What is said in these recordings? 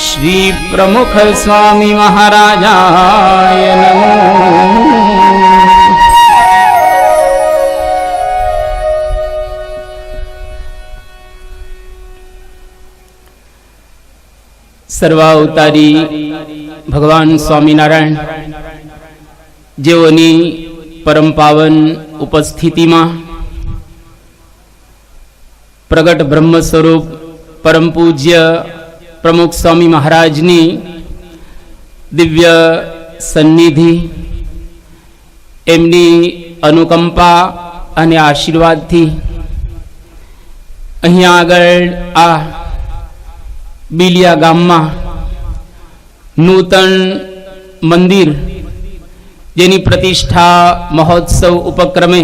શ્રી પ્રમુખ સ્વામી મહારાજાય નમો. સર્વાવતારી ભગવાન સ્વામિનારાયણ જેઓની પરમ પાવન ઉપસ્થિતિમાં પ્રગટ બ્રહ્મ સ્વરૂપ પરમ પૂજ્ય પ્રમુખ સ્વામી મહારાજની દિવ્ય સન્નિધિ, એમની અનુકંપા અને આશીર્વાદથી અહીંયા આગળ આ બિલિયા ગામમાં નૂતન મંદિર જેની પ્રતિષ્ઠા મહોત્સવ ઉપક્રમે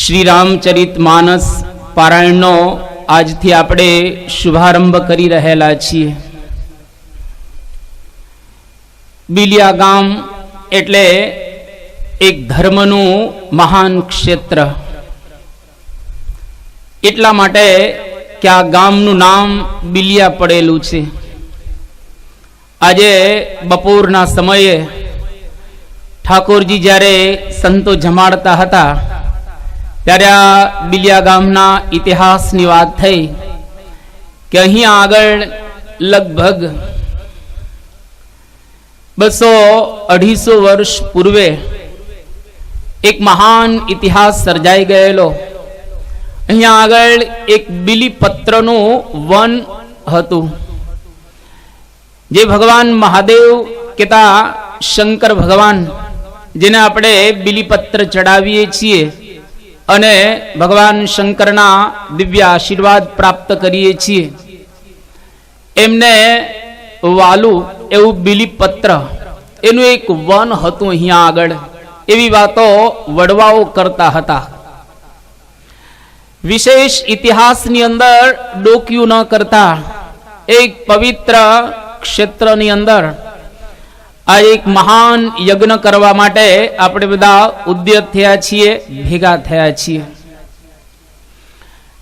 શ્રી રામચરિત માનસ પારાયણનો આજથી આપણે શુભારંભ કરી રહેલા છીએ. બિલિયા ગામ એટલે એક ધર્મનું મહાન ક્ષેત્ર. એટલા માટે કે આ ગામનું નામ બિલિયા પડેલું છે. આજે બપોરના સમયે ઠાકોરજી જ્યારે સંતો જમાડતા હતા ત્યારે આ બિલિયા ગામના ઇતિહાસની વાત થઈ કે અહીંયા આગળ લગભગ 200-250 વર્ષ પૂર્વે એક મહાન ઇતિહાસ સર્જાઈ ગયેલો. અહીંયા આગળ એક બિલીપત્રનું વન હતું, જે ભગવાન મહાદેવ કેતા શંકર ભગવાન, જેને આપણે બિલીપત્ર ચડાવીએ છીએ અને ભગવાન શંકરના દિવ્ય આશીર્વાદ પ્રાપ્ત કરીએ છીએ, એમને વાલું એવું બિલીપત્ર એનું એક વન હતું અહીંયા આગળ. એવી વાતો વડવાઓ કરતા હતા. વિશેષ ઇતિહાસની અંદર ડોક્યું ન કરતા એક પવિત્ર ક્ષેત્રની અંદર આ એક મહાન યજ્ઞ કરવા માટે આપણે બધા ઉદ્યત થયા છીએ, ભેગા થયા છીએ.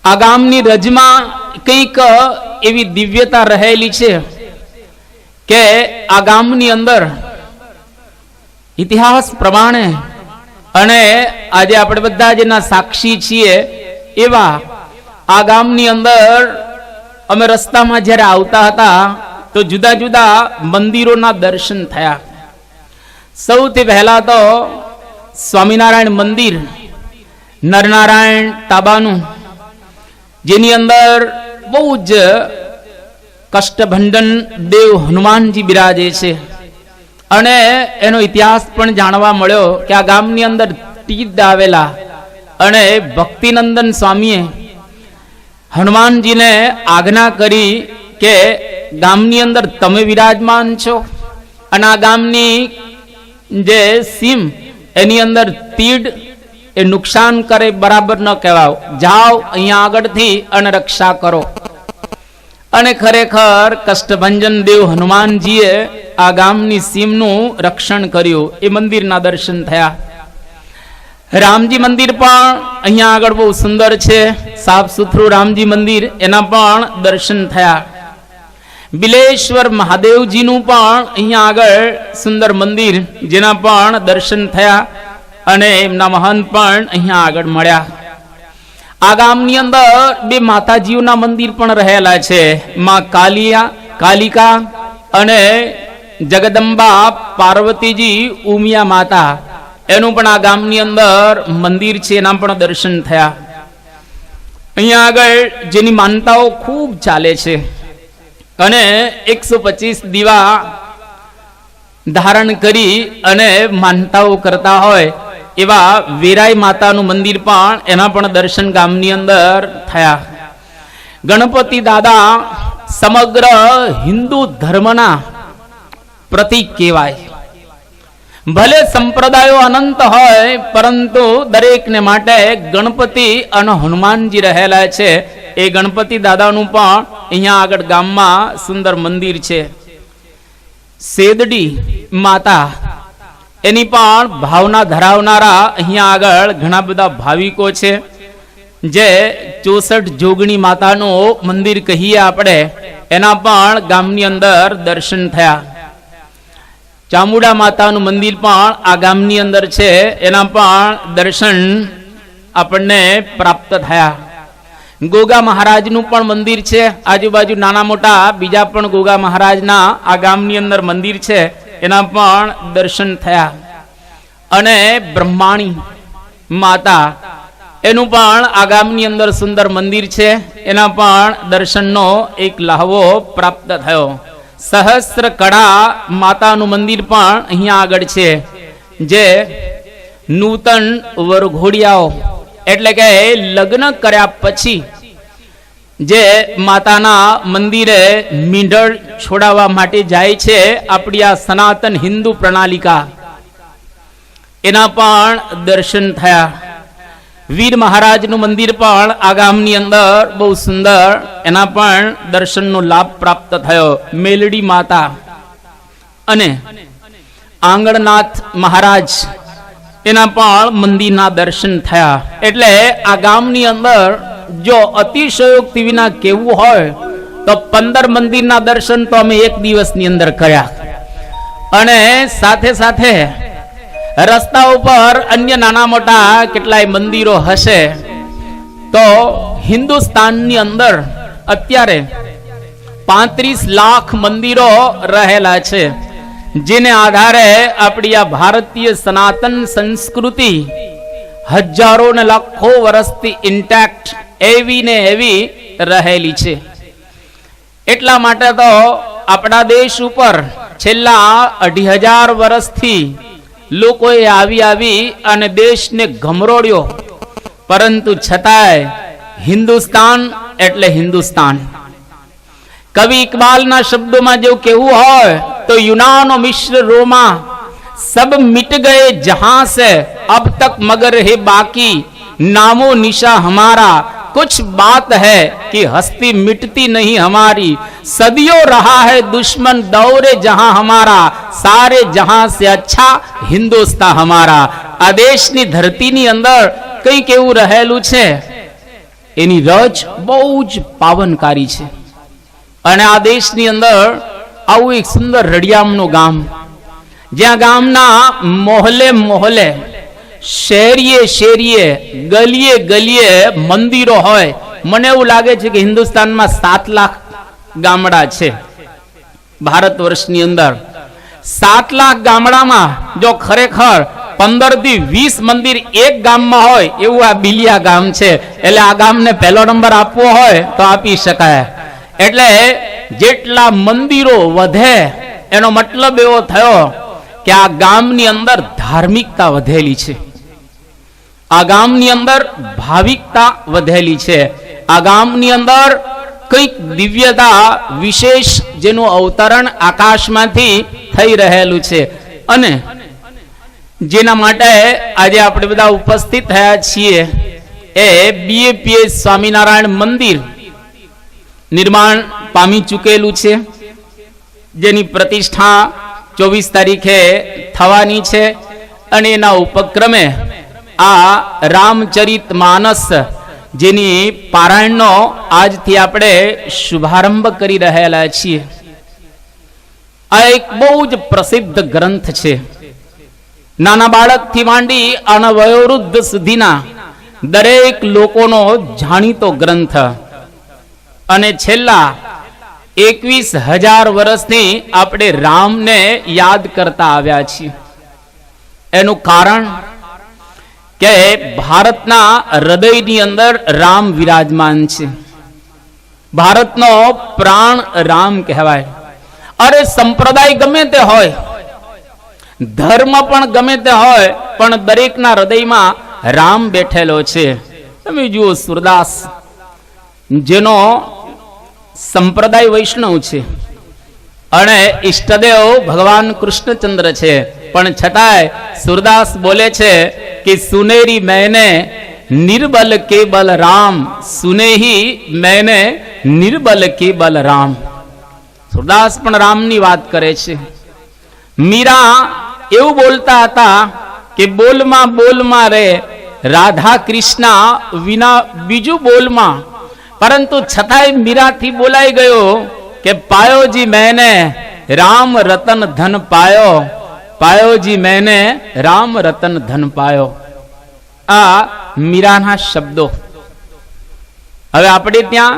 આ ગામની રજમાં કંઈક એવી દિવ્યતા રહેલી છે કે આ ગામની અંદર ઇતિહાસ પ્રમાણે અને આજે આપણે બધા જેના સાક્ષી છીએ એવા આ ગામની અંદર અમે રસ્તામાં જ્યારે આવતા હતા તો જુદા જુદા મંદિરોના દર્શન થયા. સૌથી પહેલા તો સ્વામિનારાયણ મંદિર નરનારાયણ તાબાનું, જેની અંદર બહુ જ કષ્ટભંજન દેવ હનુમાનજી બિરાજે છે. અને એનો ઇતિહાસ પણ જાણવા મળ્યો કે આ ગામની અંદર તીર્થ આવેલા અને ભક્તિનંદન સ્વામીએ હનુમાનજીને આજ્ઞા કરી કે ગામની અંદર તમે વિરાજમાન છો અને આ ગામની જે સીમ એની અંદર તીડ એ નુકસાન કરે બરાબર ન કહેવાય, જાઓ અહીંયા આગળથી અને રક્ષા કરો. અને ખરેખર કષ્ટભંજન દેવ હનુમાનજીએ આ ગામની સીમનું રક્ષણ કર્યું. એ મંદિરના દર્શન થયા. રામજી મંદિર પણ અહીંયા આગળ બહુ સુંદર છે, સાફ સુથરું રામજી મંદિર, એના પણ દર્શન થયા. બિલેશ્વર મહાદેવજીનું પણ અહીંયા આગળ સુંદર મંદિર, જેના પણ દર્શન થયા અને એમના મહંત પણ અહીંયા આગળ મળ્યા. આ ગામની અંદર 2 માતાજીઓના મંદિર પણ રહેલા છે, માં કાલિકા અને જગદંબા પાર્વતીજી ઉમિયા માતા. એનું પણ આ ગામની અંદર મંદિર છે, એના પણ દર્શન થયા. અહીંયા આગળ જેની માનતાઓ ખૂબ ચાલે છે અને 125 દીવા ધારણ કરી અને માનતાઓ કરતા હોય એવા વેરાઈ માતાનું મંદિર પણ, એના પણ દર્શન ગામની અંદર થયા. ગણપતિ દાદા સમગ્ર હિન્દુ ધર્મના પ્રતીક કહેવાય. ભલે સંપ્રદાયો અનંત હોય પરંતુ દરેકને માટે ગણપતિ અને હનુમાનજી રહેલા છે. એ ગણપતિ દાદાનું પણ અહીંયા આગળ ગામમાં સુંદર મંદિર છે. સેદડી માતા એની પણ ભાવના ધરાવનારા અહીંયા આગળ ઘણા બધા ભાવિકો છે. જે 64 જોગણી માતાનું મંદિર કહીએ આપણે, એના પણ ગામની અંદર દર્શન થયા. ચામુંડા માતાનું મંદિર પણ આ ગામની અંદર છે, એના પણ દર્શન આપણને પ્રાપ્ત થયા. ગોગા મહારાજનું પણ મંદિર છે, આજુબાજુ નાના મોટા બીજા પણ ગોગા મહારાજના આ ગામની અંદર મંદિર છે, એના પણ દર્શન થયા. અને બ્રહ્માણી માતા એનું પણ આ ગામની અંદર સુંદર મંદિર છે, એના પણ દર્શનનો એક લહાવો પ્રાપ્ત થયો. સહસ્ત્ર કળા માતાનું મંદિર પણ અહીંયા આગળ છે, જે નૂતન વરઘોડિયાઓ એટલે કે લગ્ન કર્યા પછી જે માતાના મંદિરે મીંઢળ છોડાવવા માટે જાય છે, આપણી આ સનાતન હિન્દુ પ્રણાલિકા, એના પણ દર્શન થયા. વીર મહારાજનું મંદિર પણ આ ગામની અંદર બહુ સુંદર, એના પણ દર્શનનો લાભ પ્રાપ્ત થયો. મેલડી માતા અને આંગણનાથ મહારાજ એના પણ મંદિરના દર્શન થયા. એટલે આ ગામની અંદર જો અતિશયોક્તિ વિના કેવું હોય તો 15 મંદિરના દર્શન તો અમે એક દિવસની અંદર કર્યા. અને સાથે સાથે રસ્તા ઉપર અન્ય નાના મોટા કેટલાય મંદિરો હશે. તો હિન્દુસ્તાનની અંદર અત્યારે 35 લાખ મંદિરો રહેલા છે, જેને આધારે આપણી આ ભારતીય સનાતન સંસ્કૃતિ હજારો ને લાખો વર્ષથી ઇન્ટેક્ટ એવી ને એવી રહેલી છે. એટલા માટે તો આપણા દેશ ઉપર છેલ્લા 2500 વર્ષથી લોકોએ આવી અને દેશને ગમરોડ્યો, પરંતુ છતાંય હિન્દુસ્તાન એટલે હિન્દુસ્તાન. કવિ ઇકબાલના શબ્દોમાં જો કેવું હોય તો यूनानो मिश्र रोमा सब मिट गए जहां से अब तक मगर है बाकी नामो निशा हमारा कुछ बात है कि हस्ती मिटती नहीं हमारी सदियों रहा है दुश्मन दौरे जहां हमारा सारे जहां से अच्छा हिंदुस्तान हमारा. આ દેશની ધરતીની અંદર કંઈક એવું રહેલું છે, એની રજ બહુ જ પાવનકારી છે. અને આ દેશની અંદર આવું એક સુંદર રડિયામનું ગામ, જ્યાં ગામના મોહલ્લે મોહલ્લે, શેરીએ શેરીએ, ગલીએ ગલીએ મંદિરો હોય. મને એવું લાગે છે કે હિન્દુસ્તાનમાં 7 લાખ ગામડા છે. ભારત વર્ષની અંદર 7 લાખ ગામડામાં જો ખરેખર 15 થી 20 મંદિર એક ગામમાં હોય એવું આ બિલિયા ગામ છે. એટલે આ ગામને પહેલો નંબર આપવો હોય તો આપી શકાય. એટલે જેટલા મંદિરો વધે એનો મતલબ એવો થયો કે આ ગામની અંદર ધાર્મિકતા વધેલી છે, આ ગામની અંદર ભાવિકતા વધેલી છે, આ ગામની અંદર કંઈક દિવ્યતા વિશેષ જેનું અવતરણ આકાશમાંથી થઈ રહેલું છે. અને જેના માટે આજે આપણે બધા ઉપસ્થિત થયા છીએ એ BAPS સ્વામિનારાયણ મંદિર નિર્માણ પામી ચૂકેલું છે, જેની પ્રતિષ્ઠા 24 તારીખે થવાની છે. અને એના ઉપક્રમે આ રામચરિત માનસ જેની પારાયણનો આજથી આપણે શુભારંભ કરી રહેલા છીએ. આ એક બહુ જ પ્રસિદ્ધ ગ્રંથ છે. નાના બાળકથી માંડી અને વયોવૃદ્ધ સુધીના દરેક લોકોનો જાણીતો ગ્રંથ. અને છેલ્લા 21,000 વર્ષથી આપણે રામને યાદ કરતા આવ્યા છીએ. એનું કારણ કે ભારતના હૃદયની અંદર રામ વિરાજમાન છે. ભારતનો પ્રાણ રામ કહેવાય. અરે સંપ્રદાય ગમે તે હોય, ધર્મ પણ ગમે તે હોય, પણ દરેકના હૃદયમાં રામ બેઠેલો છે. તમે જુઓ સુરદાસ, જેનો સંપ્રદાય વૈષ્ણવ છે અને ઈષ્ટદેવ ભગવાન કૃષ્ણચંદ્ર છે, પણ છતાંય સુરદાસ બોલે છે કે સુનેરી મેને નિર્બલ કેબલ રામ, સુનેહી મેને નિર્બલ કેબલ રામ. સુરદાસ પણ રામની વાત કરે છે. મીરા એવું બોલતા હતા કે બોલમાં બોલમાં રે રાધા કૃષ્ણ વિના બીજું બોલમાં, પરંતુ છતાંય મીરાથી બોલાઈ ગયો કે પાયોજી मैंने राम रतन धन पायो, पायोजी मैंने राम रतन धन पायो. આ મીરાના શબ્દો. હવે આપણે ત્યાં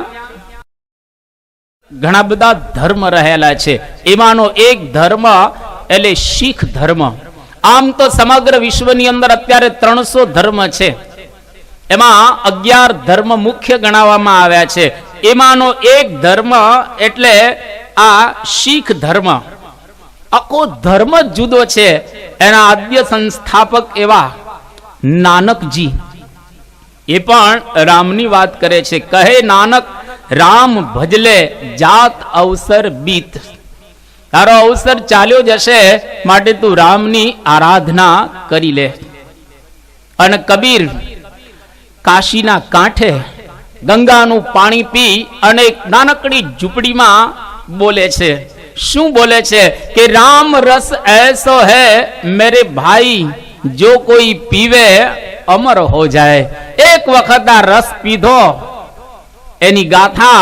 ઘણા બધા ધર્મ રહેલા છે, એમાંનો એક ધર્મ એટલે શીખ ધર્મ. આમ તો સમગ્ર વિશ્વની અંદર અત્યારે 300 ધર્મ છે, એમાં 11 ધર્મ મુખ્ય ગણાવવામાં આવ્યા છે. એમાંનો એક ધર્મ એટલે આ શીખ ધર્મ. આખો ધર્મ જ જુદો છે. એના આદ્ય સંસ્થાપક એવા નાનકજી એ પણ રામની વાત કરે છે. કહે નાનક રામ ભજલે જાત અવસર બીત. તારો અવસર ચાલ્યો જશે, માટે તું રામની આરાધના કરી લે. અને કબીર કાશીના કાંઠે ગંગાનું પાણી પી અને એક નાનકડી ઝૂંપડીમાં બોલે છે. શું બોલે છે કે રામ રસ ऐसो है मेरे भाई, जो कोई पीवे अमर हो जाए. એક વખત આ રસ પીધો, એની ગાથા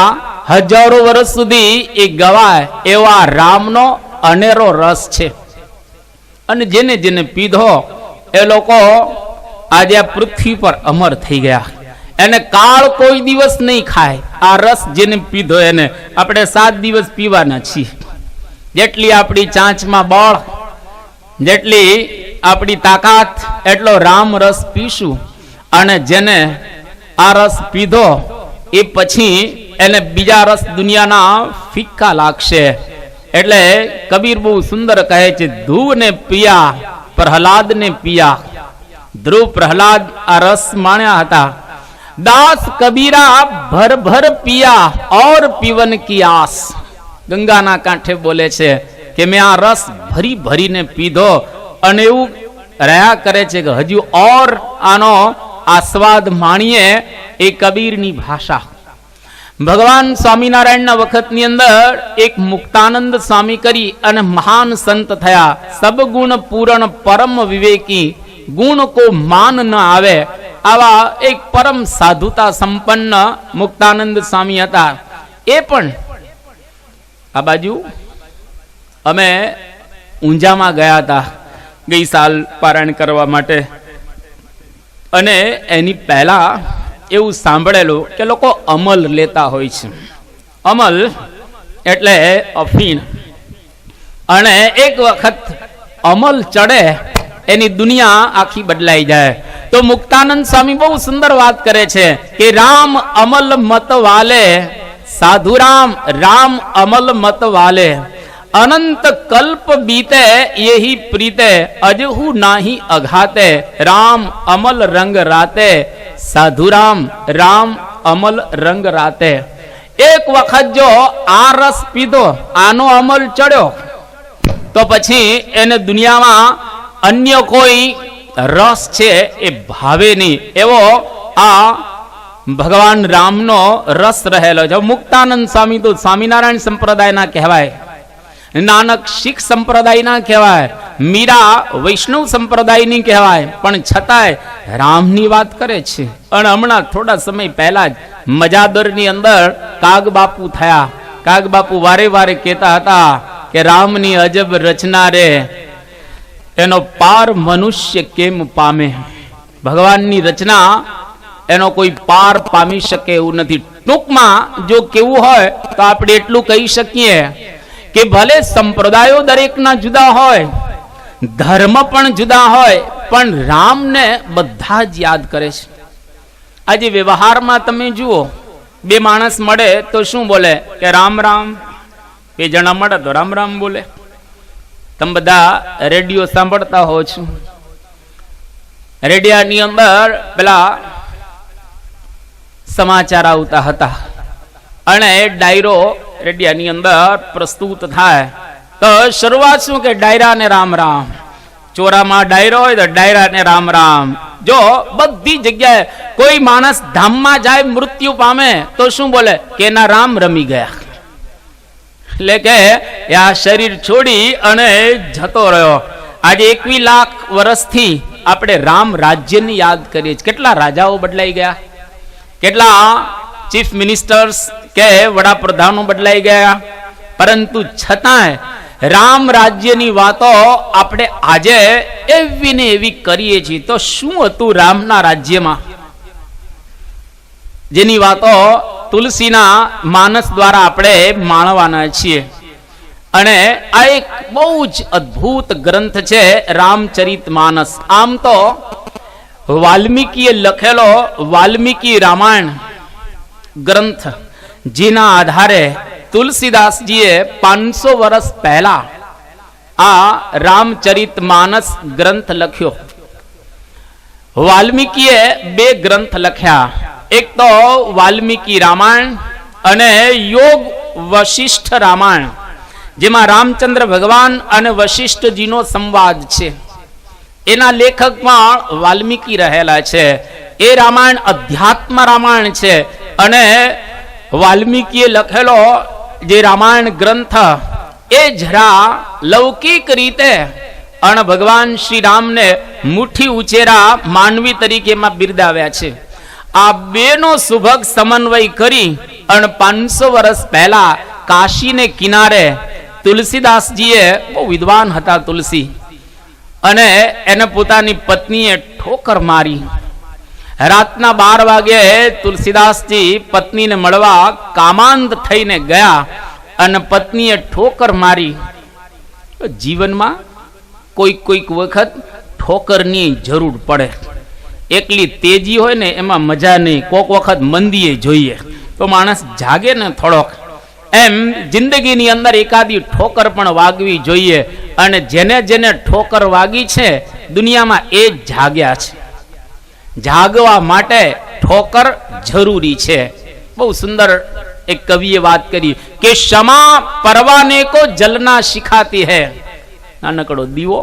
હજારો વર્ષ સુધી એ ગવાય એવા રામનો અનેરો રસ છે. અને જેને જેને પીધો એ લોકો આજે આ પૃથ્વી પર અમર થઈ ગયા. એને કાળ કોઈ દિવસ નહીં ખાય. આ રસ જેને પીધો એને આપણે 7 દિવસ પીવાના છીએ. જેટલી આપણી ચાંચમાં બળ, જેટલી આપણી તાકાત, એટલો રામ રસ પીશું. અને જેને આ રસ પીધો એ પછી એને બીજા રસ દુનિયાના ફિક્કા લાગશે. એટલે કબીર બહુ સુંદર કહે છે, ધ્રુવને પિયા પ્રહલાદને પિયા. ધ્રુવ પ્રહલાદ આ રસ માણ્યા હતા. દાસ કબીરા ભર ભર પિયા ઓર પીવન કી આસ. ગંગાના કાંઠે બોલે છે કે મેં આ રસ ભરી ભરીને પીધો, અને એવું રહ્યા કરે છે કે હજુ ઓર આનો આસ્વાદ માણીએ. એ કબીરની ભાષા. ભગવાન સ્વામિનારાયણના વખતની અંદર એક મુક્તાનંદ સ્વામી કરી અને મહાન સંત થયા. સબ ગુણ પૂરણ પરમ વિવેકી, ગુણ કો માન ન આવે. આવા એક પરમ સાધુતા સંપન્ન મુક્તાનંદ સ્વામી હતા. એ પણ આ બાજુ અમે ઊંઝામાં ગયા હતા ગઈ સાલ પારાયણ કરવા માટે. અને એની પહેલા એવું સાંભળેલું કે લોકો અમલ લેતા હોય છે. અમલ એટલે અફીણ. અને એક વખત અમલ ચડે, એની દુનિયા આખી બદલાઈ જાય. તો મુક્તાનંદ સ્વામી બહુ સુંદર વાત કરે છે કે રામ અમલ મત વાલે, સાધુ રામ રામ અમલ મત વાલે, अनंत कल्प बीते यही प्रीते, अजहू नाही अघाते, राम अमल रंग राते, साधु राम राम अमल रंग राते. एक वखत जो आ रस पीधो, आनो अमल चढ़्यो, तो पछी एने दुनियामां अन्य कोई रस छे ए भावे नहीं. एवो आ भगवान रामनो रस रहेलो छे. मुक्तानंद स्वामी तो स्वामीनारायण संप्रदायना कहेवाय, नानक शीख संप्रदायना कहेवाय, मीरा वैष्णव संप्रदायनी कहेवाय, पण छतांय रामनी वात करे छे. अने हमणां थोड़ा समय पहेला ज मजादरनी अंदर कागबापू थया. कागबापू वारे वारे कहेता हता के रामनी अजब रचना रे, एनो पार मनुष्य केम पामे. भगवाननी रचना एनो कोई पार पामी शके एवुं नथी. टूंकमां जो केवुं होय तो आपणे एटલું કહી શકીએ કે ભલે સંપ્રદાયો દરેકના જુદા હોય, ધર્મ પણ જુદા હોય, પણ રામને બધા જ યાદ કરે છે. આજે વ્યવહારમાં તમે જુઓ, બે માણસ મળે તો શું બોલે કે રામ રામ. બે જણા મળે તો રામ રામ બોલે. તમે બધા રેડિયો સાંભળતા હો છો. રેડિયાની અંદર પેલા સમાચાર આવતા હતા અને ડાયરો રેડિયાની અંદર પ્રસ્તુત થાય તો શરૂઆત શું કે ડાયરા ને રામ રામ. ચોરામાં ડાયરો હોય તો ડાયરા ને રામ રામ. જો બધી જગ્યાએ કોઈ માણસ ધામમાં જાય મૃત્યુ પામે તો શું બોલે કે એના રામ રમી ગયા. એટલે કે આ શરીર છોડી અને જતો રહ્યો. આજે 21 લાખ વર્ષથી આપણે રામ રાજ્યની યાદ કરીએ છીએ. કેટલા રાજાઓ બદલાઈ ગયા, કેટલા ચીફ મિનિસ્ટર્સ કે વડાપ્રધાનો બદલાઈ ગયા, પરંતુ છતાંય રામ રાજ્યની વાતો આપણે આજે એવી ને એવી કરીએ છીએ. તો શું હતું રામના રાજ્યમાં, જેની વાતો તુલસીના માનસ દ્વારા આપણે માણવાના છીએ. અને આ એક બહુ જ અદ્ભુત ગ્રંથ છે રામચરિત માનસ. આમ તો વાલ્મીકીએ લખેલો વાલ્મીકી રામાયણ ગ્રંથ, જેના આધારે તુલસીદાસજીએ 500 વર્ષ પહેલા આ રામચરિત માનસ ગ્રંથ લખ્યો. વાલ્મીકીએ 2 ગ્રંથ લખ્યા, એક તો વાલ્મીકી રામાયણ અને યોગ વશિષ્ઠ રામાયણ, જેમાં રામચંદ્ર ભગવાન અને વશિષ્ઠજીનો સંવાદ છે. એના લેખક પણ વાલ્મીકી રહેલા છે. એ રામાયણ અધ્યાત્મ રામાયણ છે. અને વાલ્મીકીએ લખેલો જે રામાયણ ગ્રંથ એ જરા લૌકિક રીતે અને ભગવાન શ્રી રામને મુઠ્ઠી ઉચેરા માનવી તરીકે એમાં બિરદાવ્યા છે. આ બેનો સુભગ સમન્વય કરી અને 500 વર્ષ પહેલા કાશીને કિનારે તુલસીદાસજીએ, બહુ વિદ્વાન હતા તુલસી, અને એને પોતાની પત્નીએ ઠોકર મારી. રાતના 12 વાગે તુલસીદાસજી પત્નીને મળવા કામાંત થઈને ગયા અને પત્નીએ ઠોકર મારી. જીવનમાં કોઈક વખત ઠોકરની જરૂર પડે. એકલી તેજી હોય ને એમાં મજા નહીં, કોઈક વખત મંદીએ જોઈએ તો માણસ જાગે ને થોડોક. એમ જિંદગીની અંદર એકાદી ઠોકર પણ વાગવી જોઈએ. અને જેને જેને ઠોકર વાગી છે દુનિયામાં એ જ જાગ્યા છે. જાગવા માટે ઠોકર જરૂરી છે. બહુ સુંદર એક કવિએ વાત કરી કે ક્ષમા પરવાને કો જલના શીખાતી હૈ. નાનકડો દીવો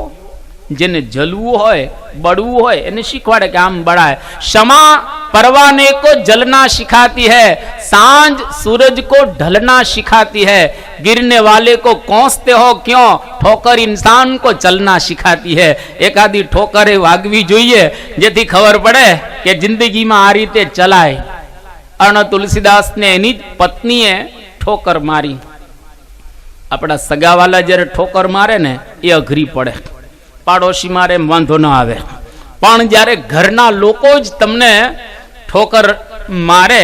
જેને જલવું હોય, બળવું હોય, એને શીખવાડે કે આમ બળાય. ક્ષમા परवाने को जलना सिखाती है, सांझ सूरज को ढलना सिखाती है, गिरने वाले को कोसते हो क्यों, ठोकर इंसान को चलना सिखाती है. एकादी ठोकरे वागवी જોઈએ જેથી ખબર પડે કે જિંદગીમાં આ રીતે ચલાય. અર્ણ તુલસીદાસને એની પત્નીએ ઠોકર મારી. આપણા સગાવાલા જ્યારે ઠોકર મારે ને એ અઘરી પડે, પાડોશી મારે વાંધો ન આવે, પણ જ્યારે ઘરના લોકો જ તમને ઠોકર મારે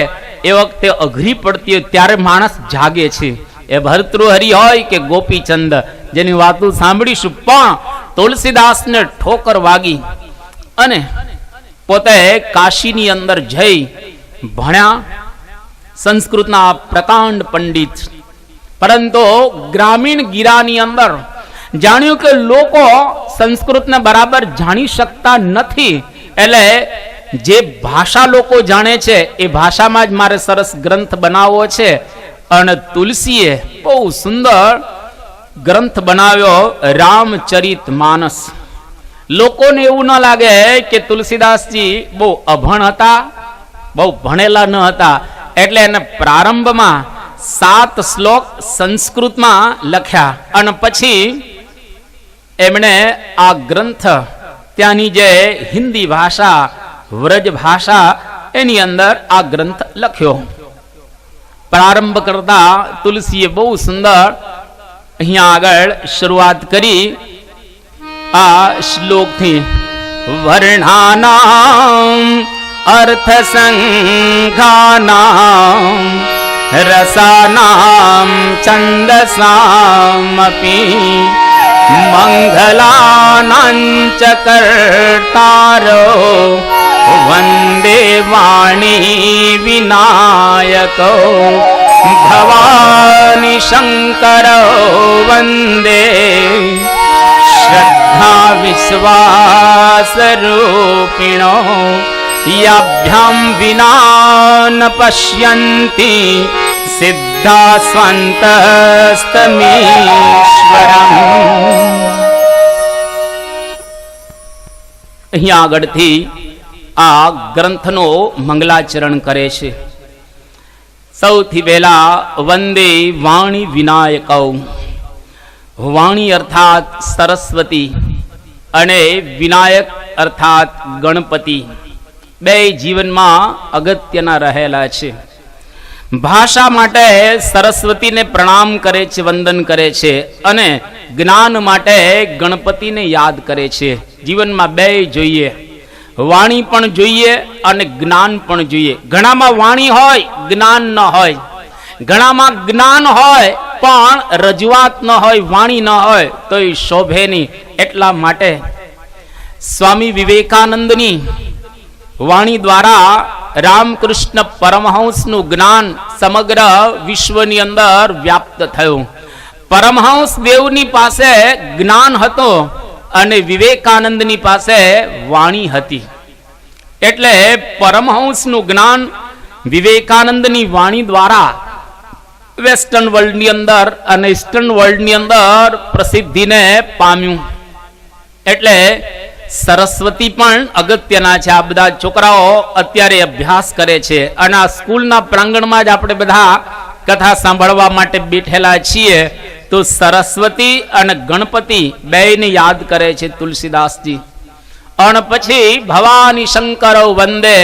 એ વખતે અઘરી પડતી હોય ત્યારે માણસ જાગે છે. એ ભર્તૃહરિ હોય કે ગોપીચંદ, જેની વાતો સાંભળીશું, પણ તુલસીદાસને ઠોકર વાગી અને પોતે કાશીની અંદર જઈ ભણ્યા, સંસ્કૃતના પ્રકાંડ પંડિત. પરંતુ ગ્રામીણ ગીરાની અંદર જાણ્યું કે લોકો સંસ્કૃતને બરાબર જાણી શકતા નથી, એટલે જે ભાષા લોકો જાણે છે એ ભાષામાં જ મારે સરસ ગ્રંથ બનાવવો છે. અને તુલસીએ બહુ સુંદર ગ્રંથ બનાવ્યો રામચરિત માનસ. લોકોને એવું ન લાગે કે તુલસીદાસજી બહુ અભણ હતા, બહુ ભણેલા ન હતા, એટલે એને પ્રારંભમાં 7 શ્લોક સંસ્કૃતમાં લખ્યા અને પછી એમણે આ ગ્રંથ ત્યાંની જે હિન્દી ભાષા, વ્રજ ભાષા, એની અંદર આ ગ્રંથ લખ્યો. પ્રારંભ કરતા તુલસીએ બહુ સુંદર અહીંયા આગળ શરૂઆત કરી આ શ્લોકથી. વર્ણાનામ અર્થ સંઘાનામ રસાનામ છંદસામપી મંગલાનાંચ કર્તારો વંદે વાણી વિનાયકો ભવાની શંકરો વંદે શ્રદ્ધા વિશ્વાસ રૂપિણો યાભ્યામ વિના ન પશ્યંતી સિદ્ધા સ્વંતસ્તમીશ્વરમ. અહીંયા આગળથી આ ગ્રંથનો મંગલાચરણ કરે છે. સૌથી પહેલા વંદે વાણી વિનાયકૌ. વાણી અર્થાત સરસ્વતી અને વિનાયક અર્થાત ગણપતિ બે જીવનમાં અગત્યના રહેલા છે. ભાષા માટે સરસ્વતીને પ્રણામ કરે છે, વંદન કરે છે, અને જ્ઞાન માટે ગણપતિને યાદ કરે છે. જીવનમાં બે જોઈએ, વાણી પણ જોઈએ અને જ્ઞાન પણ જોઈએ. ઘણામાં વાણી હોય, જ્ઞાન ન હોય. ઘણામાં જ્ઞાન હોય પણ રજૂઆત ન હોય, વાણી ન હોય તો એ શોભે નહીં. એટલા માટે સ્વામી વિવેકાનંદની વાણી દ્વારા રામકૃષ્ણ પરમહંસનું જ્ઞાન સમગ્ર વિશ્વની અંદર વ્યાપ્ત થયું. પરમહંસ દેવની પાસે જ્ઞાન હતો અને વિવેકાનંદની પાસે વાણી હતી. એટલે પરમહંસનું જ્ઞાન વિવેકાનંદની વાણી દ્વારા વેસ્ટર્ન વર્લ્ડની અંદર અને ઈસ્ટર્ન વર્લ્ડની અંદર પ્રસિદ્ધિને પામ્યું. એટલે સરસ્વતી પણ અગત્યના છે. આ બધા છોકરાઓ અત્યારે અભ્યાસ કરે છે અને આ સ્કૂલના પ્રાંગણમાં જ આપણે બધા કથા સાંભળવા માટે બેઠેલા છીએ. તો સરસ્વતી અને ગણપતિ બેયને યાદ કરે છે તુલસીદાસજી. અને પછી ભવાની શંકરો વંદે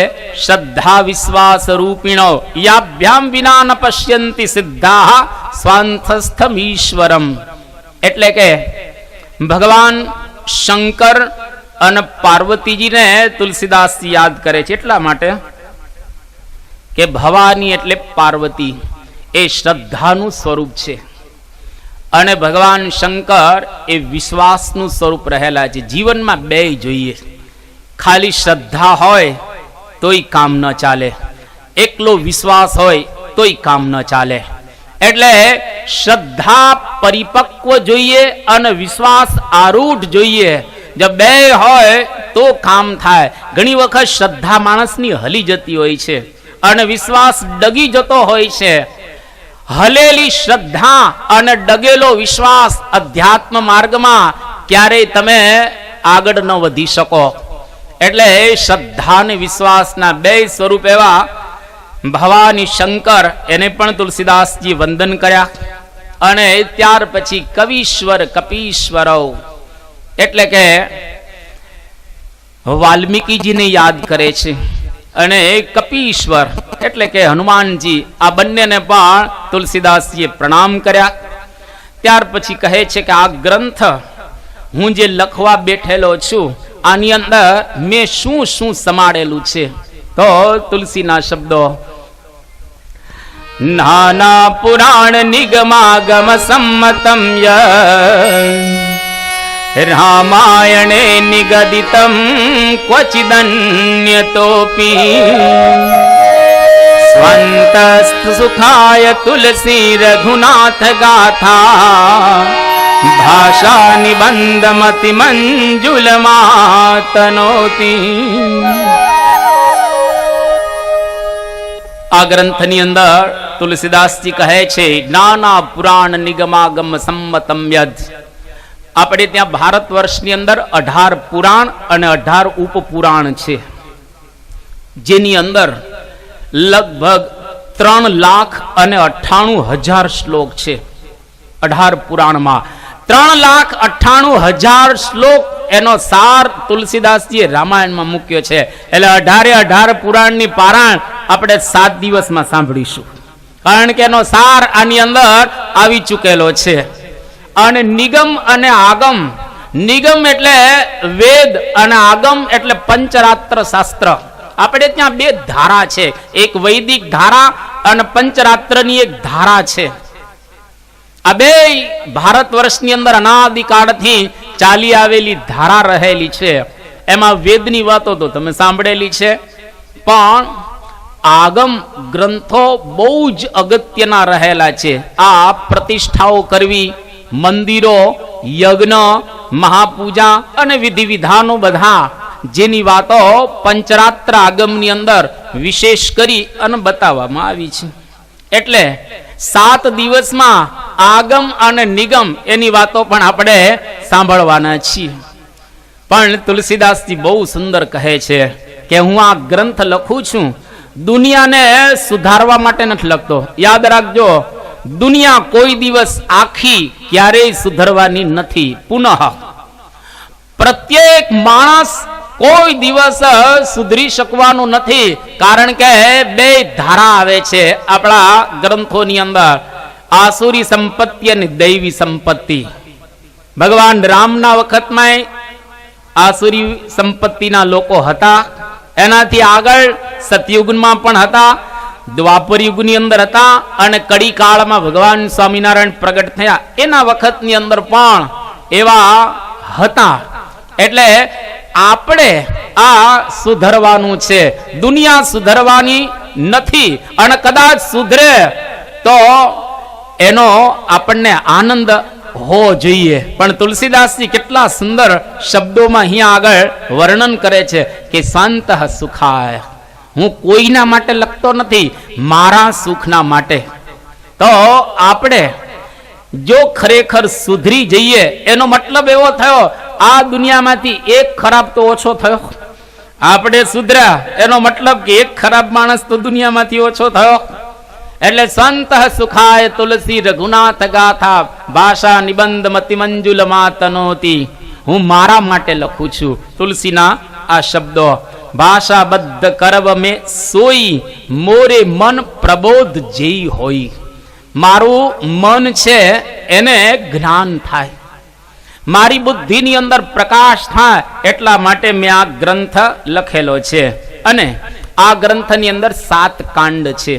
શ્રદ્ધા વિશ્વાસ રૂપિણો યાભ્યામ વિના ન પશ્યંતિ સિદ્ધા સ્વાંતસ્થમ ઈશ્વરમ. એટલે કે ભગવાન શંકર અને પાર્વતીજીને તુલસીદાસજી યાદ કરે છે. એટલા માટે કે ભવાની એટલે પાર્વતી એ શ્રદ્ધાનું સ્વરૂપ છે અને ભગવાન શંકર એ વિશ્વાસનું સ્વરૂપ રહેલા છે. જીવનમાં બે જોઈએ. ખાલી શ્રદ્ધા હોય તોય કામ ન ચાલે, એકલો વિશ્વાસ હોય તોય કામ ન ચાલે. એટલે શ્રદ્ધા પરિપક્વ જોઈએ અને વિશ્વાસ આરૂઢ જોઈએ. જો બે હોય તો કામ થાય. ઘણી વખત શ્રદ્ધા માણસની હલી જતી હોય છે અને વિશ્વાસ ડગી જતો હોય છે. હલેલી શ્રદ્ધા અને ડગેલો વિશ્વાસ અધ્યાત્મ માર્ગમાં ક્યારેય તમે આગળ ન વધી શકો. એટલે શ્રદ્ધા અને વિશ્વાસના બે સ્વરૂપ એવા ભવાની શંકર, એને પણ તુલસીદાસજી વંદન કર્યા. અને ત્યાર પછી કવીશ્વર કપીશ્વરો એટલે કે વાલ્મીકીજીને યાદ કરે છે. અને કપીશ્વર એટલે કે હનુમાનજી, આ બંનેને પણ તુલસીદાસજીએ પ્રણામ કર્યા. ત્યાર પછી કહે છે કે આ ગ્રંથ હું જે લખવા બેઠેલો છું આની અંદર મેં શું શું સમાડેલું છે. તો તુલસીના શબ્દો નાના પુરાણ નિગમાગમ સંમતમ ય રામાયણે નિગદિતમ ક્વચિદન્યતોપી સ્વંતસ્થ સુખાય તુલસી રઘુનાથ ગાથા ભાષા નિબંધમતિ મંજુલમાતનોતી. આ ગ્રંથની અંદર તુલસીદાસજી કહે છે નાના પુરાણ નિગમાગમ સંમતમ યદ. આપણે ત્યાં ભારત વર્ષની અંદર 18 પુરાણ અને 18 ઉપપુરાણ છે, જેની અંદર લગભગ 3,98,000 શ્લોક છે. 18 પુરાણમાં 3,98,000 શ્લોક, એનો સાર તુલસીદાસજીએ રામાયણમાં મૂક્યો છે. એટલે 18 પુરાણની પારાયણ આપણે 7 દિવસમાં સાંભળીશું, કારણ કે એનો સાર આની અંદર આવી ચૂકેલો છે. અને નિગમ અને આગમ, નિગમ એટલે વેદ અને આગમ એટલે પંચરાત્ર શાસ્ત્ર. આપણે ત્યાં બે ધારા છે, એક વૈદિક ધારા અને પંચરાત્રની એક ધારા છે. આ બે ભારત વર્ષની અંદર અનાદિકાળથી ચાલી આવેલી ધારા રહેલી છે. એમાં વેદની વાતો તો તમે સાંભળેલી છે, પણ આગમ ગ્રંથો બહુ જ અગત્યના રહેલા છે. આ પ્રતિષ્ઠાઓ કરવી, મંદિરો, યજ્ઞ, મહાપૂજા અને વિધિ વિધાનો બધા, જેની વાતો પંચરાત્ર આગમની અંદર વિશેષ કરી અને બતાવવામાં આવી છે. એટલે 7 દિવસમાં આગમ અને નિગમ એની વાતો પણ આપણે સાંભળવાના છીએ. પણ તુલસીદાસજી બહુ સુંદર કહે છે કે હું આ ગ્રંથ લખું છું દુનિયાને સુધારવા માટે નથી લખતો. યાદ રાખજો, દુનિયા કોઈ દિવસ આખી ક્યારેય સુધરવાની નથી. પુનઃ પ્રત્યેક માણસ કોઈ દિવસ સુધરી શકવાનું નથી. કારણ કે બે ધારા આવે છે આપણા ગ્રંથોની અંદર, આસુરી સંપત્તિ અને દૈવી સંપત્તિ. ભગવાન રામના વખતમાં આસુરી સંપત્તિના લોકો હતા, એનાથી આગળ સતયુગમાં પણ હતા, દ્વાપર યુગની અંદર હતા, અને કડી કાળમાં ભગવાન સ્વામિનારાયણ પ્રગટ થયા એના વખતની અંદર પણ એવા હતા. એટલે આપણે આ સુધરવાનું છે, દુનિયા સુધરવાની નથી. અને કદાચ સુધરે તો એનો આપણને આનંદ હોવો જોઈએ. પણ તુલસીદાસજી કેટલા સુંદર શબ્દોમાં અહીંયા આગળ વર્ણન કરે છે કે શાંત સુખાય, હું કોઈના માટે લખતો નથી, મારા સુખના માટે. તો આપણે જો ખરેખર સુધરી જઈએ, એનો મતલબ એવો થયો આ દુનિયામાંથી એક ખરાબ તો ઓછો થયો. આપણે સુધર્યા એનો મતલબ કે એક ખરાબ માણસ તો દુનિયામાંથી ઓછો થયો. એટલે સંત સુખાય તુલસી રઘુનાથ ગાથા, ભાષા નિબંધ મતિ મંજુલ માતનોતી. હું મારા માટે લખું છું તુલસીના આ શબ્દો. ભાષાબદ્ધ કરવ મેં સોઈ, મોરે મન પ્રબોધ જેઈ હોય. મારું મન છે એને જ્ઞાન થાય, મારી બુદ્ધિની અંદર પ્રકાશ થાય, એટલા માટે મેં આ ગ્રંથ લખેલો છે. અને આ ગ્રંથની અંદર 7 કાંડ છે.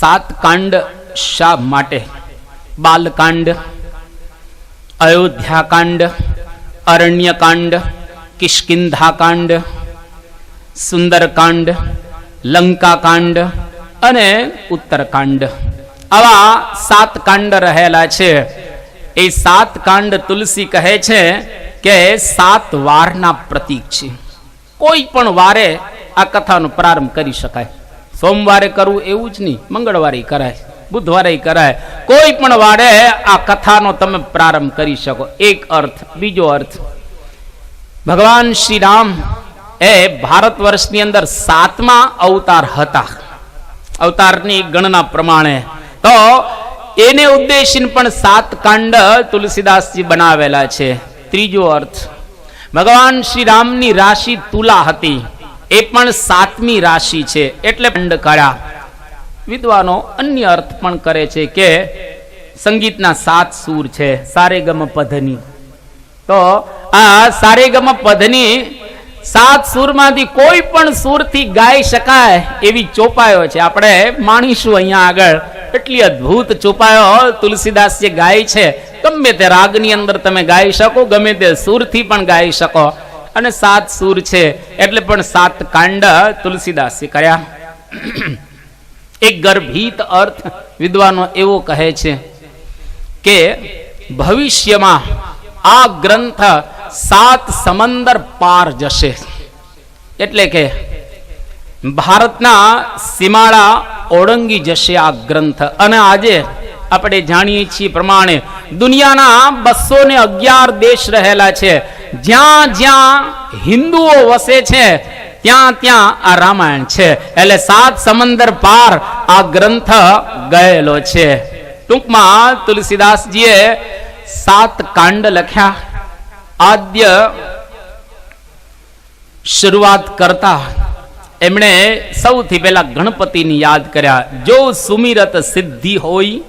7 કાંડ શા માટે? બાલકાંડ, અયોધ્યાકાંડ, અરણ્યકાંડ, કિષ્કિંધાકાંડ, સુંદરકાંડ, લંકાકાંડ અને ઉત્તરકાંડ. આવા 7 કાંડ રહેલા છે. એ 7 કાંડ તુલસી કહે છે કે 7 વારના પ્રતીક છે. કોઈ પણ વારે આ કથાનો પ્રારંભ કરી શકાય. સોમવારે કરવું એવું જ નહીં, મંગળવારે કરાય, બુધવારે કરાય, કોઈ પણ વારે આ કથાનો તમે પ્રારંભ કરી શકો. એક અર્થ. બીજો અર્થ, ભગવાન શ્રી રામ એ ભારત વર્ષની અંદર 7મા અવતાર હતા, અવતારની ગણના પ્રમાણે. તો એને ઉદ્દેશીને પણ 7 કાંડ તુલસીદાસજી બનાવેલા છે. ત્રીજો અર્થ, ભગવાન શ્રી રામની રાશિ તુલા હતી, એ પણ 7મી રાશિ છે, એટલે કાંડ કાઢ્યા. વિદ્વાનો અન્ય અર્થ પણ કરે છે કે સંગીતના 7 સૂર છે, સારેગમ પધની. તો આ સારેગમ પધની 7 સૂરમાંથી કોઈ પણ સૂરથી ગાઈ શકાય એવી ચોપાયો છે. આપણે માણીશું અહીંયા આગળ, એટલી અદ્ભુત ચોપાયો તુલસીદાસ જે ગાય છે. ગમે તે રાગની અંદર તમે ગાઈ શકો, ગમે તે સૂરથી પણ ગાઈ શકો. અને 7 સૂર છે એટલે પણ 7 કાંડ તુલસીદાસે કર્યા. એક ગર્ભિત અર્થ વિદ્વાનો એવો કહે છે કે ભવિષ્યમાં આ ગ્રંથ 7 સમંદર પાર જશે. એટલે કે ભારતના સીમાડા ઓળંગી જશે આ ગ્રંથ. અને આજે આપણે જાણીએ છીએ પ્રમાણે દુનિયાના 211 દેશ રહેલા છે. જ્યાં જ્યાં હિન્દુઓ વસે છે ત્યાં ત્યાં આ રામાયણ છે. એટલે 7 સમંદર પાર આ ગ્રંથ ગયેલો છે. ટૂંકમાં તુલસીદાસજીએ 7 કાંડ લખ્યા. આદ્ય શરૂઆત કરતા એમણે સૌથી પહેલા ગણપતિની યાદ કર્યા. જો સુમિરત સિદ્ધિ હોય,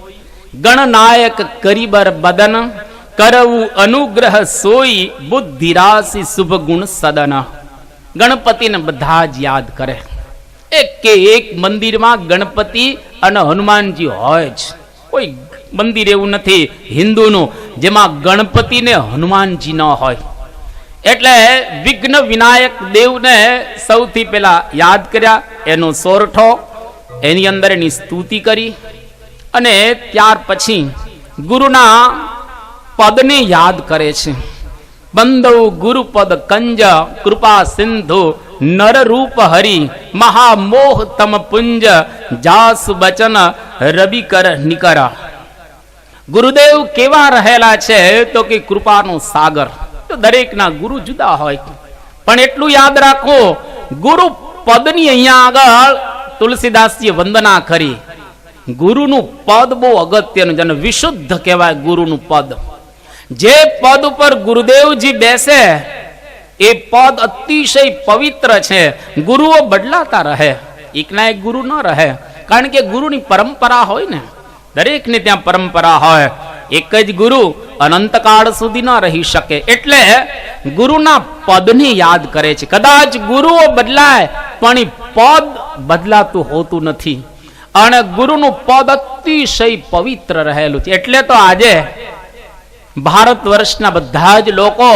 ગણનાયક કરીબર બદન, કરવું અનુગ્રહ સોઈ, બુદ્ધિ રાશિ શુભ ગુણ સદન. ગણપતિને બધા જ યાદ કરે. એક કે એક મંદિરમાં ગણપતિ અને હનુમાનજી હોય જ. કોઈ મંદિર એવું નથી હિન્દુનું જેમાં ગણપતિ ને હનુમાનજી ન હોય. એટલે વિઘ્ન વિનાયક દેવને સૌથી પહેલા યાદ કર્યા, એનો સોરઠો, એની અંદર એની સ્તુતિ કરી. અને ત્યાર પછી ગુરુના પદને યાદ કરે છે. બંદવ ગુરુપદ કંજ, કૃપા સિંધુ નર રૂપ હરિ, મહામોહ તમ પુંજ, જાસુ બચન રવિ કર નિકર. ગુરુદેવ કેવા રહેલા છે તો કે કૃપાનો સાગર. તો દરેકના ગુરુ જુદા હોય, પણ એટલું યાદ રાખો, ગુરુ પદની અહીંયા આગળ તુલસીદાસજીએ વંદના કરી. ગુરુનું પદ બહુ અગત્યનું છે અને વિશુદ્ધ કહેવાય ગુરુનું પદ. જે પદ ઉપર ગુરુદેવજી બેસે એ પદ અતિશય પવિત્ર છે. ગુરુઓ બદલાતા રહે, એકના એક ગુરુ ન રહે, કારણ કે ગુરુની પરંપરા હોય ને, દરેકને ત્યાં પરંપરા હોય. એક જ ગુરુ અનંતકાળ સુધી ન રહી શકે, એટલે ગુરુના પદને યાદ કરે છે. કદાચ ગુરુઓ બદલાય પણ એ પદ બદલાતું હોતું નથી, અને ગુરુનું પદ અતિશય પવિત્ર રહેલું છે. એટલે તો આજે ભારત વર્ષના બધા જ લોકો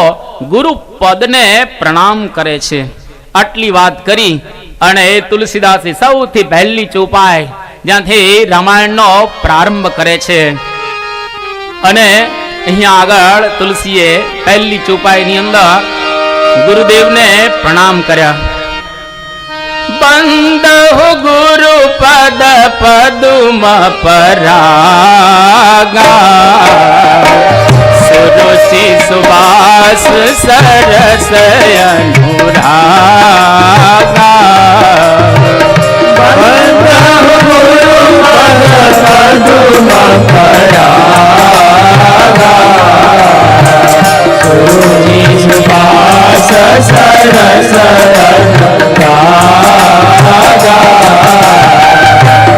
ગુરુ પદને પ્રણામ કરે છે. આટલી વાત કરી અને એ તુલસીદાસે સૌથી પહેલી ચોપાઈ જ્યાંથી રામાયણનો પ્રારંભ કરે છે, અને અહીંયા આગળ તુલસીએ પહેલી ચોપાઈની અંદર ગુરુદેવને પ્રણામ કર્યા. બંદહુ ગુરુ પદ પદુમ પરાગા, સુરુચિ સુવાસ સરસ અનુરાગા. બંદહુ ગુરુ પદ પદુમ પરાગા, સુરુચિ સુવાસ સરસ અનુરાગા.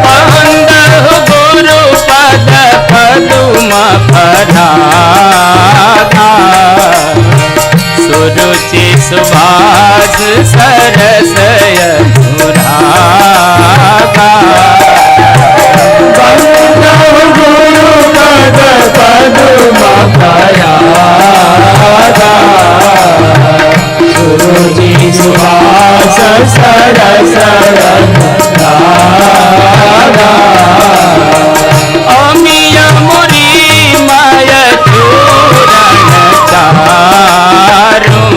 બંદહુ ગુરુ પદ પદુમ પરાગા, સુરુચિ સુભાષ સરસ અનુરાગા. બંદહુ ગુરુ પદ પદુમ પરાગા, સુરુચિ સુભાષ સરસ અનુરાગા. અમિય મુરી માય ચૂરણ ચારું,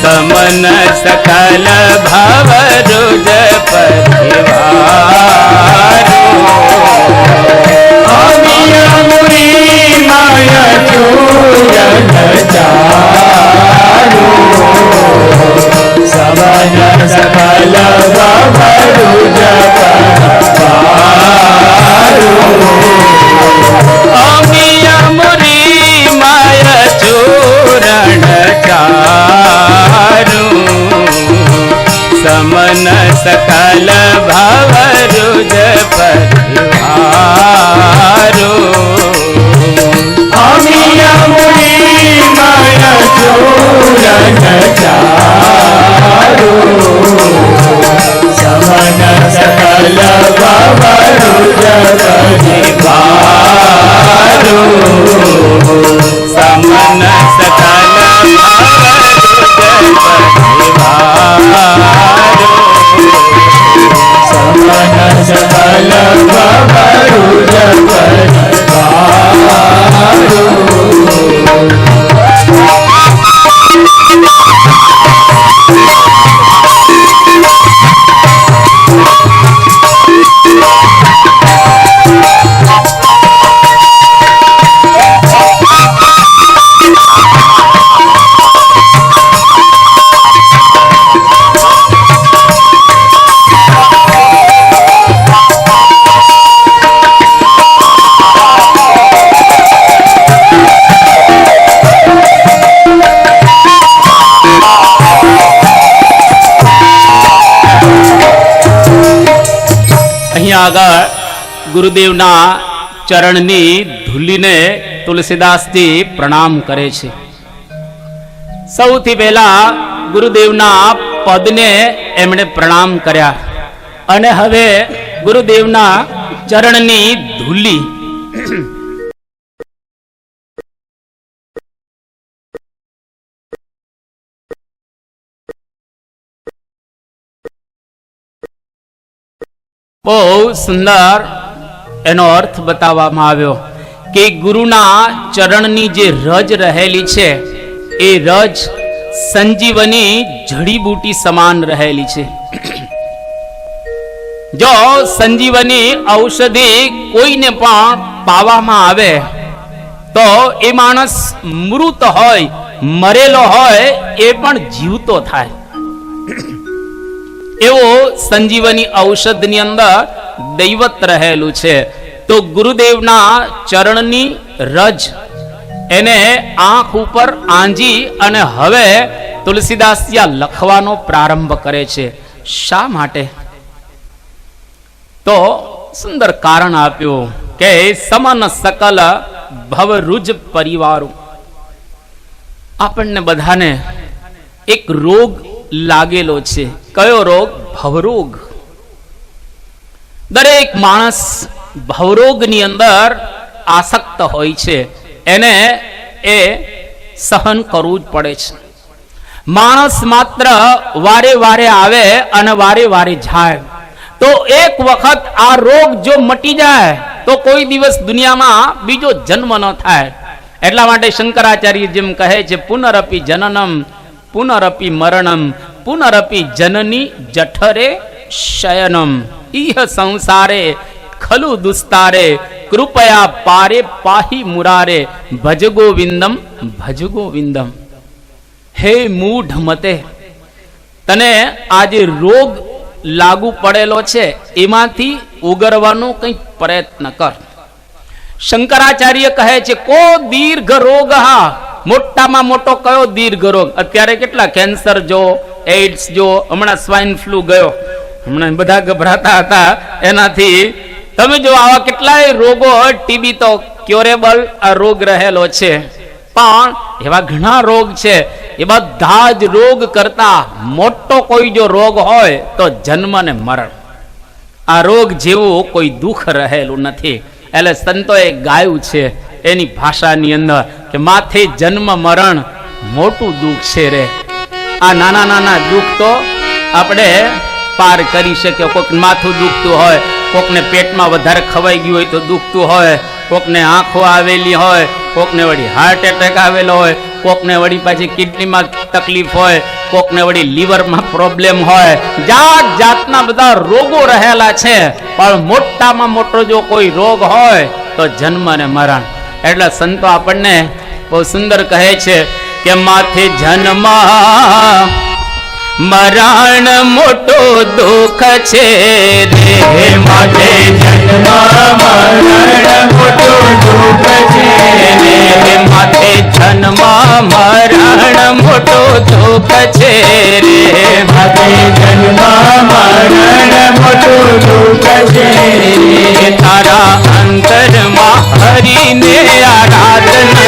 સમન સકલ ભવ રૂજ પરિવારું. અમિય મુરી માય ચૂરણ ચારું, સમન સકલ ભવ રૂજ અમિય મુરી માય ચૂરણ ચારું, સમન સકલ ભવ રૂજ પરિવારું. અમિય મુરી માય ચૂરણ ચારું, સમન સકલ ભવ રૂજ પરિવારું. સમન સકલ ભવ રૂજ પરિવારું. સમન સકલ ભવ રૂજ પરિવારું. આગળ ગુરુદેવના ચરણની ધૂલીને તુલસીદાસજી પ્રણામ કરે છે. સૌથી પહેલા ગુરુદેવના પદને એમણે પ્રણામ કર્યા, અને હવે ગુરુદેવના ચરણની ધૂલી બહુ સુંદર એનો અર્થ બતાવવામાં આવ્યો કે ગુરુના ચરણની જે રજ રહેલી છે એ રજ સંજીવની જડીબૂટી સમાન રહેલી છે. જો સંજીવની ઔષધિ કોઈને પણ પાવામાં આવે તો એ માણસ મૃત હોય, મરેલો હોય, એ પણ જીવતો થાય. એવો સંજીવની ઔષધની અંદર દૈવત રહેલું છે. તો ગુરુદેવના ચરણની રજ એને આંખ ઉપર આંજી અને હવે તુલસીદાસ લખવાનો પ્રારંભ કરે છે. શા માટે? તો સુંદર કારણ આપ્યું કે સમન સકલ ભવરુજ પરિવારો. આપણને બધાને એક રોગ લાગેલો છે. કયો રોગ? ભવરોગ. દરેક માણસ ભવરોગની અંદર આસક્ત હોય છે. એને એ સહન કરવું જ પડે છે. માણસ માત્ર વારે વારે આવે અને વારે વારે જાય. તો એક વખત આ રોગ જો મટી જાય તો કોઈ દિવસ દુનિયામાં બીજો જન્મ ન થાય. એટલા માટે શંકરાચાર્ય જેમ કહે છે, પુનરપી જનનમ પુનરપી મરણમ પુનરપી જનની જઠરે શયનમ ઇહ સંસારે ખલુ દુસ્તારે કૃપયા પારે પાહી મુરારે ભજ ગોવિંદમ ભજ ગોવિંદમ. હે મૂઢ મતે, તને આ જે રોગ લાગુ પડેલો છે એમાંથી ઉગરવાનો કંઈક પ્રયત્ન કર. શંકરાચાર્ય કહે છે, કો દીર્ઘ રોગ. હા, મોટામાં મોટો કયો દીર્ઘ રોગ? અત્યારે કેટલા કેન્સર જો, એઇડ્સ જો, હમણાં સ્વાઇન ફ્લુ ગયો, હમણાં બધા ગભરાતા હતા એનાથી. તમે જો આવા કેટલાય રોગો, ટીબી તો ક્યોરેબલ આ રોગ રહેલો છે, પણ એવા ઘણા રોગ છે. એ બધા જ રોગ કરતા મોટો કોઈ જો રોગ હોય તો જન્મ ને મરણ. આ રોગ જેવું કોઈ દુઃખ રહેલું નથી. એટલે સંતોએ ગાયું છે એની ભાષાની અંદર કે માથે જન્મ મરણ મોટું દુઃખ છે રે. આ નાના નાના દુઃખ તો આપણે પાર કરી શકીએ. કોઈક માથું દુખતું હોય, કોકને પેટમાં વધારે ખવાઈ ગયું હોય તો દુખતું હોય, કોકને આંખો આવેલી હોય, કોકને વળી હાર્ટ એટેક આવેલો હોય, કોકને વળી પાછી કિડનીમાં તકલીફ હોય, કોકને વળી લીવરમાં પ્રોબ્લેમ હોય. જાત જાતના બધા રોગો રહેલા છે. પણ મોટામાં મોટો જો કોઈ રોગ હોય તો જન્મ ને મરણ. એટલે સંતો આપણને બહુ સુંદર કહે છે કે માથે જન્મ મરણ મોટો દુઃખ છે રે. માથે જન્મ મરણ મોટો દુઃખ છે રે. માથે જન્મ મરણ મોટો દુઃખ છે રે. માથે જન્મ મરણ મોટો દુઃખ છે રે. તારા અંતરમાં હરિને આરાધના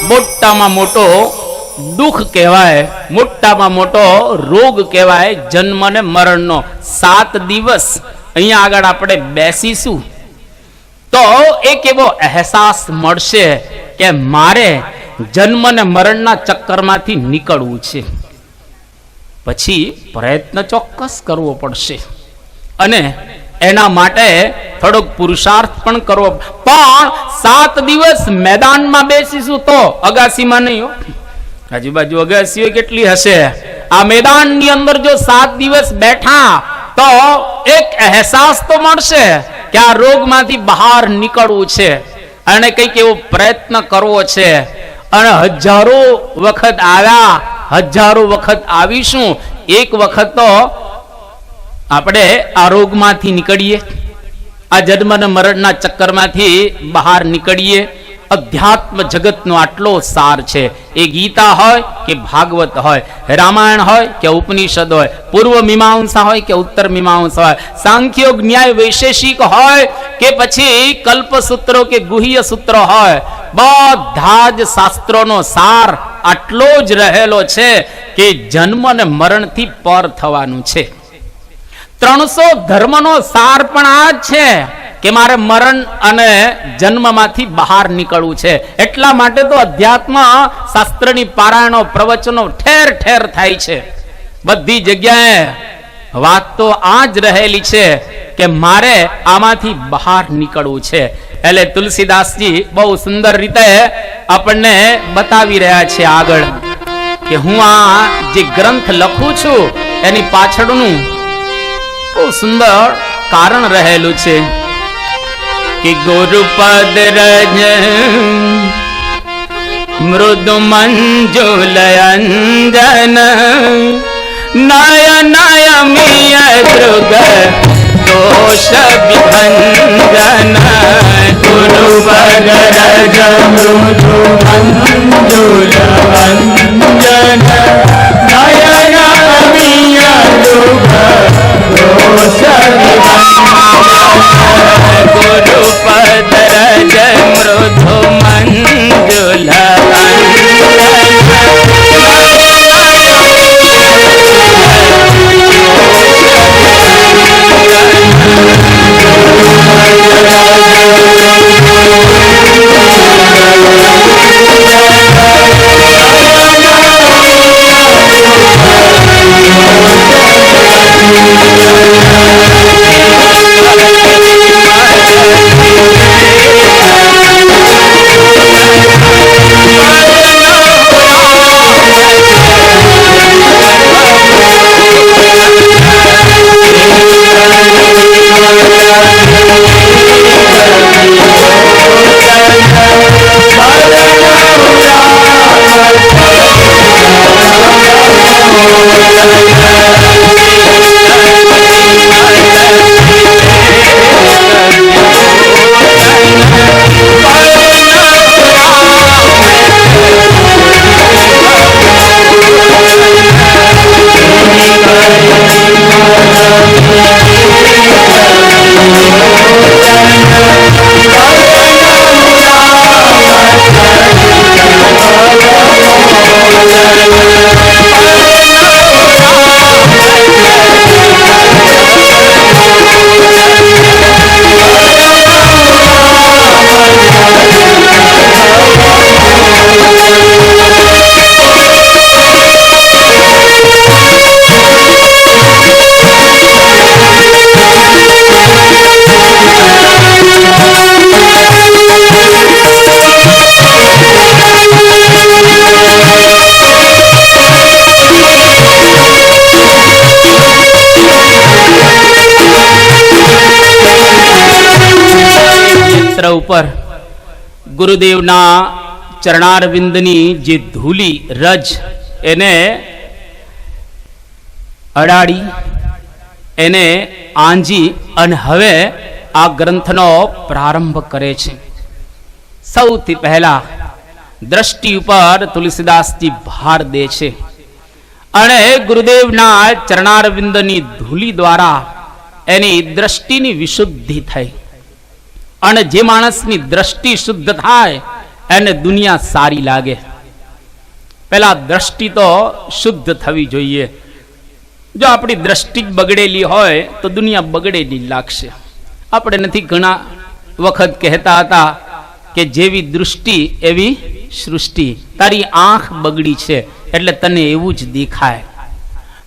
મોટામાં મોટો દુઃખ કહેવાય, મોટામાં મોટો રોગ કહેવાય જન્મ ને મરણનો. 7 દિવસ અહીંયા આગળ આપણે બેસીશું તો એક એવો અહેસાસ મળશે કે મારે જન્મ ને મરણના ચક્કરમાંથી નીકળવું છે. પછી પ્રયત્ન ચોક્કસ કરવો પડશે અને એના માટે થોડોક પુરુષાર્થ પણ કરવો. પણ 7 દિવસ મેદાનમાં બેસીશું તો, અગાસીમાં નહીં. આજુબાજુ અગાસીઓ કેટલી હશે. આ મેદાનની અંદર જો 7 દિવસ બેઠા તો એક અહેસાસ તો મળશે કે આ રોગમાંથી બહાર નીકળવું છે અને કંઈક એવો પ્રયત્ન કરવો છે. અને હજારો વખત આવ્યા, હજારો વખત આવીશું, એક વખત તો આપણે આ રોગમાંથી નીકળીએ, આ જન્મ અને મરણના ચક્કરમાંથી બહાર નીકળીએ. અધ્યાત્મ જગતનો આટલો સાર છે. એ ગીતા હોય કે ભાગવત હોય, રામાયણ હોય કે ઉપનિષદ હોય, પૂર્વ મીમાંસા હોય કે ઉત્તર મીમાંસા હોય, સાંખ્ય ન્યાય વૈશેષિક હોય કે પછી કલ્પસૂત્રો કે ગુહ્ય સૂત્રો હોય, બધા જ શાસ્ત્રોનો સાર આટલો જ રહેલો છે કે જન્મ અને મરણથી પર થવાનું છે. 300 ધર્મનો સાર પણ આ જ છે કે મારે મરણ અને જન્મમાંથી બહાર નીકળવું છે. એટલા માટે તો અધ્યાત્મ શાસ્ત્રની પારાયણો, પ્રવચનો ઠેર ઠેર થાય છે. બધી જગ્યાએ વાત તો આ જ રહેલી છે કે મારે આમાંથી બહાર નીકળવું છે. એટલે તુલસીદાસજી બહુ સુંદર રીતે આપણને બતાવી રહ્યા છે આગળ કે હું આ જે ગ્રંથ લખું છું એની પાછળનું બહુ સુંદર કારણ રહેલું છે કે ગુરુપદ રજ મૃદુ મંજુલ અંજન નયનયમિય દૃગ દોષ વિભંજન ગુરુપદ રજ મૃદુ મંજુલ અંજન નયનયમિય દૃગ દોષ વિભંજન ગુરુપદ રજ મૃદુ મંજુલ ઉપર ગુરુદેવના ચરણારવિંદની જે ધૂલી રજ એને અડાડી એને આંજી અને હવે આ ગ્રંથનો પ્રારંભ કરે છે. સૌથી પહેલા દ્રષ્ટિ ઉપર તુલસીદાસજી ભાર દે છે અને ગુરુદેવના ચરણારવિંદની ધૂલી દ્વારા એની દ્રષ્ટિની વિશુદ્ધિ થઈ અને જે માણસની દ્રષ્ટિ શુદ્ધ થાય એને દુનિયા સારી લાગે. પેલા દ્રષ્ટિ તો શુદ્ધ થવી જોઈએ. જો આપણી દ્રષ્ટિ જ બગડેલી હોય તો દુનિયા બગડેલી લાગશે. આપણે નથી ઘણા વખત કહેતા હતા કે જેવી દૃષ્ટિ એવી સૃષ્ટિ. તારી આંખ બગડી છે એટલે તને એવું જ દેખાય.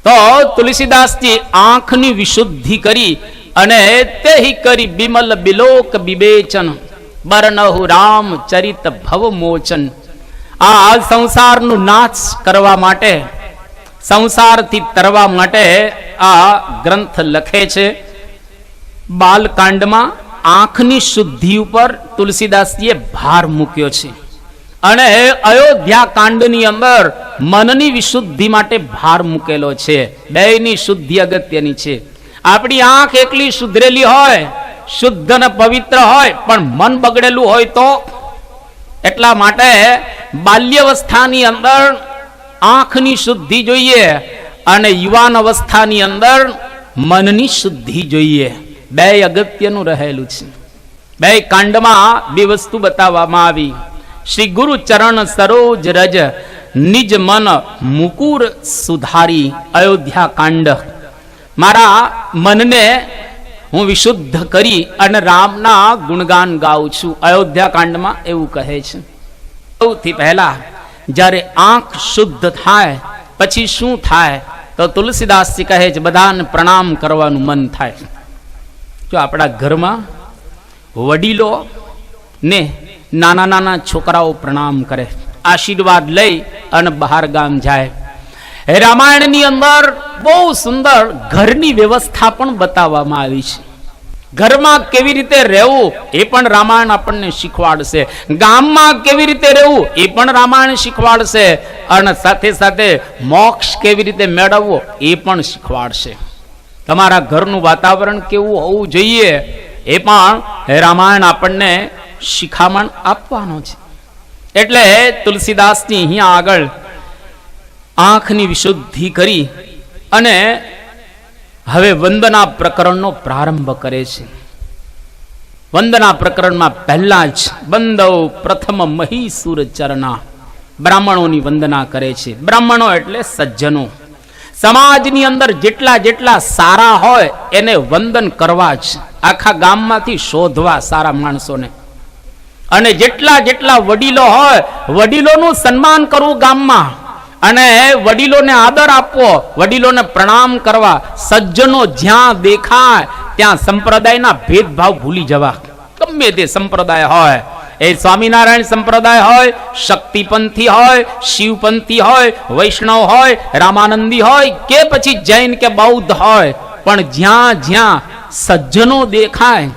તો તુલસીદાસજી આંખની વિશુદ્ધિ કરી અને તેહી કરી બિમલ બિલોક વિવેચન બરનહુ રામ ચરિત ભવ મોચન. આ સંસારનું નાશ કરવા માટે, સંસારથી તરવા માટે આ ગ્રંથ લખે છે. બાલકાંડમાં આંખની શુદ્ધિ ઉપર તુલસીદાસજીએ ભાર મૂક્યો છે અને અયોધ્યા કાંડની અંદર મનની વિશુદ્ધિ માટે ભાર મૂકેલો છે. બેયની શુદ્ધિ અગત્યની છે. આપણી આંખ એકલી સુધરેલી હોય, શુદ્ધ અને પવિત્ર હોય, પણ મન બગડેલું હોય તો એટલા માટે બાલ્યાવસ્થાની અંદર આંખની શુદ્ધિ જોઈએ અને યુવાન અવસ્થાની અંદર મનની શુદ્ધિ જોઈએ. બે અગત્યનું રહેલું છે. બે કાંડમાં બે વસ્તુ બતાવવામાં આવી. શ્રી ગુરુ ચરણ સરોજ રજ નિજ મન મુકુર સુધારી. અયોધ્યા કાંડ. મારા મનને હું વિશુદ્ધ કરી અને રામના ગુણગાન ગાઉં છું. અયોધ્યા કાંડમાં એવું કહે છે. સૌથી પહેલા જ્યારે આંખ શુદ્ધ થાય પછી શું થાય તો તુલસીદાસજી કહે છે બધાને પ્રણામ કરવાનું મન થાય. જો આપણા ઘરમાં વડીલો ને નાના નાના છોકરાઓ પ્રણામ કરે, આશીર્વાદ લઈ અને બહાર ગામ જાય. રામાયણની અંદર બહુ સુંદર ઘરની વ્યવસ્થા પણ બતાવવામાં આવી છે. ઘરમાં કેવી રીતે રહેવું એ પણ રામાયણ આપણને શીખવાડશે. ગામમાં કેવી રીતે રહેવું એ પણ રામાયણ શીખવાડશે. અને સાથે સાથે મોક્ષ કેવી રીતે મેળવવો એ પણ શીખવાડશે. તમારા ઘરનું વાતાવરણ કેવું હોવું જોઈએ એ પણ રામાયણ આપણને શિખામણ આપવાનો છે. એટલે તુલસીદાસની અહીંયા આગળ આંખની વિશુદ્ધિ કરી અને હવે વંદના પ્રકરણનો પ્રારંભ કરે છે. વંદના પ્રકરણમાં પહેલા જ બંદવ પ્રથમ મહીસુર ચરણા, બ્રાહ્મણોની વંદના કરે છે. બ્રાહ્મણો એટલે સજ્જનો. સમાજની અંદર જેટલા જેટલા સારા હોય એને વંદન કરવા જ, આખા ગામમાંથી શોધવા સારા માણસોને. અને જેટલા જેટલા વડીલો હોય વડીલોનું સન્માન કરવું ગામમાં, અને વડીલોને આદર આપવો, વડીલોને પ્રણામ કરવા. સજ્જનો જ્યાં દેખાય ત્યાં સંપ્રદાયના ભેદભાવ ભૂલી જવા. ગમે તે સંપ્રદાય હોય, એ સ્વામિનારાયણ સંપ્રદાય હોય, શક્તિપંથી હોય, શિવપંથી હોય, વૈષ્ણવ હોય, રામાનંદી હોય કે પછી જૈન કે બૌદ્ધ હોય, પણ જ્યાં જ્યાં સજ્જનો દેખાય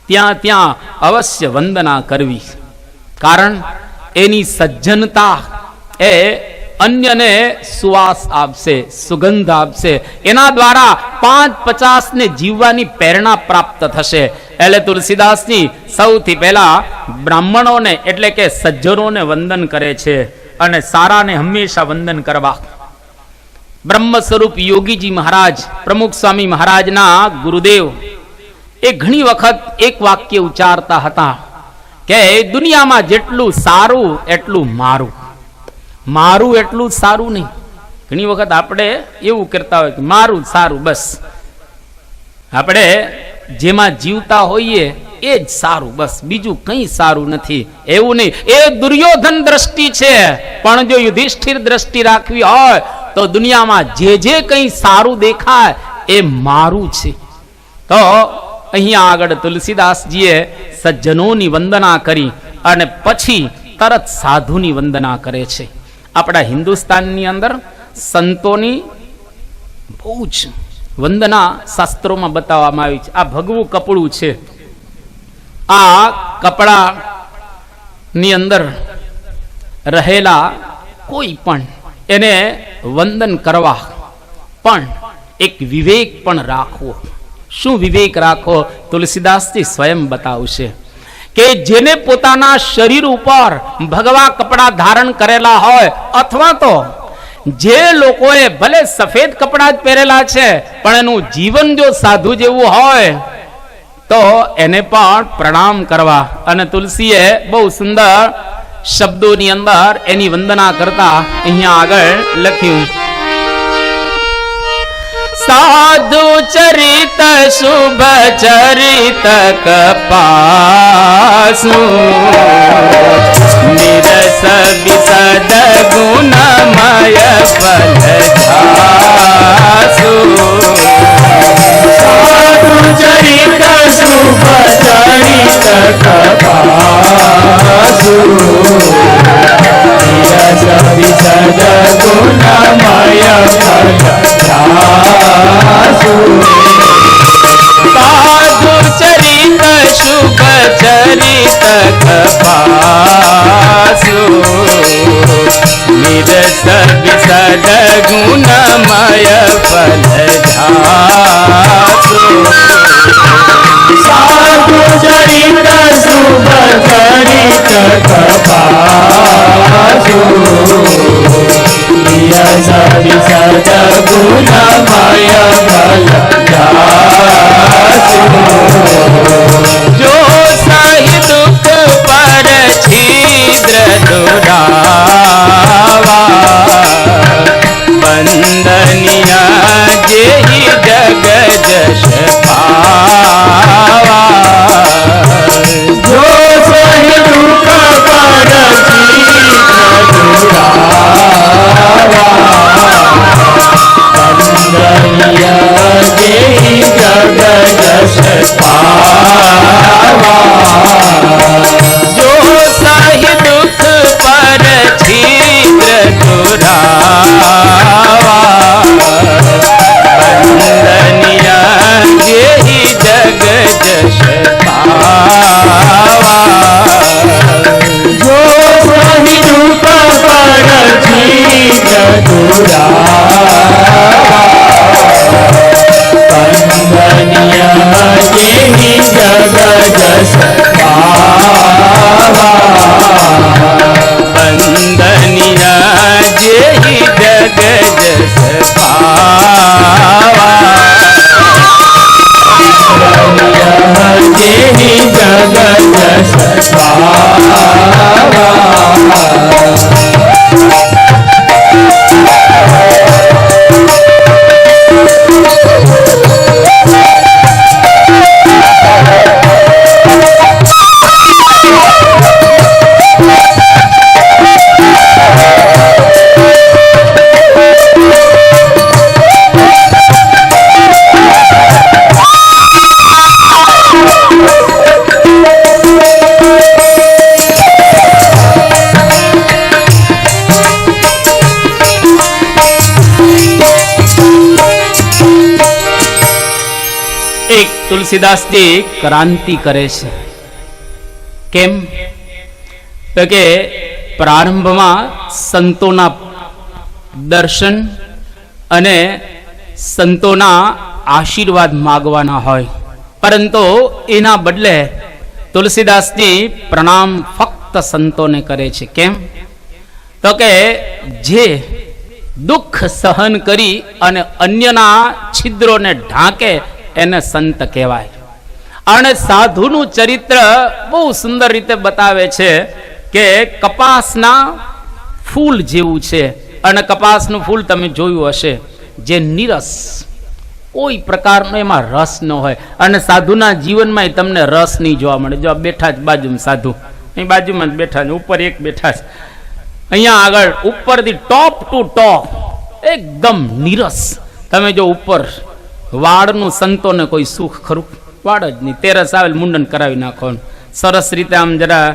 ત્યાં ત્યાં અવશ્ય વંદના કરવી. કારણ એની સજ્જનતા એ અન્યને સુવાસ આપશે, સુગંધ આપશે. એના દ્વારા 5-50 ને જીવવાની પ્રેરણા પ્રાપ્ત થશે. એટલે તુલસીદાસજી સૌથી પહેલા બ્રાહ્મણોને એટલે કે સજ્જનોને વંદન કરે છે. અને સારાને હંમેશા વંદન કરવા. બ્રહ્મ સ્વરૂપ યોગીજી મહારાજ, પ્રમુખ સ્વામી મહારાજના ગુરુદેવ, એ ઘણી વખત એક વાક્ય ઉચ્ચારતા હતા કે દુનિયામાં જેટલું સારું એટલું મારું, મારું એટલું સારું નહીં. ઘણી વખત આપણે એવું કરતા હોય કે મારું સારું, બસ આપણે જેમાં જીવતા હોઈએ એ જ સારું, બસ બીજું કંઈ સારું નથી. એવું નહીં. એ દુર્યોધન દ્રષ્ટિ છે. પણ જો યુધિષ્ઠિર દ્રષ્ટિ રાખવી હોય તો દુનિયામાં જે જે કંઈ સારું દેખાય એ મારું છે. તો અહીંયા આગળ તુલસીદાસજીએ સજ્જનોની વંદના કરી અને પછી તરત સાધુની વંદના કરે છે. આપણા હિન્દુસ્તાનની અંદર સંતોની બહુ જ વંદના શાસ્ત્રોમાં બતાવવામાં આવી છે. આ ભગવું કપડું છે. આ કપડાની અંદર રહેલા કોઈ પણ એને વંદન કરવા, પણ એક વિવેક પણ રાખવો. શું વિવેક રાખો? તુલસીદાસજી સ્વયં બતાવશે કે જેને પોતાના શરીર ઉપર ભગવા કપડા ધારણ કરેલા હોય, અથવા તો જે લોકોએ ભલે સફેદ કપડા જ પહેરેલા છે પણ એનું જીવન જો સાધુ જેવું હોય તો એને પણ પ્રણામ કરવા. અને તુલસીએ બહુ સુંદર શબ્દોની અંદર એની વંદના કરતા અહીંયા આગળ લખ્યું, સાધુ ચરિત શુભ ચરિત કપાસુ, નિરસ વિસદ ગુણમય ફલધાસુ. સાધુ ચરિત શુભ ચરિત કપાસુ, નિરસ વિસદ ગુણમય ફલધાસુ. સાધુ ચરિત શુભ ચરિત કપાસુ, નિરસ વિસદ ગુણમય ફલધાસુ. સાધુ ચરિત શુભ ચરિત કપાસુ, નિરસ વિસદ ગુણમય ફલધાસુ. જો સહી દુઃખ પર છિદ્ર દુરાવા, વંદનિયા જેહી જગ જશ પાવા. જો સહી દુઃખ પર છિદ્ર દુરાવા, વંદનિયા જેહી જગ જશ પાવા. જો સહી દુઃખ પર છિદ્ર તુલસીદાસજી ક્રાંતિ કરે છે. કેમ? તો કે પ્રારંભમાં સંતોના દર્શન અને સંતોના આશીર્વાદ માગવાના હોય, પરંતુ એના બદલે તુલસીદાસજી પ્રણામ ફક્ત સંતોને કરે છે. કેમ? તો કે જે દુઃખ સહન કરી અને અન્યના છિદ્રોને ઢાંકે એને સંત કહેવાય. અને સાધુનું ચરિત્ર બહુ સુંદર રીતે બતાવે છે કે કપાસના ફૂલ જેવું છે. અને કપાસનું ફૂલ તમે જોયું હશે, જે નીરસ, કોઈ પ્રકારનો એમાં રસ ન હોય. અને સાધુના જીવનમાં તમને રસ નહીં જોવા મળે. જો બેઠા જ બાજુમાં સાધુ, અહીં બાજુમાં જ બેઠા છે, ઉપર એક બેઠા છે, અહીંયા આગળ ઉપરથી ટોપ ટુ ટોપ એકદમ નીરસ. તમે જો ઉપર વાળનું સંતોને કોઈ સુખ ખરું? વાળ જ નહીં. તેરસ આવે મુંડન કરાવી નાખવાનું, સરસ રીતે આમ જરા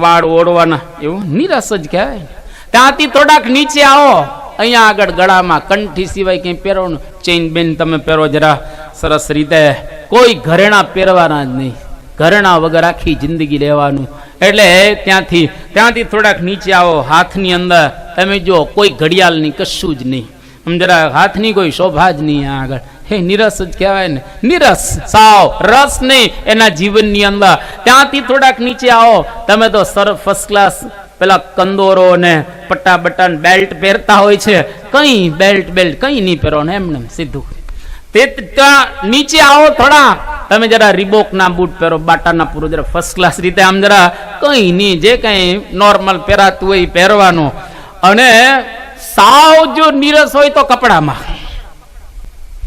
વાળ ઓળવાના, એવું નીરસ જ કહેવાય. ત્યાંથી થોડાક નીચે આવો, અહીંયા આગળ ગળામાં કંઠી સિવાય કંઈ પહેરવાનું, ચેઇન બેન તમે પહેરો જરા સરસ રીતે, કોઈ ઘરેણા પહેરવાના જ નહીં, ઘરેણા વગર આખી જિંદગી રહેવાનું. એટલે ત્યાંથી થોડાક નીચે આવો, હાથની અંદર તમે જો કોઈ ઘડિયાળ નહીં, કશું જ નહીં, આમ જરા હાથની કોઈ શોભા જ નહીં આગળ. હે નીરસ જ કહેવાય ને, નીરસ, સાવ રસ નહીં એના જીવનની અંદર. ત્યાંથી થોડાક નીચે આવો, તમે તો ફર્સ્ટ ક્લાસ પેલા કંદોરો ને પટ્ટા બટ્ટા બેલ્ટ પહેરતા હોય છે, કઈ બેલ્ટ કઈ નહીં પહેરો ને, એમને સીધું. તે નીચે આવો થોડા, તમે જરા રીબોક ના બૂટ પહેરો, બાટાના પૂરો, જરા ફર્સ્ટ ક્લાસ રીતે આમ જરા કઈ નહીં, જે કઈ નોર્મલ પહેરાતું હોય પહેરવાનું. અને સાવ જો નીરસ હોય તો કપડામાં,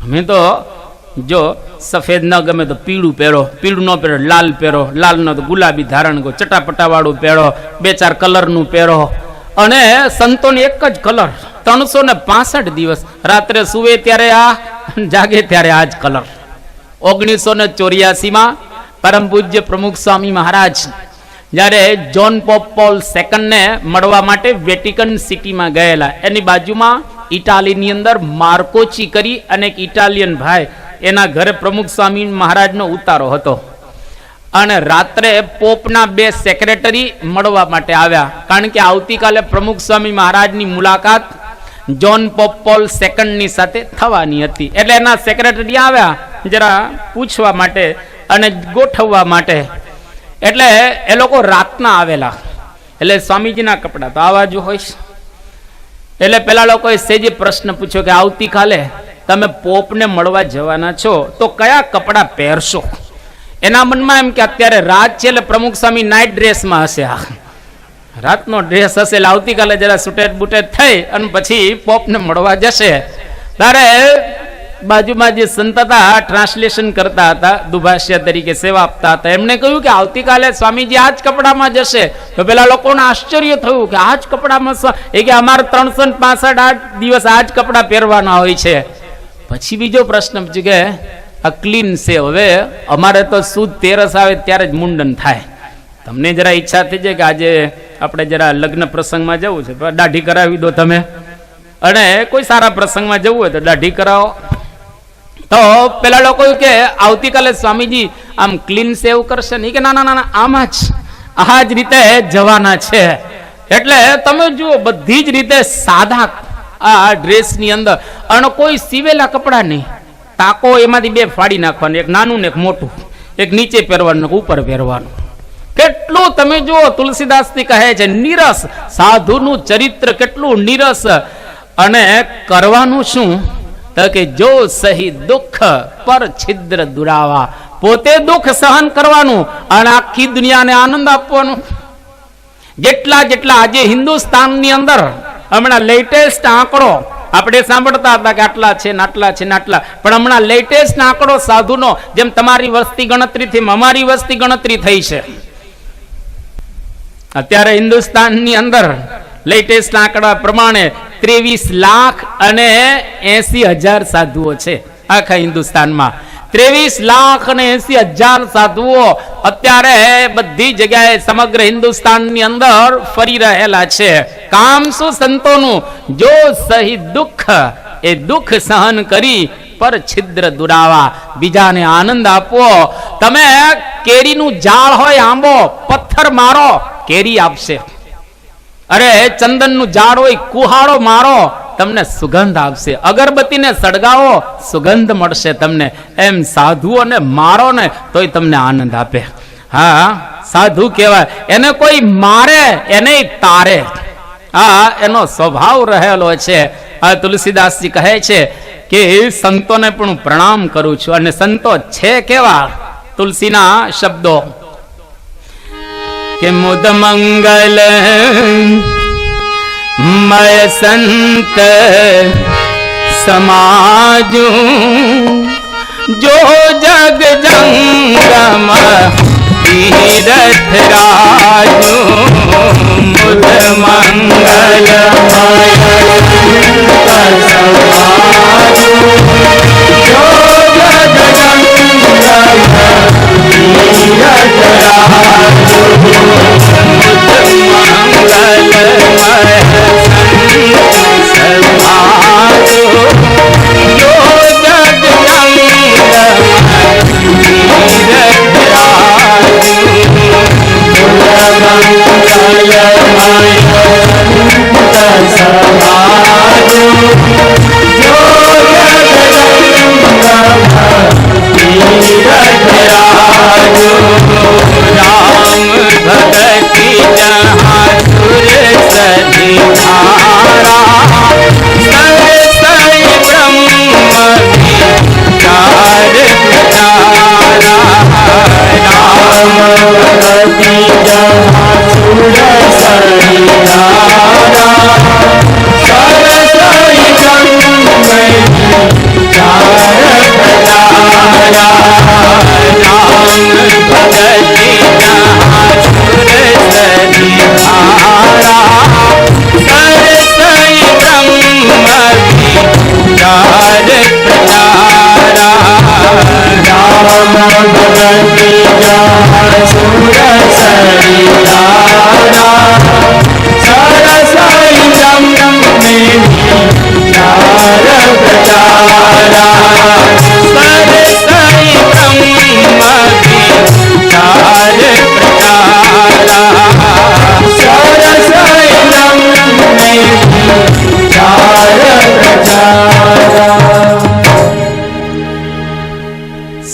અમે તો જો સફેદ ન ગમે તો પીળું પહેરો, પીળું ન પહેરો લાલ પહેરો, લાલ ન તો ગુલાબી ધારણ કરો, ચટાપટા વાળું પહેરો, 2-4 કલરનું પહેરો. અને સંતોને એક જ કલર 365 દિવસ, રાત્રે સુવે ત્યારે આ, જાગે ત્યારે આ જ કલર. 1984માં પરમ પૂજ્ય પ્રમુખ સ્વામી મહારાજ જ્યારે જોન પોલ સેકન્ડને મળવા માટે વેટિકન સિટીમાં ગયેલા, એની બાજુમાં ઇટાલીની અંદર માર્કોચી કરી અને એક ઇટાલિયન ભાઈ, એના ઘરે પ્રમુખ સ્વામી મહારાજનો ઉતારો હતો. અને રાત્રે પોપના 2 સેક્રેટરી મળવા માટે આવ્યા, કારણ કે આવતીકાલે પ્રમુખ સ્વામી મહારાજની મુલાકાત જોન પોલ સેકન્ડની સાથે થવાની હતી. એટલે એના સેક્રેટરી આવ્યા જરા પૂછવા માટે અને ગોઠવવા માટે. એટલે એ લોકો રાતના આવેલા, એટલે સ્વામીજીના કપડા તો આવા જ હોય. એટલે પેલા લોકોએ સેજે પ્રશ્ન પૂછ્યો કે આવતીકાલે તમે પોપને મળવા જવાના છો તો કયા કપડા પહેરશો? એના મનમાં એમ કે અત્યારે રાત છે એટલે પ્રમુખ સ્વામી નાઇટ ડ્રેસમાં હશે, રાતનો ડ્રેસ હશે, એટલે આવતીકાલે જરા સુટેડ બુટેડ થઈ અને પછી પોપને મળવા જશે. ત્યારે બાજુમાં જે સંત હતા, ટ્રાન્સલેશન કરતા હતા, દુભાષ્ય તરીકે સેવા આપતા હતા, એમને કહ્યું કે આવતીકાલે સ્વામીજી આ જ કપડામાં જશે. તો પેલા લોકોને આશ્ચર્ય થયું કે આ જ કપડામાં? એ કે અમારે 365 દિવસ આ જ કપડા પહેરવાના હોય છે. પછી બીજો પ્રશ્ન પૂછ્યો કે આ ક્લીન છે, હવે અમારે તો સુદ તેરસ આવે ત્યારે જ મુંડન થાય, તમને જરા ઈચ્છા થઈ જાય કે આજે આપણે જરા લગ્ન પ્રસંગમાં જવું છે, દાઢી કરાવી દો તમે, અને કોઈ સારા પ્રસંગમાં જવું હોય તો દાઢી કરાવો. તો પેલા લોકો કે આવતીકાલે સ્વામીજી આમ ક્લીન સેવ કરશે નહીં? કે ના ના ના, આમાં જ આ જ રીતે જવાના છે. એટલે તમે જુઓ, બધી જ રીતે સાદા આ ડ્રેસની અંદર, અને કોઈ સીવેલા કપડા નહીં, ટાંકો એમાંથી 2 ફાડી નાખવાનું, એક નાનું ને એક મોટું, એક નીચે પહેરવાનું, ઉપર પહેરવાનું. કેટલું તમે જુઓ, તુલસીદાસજી કહે છે નીરસ, સાધુનું ચરિત્ર કેટલું નીરસ. અને કરવાનું શું? તો કે જો સહી દુઃખ પર છિદ્ર દુરાવા, પોતે દુઃખ સહન કરવાનું અને આખી દુનિયાને આનંદ આપવાનું. જેટલા આજે હિન્દુસ્તાનની અંદર હમણાં લેટેસ્ટ આંકડો આપણે સાંભળતા હતા કે આટલા છે ને આટલા છે ને આટલા, પણ હમણાં લેટેસ્ટ આંકડો સાધુનો, જેમ તમારી વસ્તી ગણતરીથી અમારી વસ્તી ગણતરી થઈ છે, અત્યારે હિન્દુસ્તાનની અંદર લેટેસ્ટ આંકડા પ્રમાણે 23,80,000 સાધુઓ છે આખા હિન્દુસ્તાનમાં. 23,80,000 સાધુઓ અત્યારે બધી જગ્યાએ સમગ્ર હિન્દુસ્તાનની અંદર ફરી રહેલા છે. કામ શું સંતોનું? જો સહી દુઃખ, એ દુઃખ સહન કરી પર છિદ્ર દુરાવા, બીજાને આનંદ આપવો. તમે કેરીનું ઝાડ હોય, આંબો, પથ્થર મારો, કેરી આપશે. અરે ચંદનનું ઝાડ હોય, કુહાડો મારો, તમને સુગંધ આપશે. અગરબત્તીને સળગાવો, સુગંધ મળશે તમને. એમ સાધુઓને મારો ને તોય તમને આનંદ આપે. હા, સાધુ કહેવાય. એને કોઈ મારે એને તારે, હા, એનો સ્વભાવ રહેલો છે. આ તુલસીદાસજી કહે છે કે સંતોને પણ હું પ્રણામ કરું છું. અને સંતો છે કેવા? તુલસીના શબ્દો કે મુદ મંગલ મય સંત સમાજુ, જો જગ જંગમ તીરથ રાજુ. મુદ મંગલ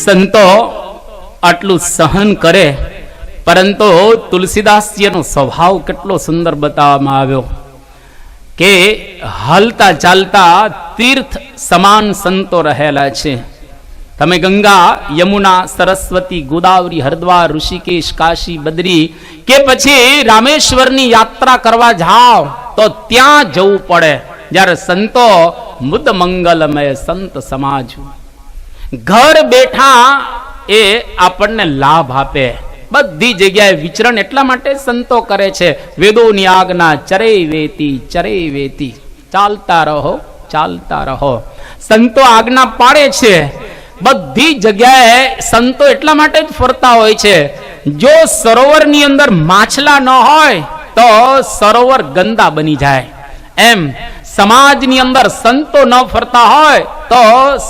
સંતો આટલું સહન કરે, પરંતુ તુલસીદાસજીનો સ્વભાવ કેટલો સુંદર બતાવવામાં આવ્યો કે હાલતા ચાલતા તીર્થ સમાન સંતો રહેલા છે. તમે ગંગા, યમુના, સરસ્વતી, ગોદાવરી, હરિદ્વાર, ઋષિકેશ, કાશી, બદ્રી કે પછી રામેશ્વરની યાત્રા કરવા જાઓ તો ત્યાં જવું પડે. જ્યારે સંતો મુદ મંગલમય સંત સમાજ, ઘર બેઠા એ આપણને લાભ આપે. બધી જગ્યાએ વિચરણ એટલા માટે સંતો કરે છે. વેદોની આજ્ઞા ચરે વેતી ચરે વેતી, ચાલતા રહો ચાલતા રહો. સંતો આજ્ઞા પાડે છે. બધી જગ્યાએ સંતો એટલા માટે જ ફરતા હોય છે. જો સરોવરની અંદર માછલા ન હોય તો સરોવર ગંદા બની જાય. એમ સમાજની અંદર સંતો ન ફરતા હોય તો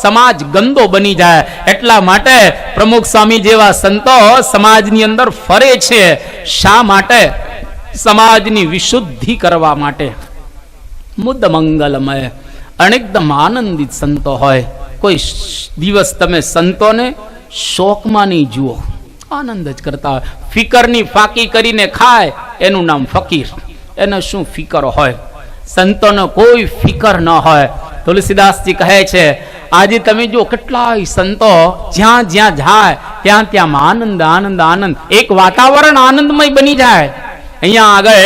સમાજ ગંદો બની જાય. એટલા માટે પ્રમુખ સ્વામી જેવા સંતો સમાજની અંદર ફરે છે. શા માટે? સમાજની વિશુદ્ધિ કરવા માટે. મુદ મંગલમય અને એકદમ આનંદિત સંતો હોય. કોઈ દિવસ તમે સંતોને શોકમાં નહીં જુઓ, આનંદ જ કરતા હોય. ફિકરની ફાકી કરીને ખાય એનું નામ ફકીર. એને શું ફિકર હોય? સંતોનો કોઈ ફિકર ન હોય. તુલસીદાસજી કહે છે આજે તમે જો કેટલાય સંતો જ્યાં જ્યાં જાય ત્યાં ત્યાં આનંદ આનંદ આનંદ, એક વાતાવરણ આનંદમય બની જાય. અહીંયા આગળ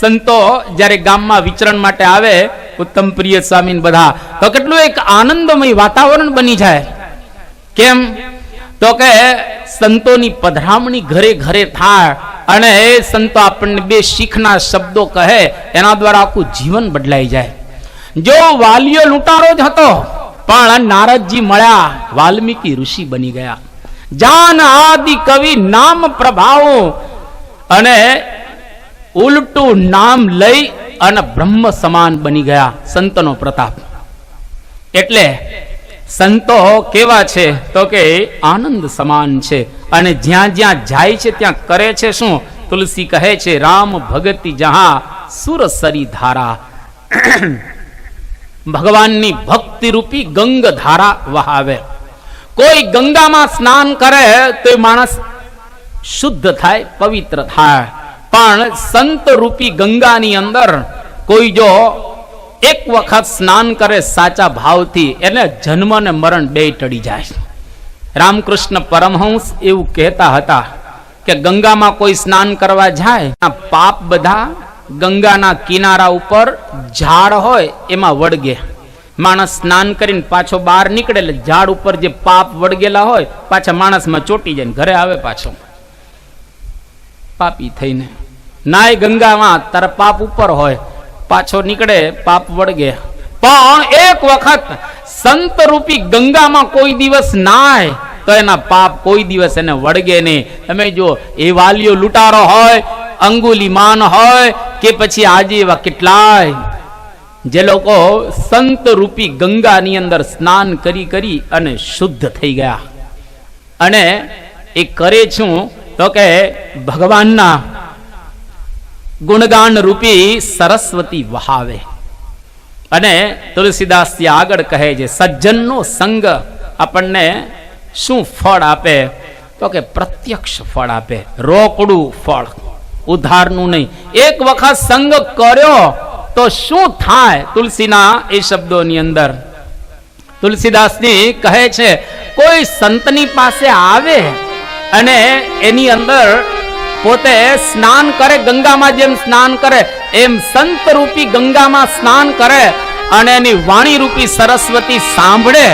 સંતો જ્યારે ગામમાં વિચરણ માટે આવે, ઉત્તમ પ્રિય સ્વામી બધા, તો કેટલું એક આનંદમય વાતાવરણ બની જાય. કેમ? તો કે સંતોની પધરામણી ઘરે ઘરે થાય અને એ સંતો આપણને બે શીખના શબ્દો કહે, એના દ્વારા આખું જીવન બદલાઈ જાય. જો વાલિયો લૂંટારો જ હતો, પણ નારદજી મળ્યા, વાલ્મીકી ઋષિ બની ગયા. જાન આદિ કવિ નામ પ્રભાવ, અને ઉલટું નામ લઈ અને બ્રહ્મ સમાન બની ગયા. સંતનો પ્રતાપ. એટલે સંતો કેવા છે તો કે આનંદ સમાન છે, અને જ્યાં જ્યાં જાય છે ત્યાં કરે છે શું? તુલસી કહે છે રામ ભગતિ જહાં સુરસરી ધારા. ભગવાનની ભક્તિ રૂપી ગંગ ધારા વહાવે. કોઈ ગંગામાં સ્નાન કરે તો માણસ શુદ્ધ થાય, પવિત્ર થાય. પણ સંત રૂપી ગંગાની અંદર કોઈ જો એક વખત સ્નાન કરે સાચા ભાવથી, એટલે જન્મ ને મરણ બે ટળી જાય. રામકૃષ્ણ પરમહંસ એવું કહેતા હતા કે ગંગામાં કોઈ સ્નાન કરવા જાય, પાપ બધા ગંગાના કિનારા ઉપર ઝાડ હોય એમાં વળગે. માણસ સ્નાન કરીને પાછો બહાર નીકળે એટલે ઝાડ ઉપર જે પાપ વળગેલા હોય પાછા માણસમાં ચોટી જાય, ઘરે આવે પાછો પાપી થઈને. નાય ગંગામાં તારા પાપ ઉપર હોય, પાછો નીકળે પાપ વળગે. પણ એક વખત સંત રૂપી ગંગામાં કોઈ દિવસ નાય તો એના પાપ કોઈ દિવસ એને વળગે નહીં. તમે જો એ વાલીઓ લૂંટારો હોય, અંગુલીમાન હોય કે પછી આજે એવા કેટલાય જે લોકો સંત રૂપી ગંગાની અંદર સ્નાન કરી કરી અને શુદ્ધ થઈ ગયા. અને એ કરે શું તો કે ભગવાનના ગુણગાન રૂપી સરસ્વતી વહાવે. અને તુલસીદાસજી આગળ કહે છે સજ્જનનો સંગ આપણને શું ફળ આપે તો કે પ્રત્યક્ષ ફળ આપે, રોકડું ફળ, ઉધારનું નહીં. એક વખત સંગ કર્યો તો શું થાય? તુલસીના એ શબ્દોની અંદર તુલસીદાસજી કહે છે કોઈ સંતની પાસે આવે અને એની અંદર પોતે સ્નાન કરે, ગંગામાં જેમ સ્નાન કરે એમ સંત રૂપી ગંગામાં સ્નાન કરે અને એની વાણી રૂપી સરસ્વતી સાંભળે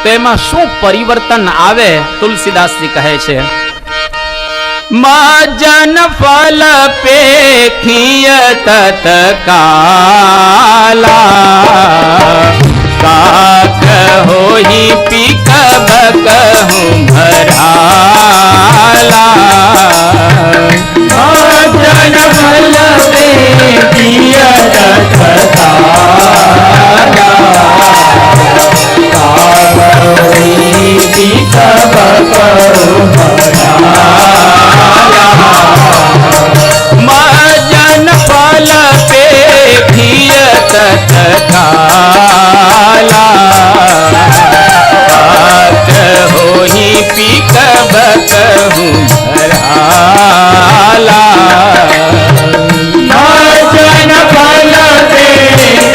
તો એમાં શું પરિવર્તન આવે? તુલસીદાસજી કહે છે મજન ફલ પેખિય તત્કાલા કાક હોઈ પીક બકહું ભરાલા. મજન ફલ પેખિય મજન ફલ પેખિય તત્કાલા કાક હોઈ પીક બકહું ભરાલા. મજન ફલ પેખિય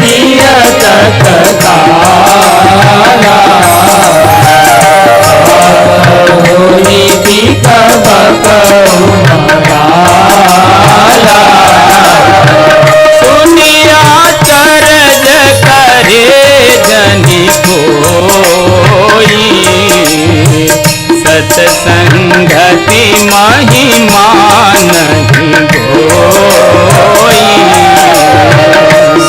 સુનિયા ચરજ કરે જની કોઈ સત્સંગતિ મહિમા નહીં ગોઈ.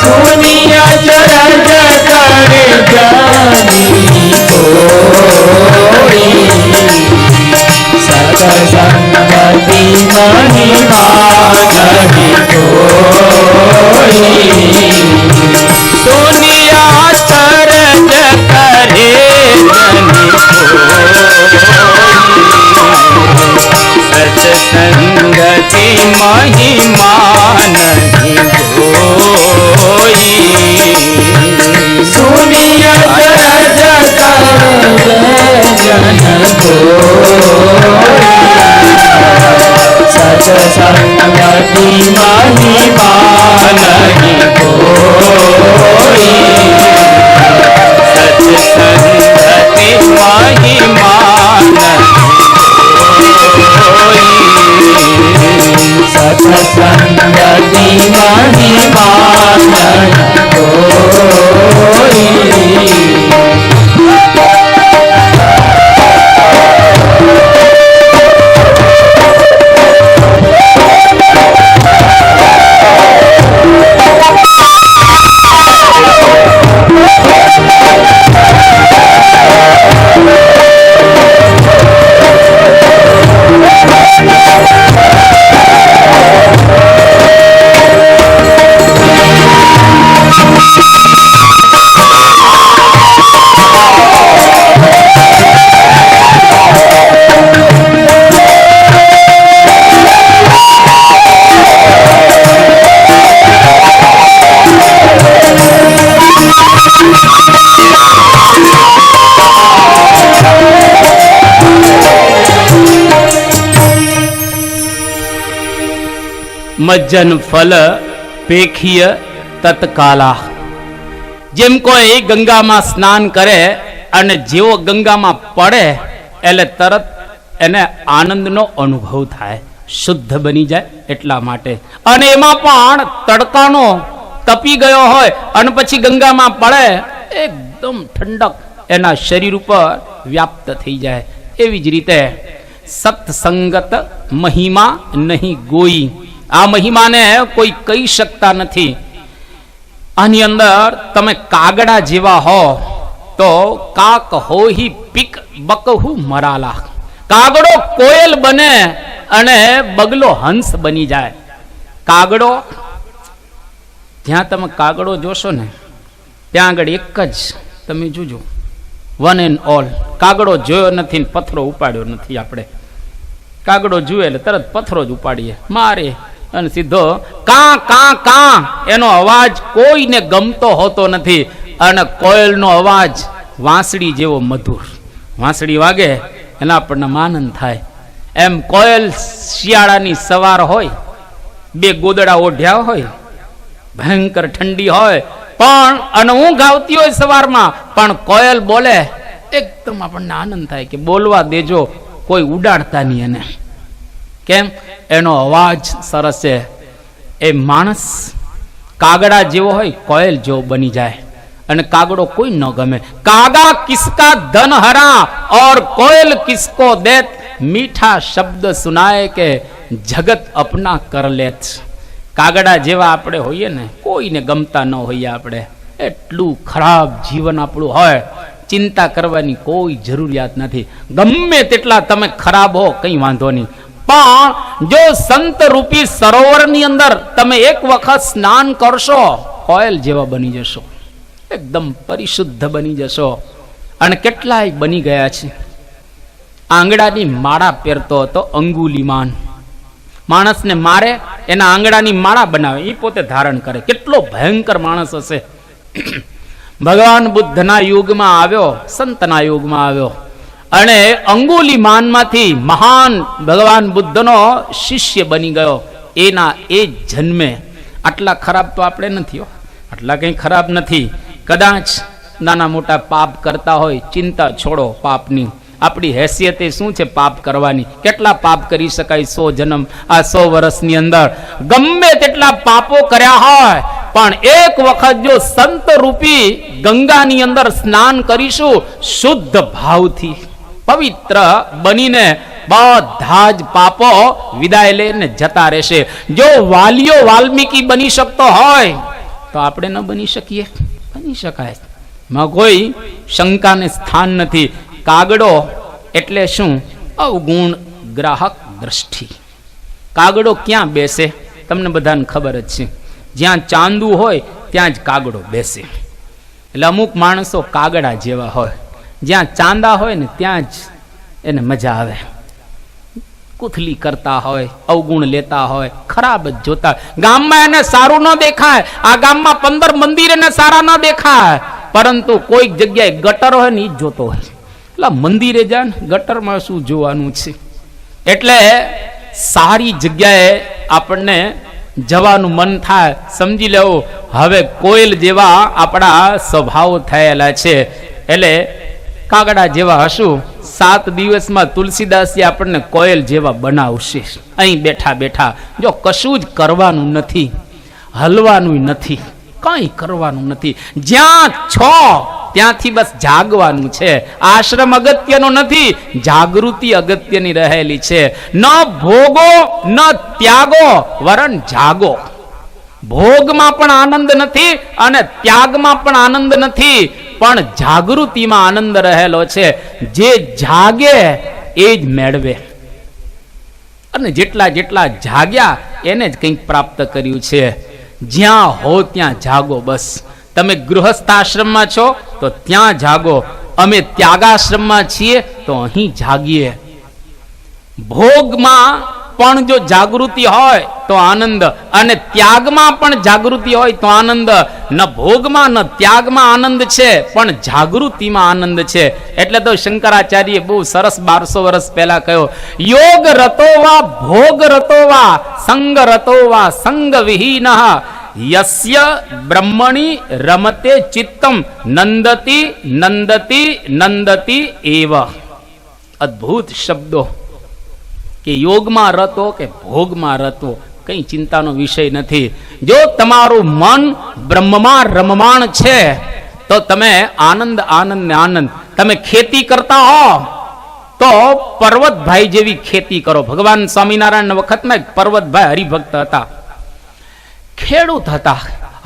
સુનિયા ચરજ કરે જની કોઈ સત્સંગતિ મહિમા નહીં કોઈ. સુનિયા ચરજ કરે જની સત્સંગતિ મહિમા નહીં કોઈ. સુનિયા ચરજ કરે જન સત્સંગતિ મહિમા નહીં કોઈ. સત્સંગતિ મહિમા નહીં કોઈ. સત્સંગતિ મહિમા નહીં કોઈ. મજ્જન ફલ પેખીય તત્કાલા. જેમ કોઈ ગંગામાં સ્નાન કરે અને જેવો ગંગામાં પડે એટલે તરત એને આનંદનો અનુભવ થાય, શુદ્ધ બની જાય એટલા માટે. અને એમાં પણ તડકાનો તપી ગયો હોય અને પછી ગંગામાં પડે એકદમ ઠંડક એના શરીર ઉપર વ્યાપ્ત થઈ જાય. એવી જ રીતે સત્સંગત મહિમા નહીં ગોઈ. આ મહિમાને કોઈ કહી શકતા નથી. આની અંદર તમે કાગડા જેવા હો તો કાક હોહી પીક બકહુ મરાલા. કાગડો કોયલ બને અને બગલો હંસ બની જાય. કાગડો, જ્યાં તમે કાગડો જોશો ને ત્યાં આગળ એક જ તમે જોજો, વન એન્ડ ઓલ. કાગડો જોયો નથી ને પથ્થરો ઉપાડ્યો નથી. આપણે કાગડો જુએ એટલે તરત પથ્થરો જ ઉપાડીએ, મારે અને સીધો કાં કાં કાં. એનો અવાજ કોઈને ગમતો હોતો નથી. અને કોયલનો અવાજ વાંસળી જેવો મધુર. વાંસળી વાગે એના આપણને આનંદ થાય. એમ કોયલ શિયાળાની સવાર હોય, બે ગોદડા ઓઢ્યા હોય, ભયંકર ઠંડી હોય, પણ અને ઊંઘ આવતી હોય સવારમાં, પણ કોયલ બોલે એકદમ આપણને આનંદ થાય કે બોલવા દેજો, કોઈ ઉડાડતા નહીં એને. કેમ? એનો અવાજ સરસ છે. એ માણસ કાગડા જેવો હોય, કોયલ જેવો બની જાય. અને કાગડો કોઈ ન ગમે. કાગા કિસકા ધન હરા और कोयल किसको देत, મીઠા શબ્દ સુનાય કે જગત અપના કર લેત. કાગડા જેવા આપણે હોઈએ ને, કોઈને ગમતા ન હોઈએ. આપણે એટલું ખરાબ જીવન આપણું હોય, ચિંતા કરવાની કોઈ જરૂરિયાત નથી. ગમે તેટલા તમે ખરાબ હો, કંઈ વાંધો નહીં. પણ જો સંત રૂપી સરોવરની અંદર તમે એક વખત સ્નાન કરશો, કોયલ જેવા બની જશો, એકદમ પરિશુદ્ધ બની જશો. અને કેટલાય બની ગયા છે. આંગળાની માળા પહેરતો હતો અંગુલીમાન. માણસને મારે એના આંગળાની માળા બનાવે, એ પોતે ધારણ કરે. કેટલો ભયંકર માણસ હશે. ભગવાન બુદ્ધના યુગમાં આવ્યો, સંતના યુગમાં આવ્યો અને અંગુલીમાનમાંથી મહાન ભગવાન બુદ્ધનો શિષ્ય બની ગયો. એના એ જન્મે આટલા ખરાબ તો આપણે નથી હો, આટલા કંઈ ખરાબ નથી. કદાચ નાના મોટા પાપ કરતા હોય, ચિંતા છોડો પાપની. આપણી હેસિયતે શું છે પાપ કરવાની? કેટલા પાપ કરી શકાય 100 જન્મ, આ 100 વર્ષની અંદર ગમે તેટલા પાપો કર્યા હોય, પણ એક વખત જો સંત રૂપી ગંગાની અંદર સ્નાન કરીશું, શુદ્ધ ભાવથી પવિત્ર બનીને બધા જ પાપો વિદાય લઈને જતા રહેશે. જો વાલિયો વાલ્મીકી બની શકતો હોય તો આપણે ન બની શકીએ? બની શકાય, માં કોઈ શંકાને સ્થાન નથી. કાગડો એટલે શું? અવગુણ ગ્રાહક દ્રષ્ટિ. કાગડો ક્યાં બેસે? તમને બધાને ખબર જ છે. જ્યાં ચાંદુ હોય ત્યાં જ કાગડો બેસે. એટલે અમુક માણસો કાગડા જેવા હોય, જ્યાં ચાંદા હોય ને ત્યાં જ એને મજા આવે. કુથલી કરતા હોય, અવગુણ લેતા હોય, ખરાબ જ જોતા. ગામમાં એને સારું ન દેખાય, આ ગામમાં 15 મંદિર એને સારા ન દેખાય, પરંતુ કોઈક જગ્યાએ ગટર હોય ને એ જ જોતો હોય. એટલે મંદિરે જાય ને ગટરમાં શું જોવાનું છે? એટલે સારી જગ્યાએ આપણને જવાનું મન થાય. સમજી લેવું, હવે કોયલ જેવા આપણા સ્વભાવ થયેલા છે. એટલે કાગડા જેવા હશું. 7 દિવસમાં તુલસીદાસજી આપણને કોયલ જેવા બનાવશે. અહીં બેઠા બેઠા જો કશું જ કરવાનું નથી, હલવાનું નથી, કંઈ કરવાનું નથી. જ્યાં છો ત્યાંથી બસ જાગવાનું છે. આશ્રમ અગત્યનો નથી, જાગૃતિ અગત્યની રહેલી છે. ન ભોગો ન ત્યાગો, વરણ જાગો. ભોગમાં પણ આનંદ નથી અને ત્યાગમાં પણ આનંદ નથી, પણ જાગૃતિમાં આનંદ રહેલો છે. જે જાગે એ જ મેળવે. અને જેટલા જેટલા જાગ્યા એને જ કંઈક પ્રાપ્ત કર્યું છે. જ્યાં હો ત્યાં જાગો. બસ તમે ગૃહસ્થાશ્રમમાં છો તો ત્યાં જાગો. અમે ત્યાગાશ્રમમાં છીએ તો અહીં જાગીએ. ભોગમાં પણ જો જાગૃતિ હોય તો આનંદ, અને ત્યાગમાં પણ જાગૃતિ હોય તો આનંદ. ન ભોગમાં ન ત્યાગમાં આનંદ છે, પણ જાગૃતિમાં આનંદ છે. એટલે તો શંકરાચાર્ય બહુ સરસ 1200 વર્ષ પહેલા કહ્યો, યોગ રતોવા ભોગ રતોવા સંગ રતોવા સંગ વિહીન યસ્ય બ્રહ્મણી રમતે ચિત્તમ નંદતી નંદતી નંદતી એવ. અદ્ભુત શબ્દો કે યોગમાં રતો કે ભોગમાં રતો કઈ ચિંતાનો વિષય નથી. જો તમારું મન બ્રહ્મમાં રમમાણ છે તો તમે આનંદ આનંદ ને આનંદ. તમે ખેતી કરતા હો તો પર્વતભાઈ જેવી ખેતી કરો. ભગવાન સ્વામિનારાયણ વખતમાં એક પર્વતભાઈ હરિભક્ત હતા, ખેડૂત હતા,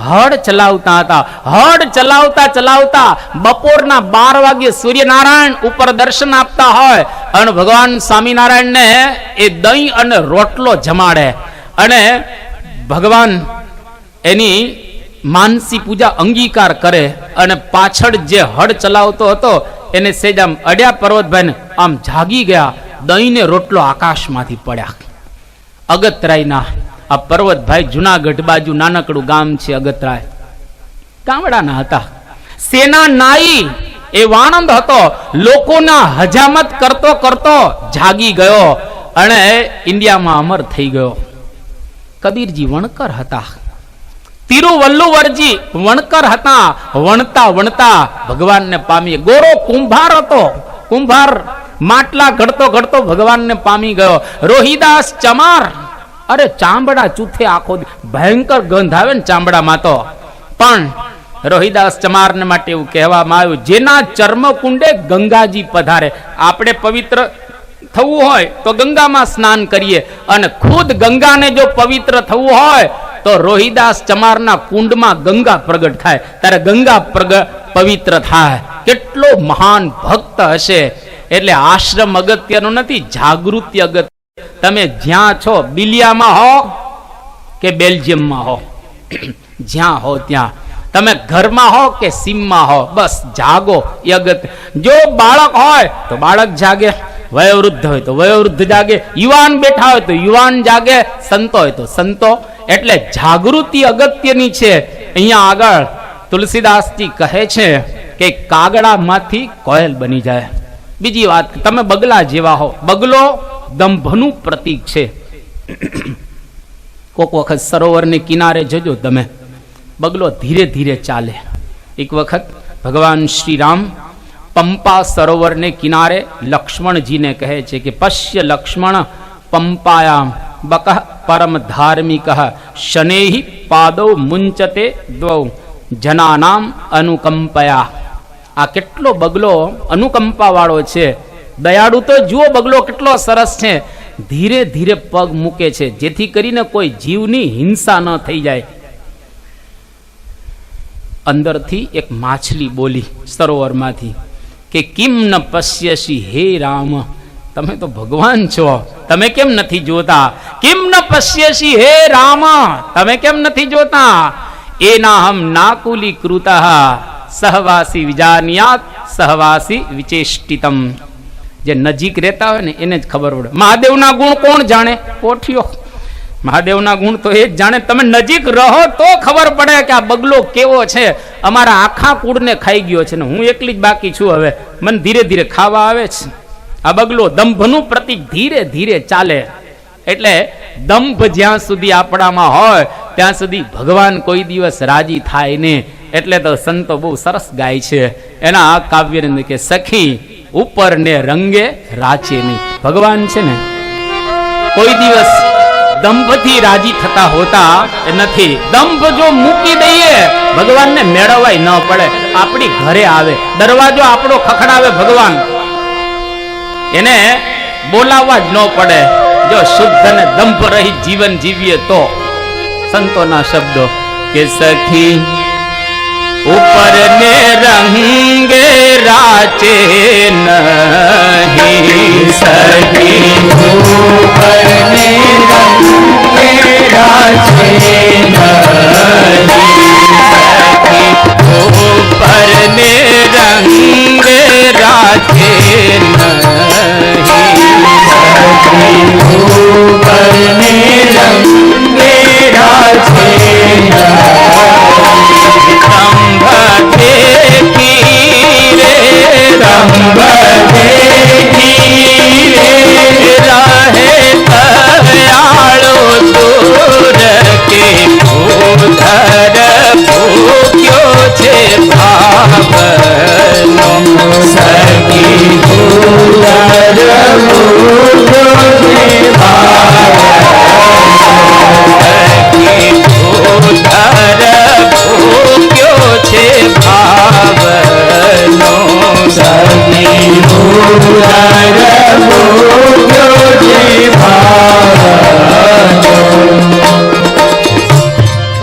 હળ ચલાવતા હતા. હળ ચલાવતા ચલાવતા બપોરના 12 વાગે સૂર્યનારાયણ ઉપર દર્શન આપતા હોય અને ભગવાન સ્વામિનારાયણ ને એ દહીં અને રોટલો જમાડે અને ભગવાન એની માનસી પૂજા અંગીકાર કરે અને પાછળ જે હળ ચલાવતો હતો એને સેજામ અડ્યા પર્વતભાઈને, આમ જાગી ગયા. દહીં ને રોટલો આકાશમાંથી પડ્યા. અગતરાયના આ પર્વતભાઈ જુનાગઢ બાજુ નાનકડું ગામ છે અગતરાય, ગામડાના હતા. સેના નાઈ એ વાણંદ હતો. લોકોના હજામત કરતો કરતો જાગી ગયો અને ઇન્ડિયામાં અમર થઈ ગયો. કબીરજી વણકર હતા, તિરુવલ્લુવરજી વણકર હતા. વણતા વણતા ભગવાનને પામી. ગોરો કુંભાર હતો, કુંભાર માટલા ઘડતો ઘડતો ભગવાનને પામી ગયો. રોહિદાસ ચમાર, અરે ચામડા ચૂથે આખો ભયંકર ગંધ આવે ને ચામડામાં તો. પણ રોહિદાસ ચમારને માટે એવું કહેવામાં આવ્યું, જેના ચર્મ કુંડે ગંગાજી પધારે. આપણે પવિત્ર થવું હોય તો ગંગામાં સ્નાન કરીએ, અને ખુદ ગંગાને જો પવિત્ર થવું હોય તો રોહિદાસ ચમારના કુંડમાં ગંગા પ્રગટ થાય, ત્યારે ગંગા પવિત્ર થાય. કેટલો મહાન ભક્ત હશે. એટલે આશ્રમ અગત્યનો નથી, જાગૃતિ અગત્ય. તમે જ્યાં છો, બિલિયામાં હો કે બેલ્જિયમમાં હો, જ્યાં હો ત્યાં, તમે ઘરમાં હો કે સીમમાં હો, બસ જાગો એ અગત્ય. જો બાળક હોય તો બાળક જાગે, વયોવૃદ્ધ હોય તો વયોવૃદ્ધ જાગે, યુવાન બેઠા હોય તો યુવાન જાગે, સંતો હોય તો સંતો. એટલે જાગૃતિ અગત્યની છે. અહીંયા આગળ તુલસીદાસજી કહે છે કે કાગડામાંથી કોયલ બની જાય. બીજી વાત, તમે બગલા જેવા હો. બગલો દંભનું પ્રતીક છે. કોક વખત સરોવરને કિનારે જજો તમે, બગલો ધીરે ધીરે ચાલે. એક વખત ભગવાન શ્રી રામ પંપા સરોવરને કિનારે લક્ષ્મણજીને કહે છે કે પશ્ય લક્ષ્મણ પંપાયામ બકઃ પરમ ધાર્મિક શનેહી પાદૌ મુંચતે દ્વૌ જનાનામ અનુકંપયા. આ કેટલો બગલો અનુકંપા વાળો છે, દયાળુ. તો જુઓ બગલો કેટલો સરસ છે, ધીરે ધીરે પગ મૂકે છે જેથી કરીને કોઈ જીવની હિંસા ન થઈ જાય. અંદરથી એક માછલી બોલી સરોવરમાંથી કે કિમ ન પશ્યસી હે રામ, તમે તો ભગવાન છો, તમે કેમ નથી જોતા? કિમ ન પશ્યસી હે રામ, તમે કેમ નથી જોતા? એના હમ નાકુલી કૃતઃ સહવાસી વિજાનિયાત સહવાસી વિચેષ્ટિતમ. જે નજીક રહેતા હોય ને એને જ ખબર પડે. મહાદેવના ગુણ કોણ જાણે? પોઠિયો. મહાદેવના ગુણ તો એ જ જાણે. તમે નજીક રહો તો ખબર પડે કે આ બગલો કેવો છે. અમારા આખા કુળને ખાઈ ગયો છે ને હું એકલી જ બાકી છું. હવે મને ધીરે ધીરે ખાવા આવે છે. આ બગલો દંભનું પ્રતીક, ધીરે ધીરે ચાલે. એટલે દંભ જ્યાં સુધી આપણામાં હોય ત્યાં સુધી ભગવાન કોઈ દિવસ રાજી થાય ને. એટલે તો સંતો બહુ સરસ ગાય છે એના આ કાવ્યને કે સખી ઉપર ને રંગે રાચે નહીં. ભગવાન છે ને કોઈ દિવસ દંભથી રાજી થતા હોતા નથી. દંભ જો મૂકી દઈએ ભગવાનને મેળવાય ન પડે. આપણી ઘરે આવે, દરવાજો આપણો ખખડાવે ભગવાન, એને બોલાવવા જ ન પડે. જો શુદ્ધ અને દંભ રહી જીવન જીવીએ તો. સંતોના શબ્દો કે સખી ઉપર ને રંગે રાચે નહીં, સખી ઉપર ને રંગે રાચે નહીં, સખી ઉપર ને રંગે રાચે નહીં, સખી ઉપર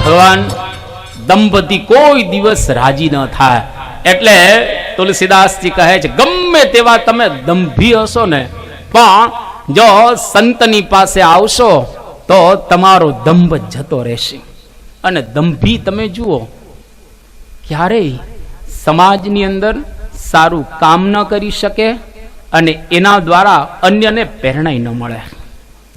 ભગવાન દંપતી કોઈ દિવસ રાજી ન થાય. એટલે તુલસીદાસજી કહે છે ગમે તેવા તમે દંભી હશો ને, પણ જો સંતની પાસે આવશો તો તમારો દંભ જતો રહેશે. અને દંભી તમે જુઓ ક્યારેય સમાજની અંદર સારું કામ ન કરી શકે અને એના દ્વારા અન્યને પ્રેરણા ન મળે.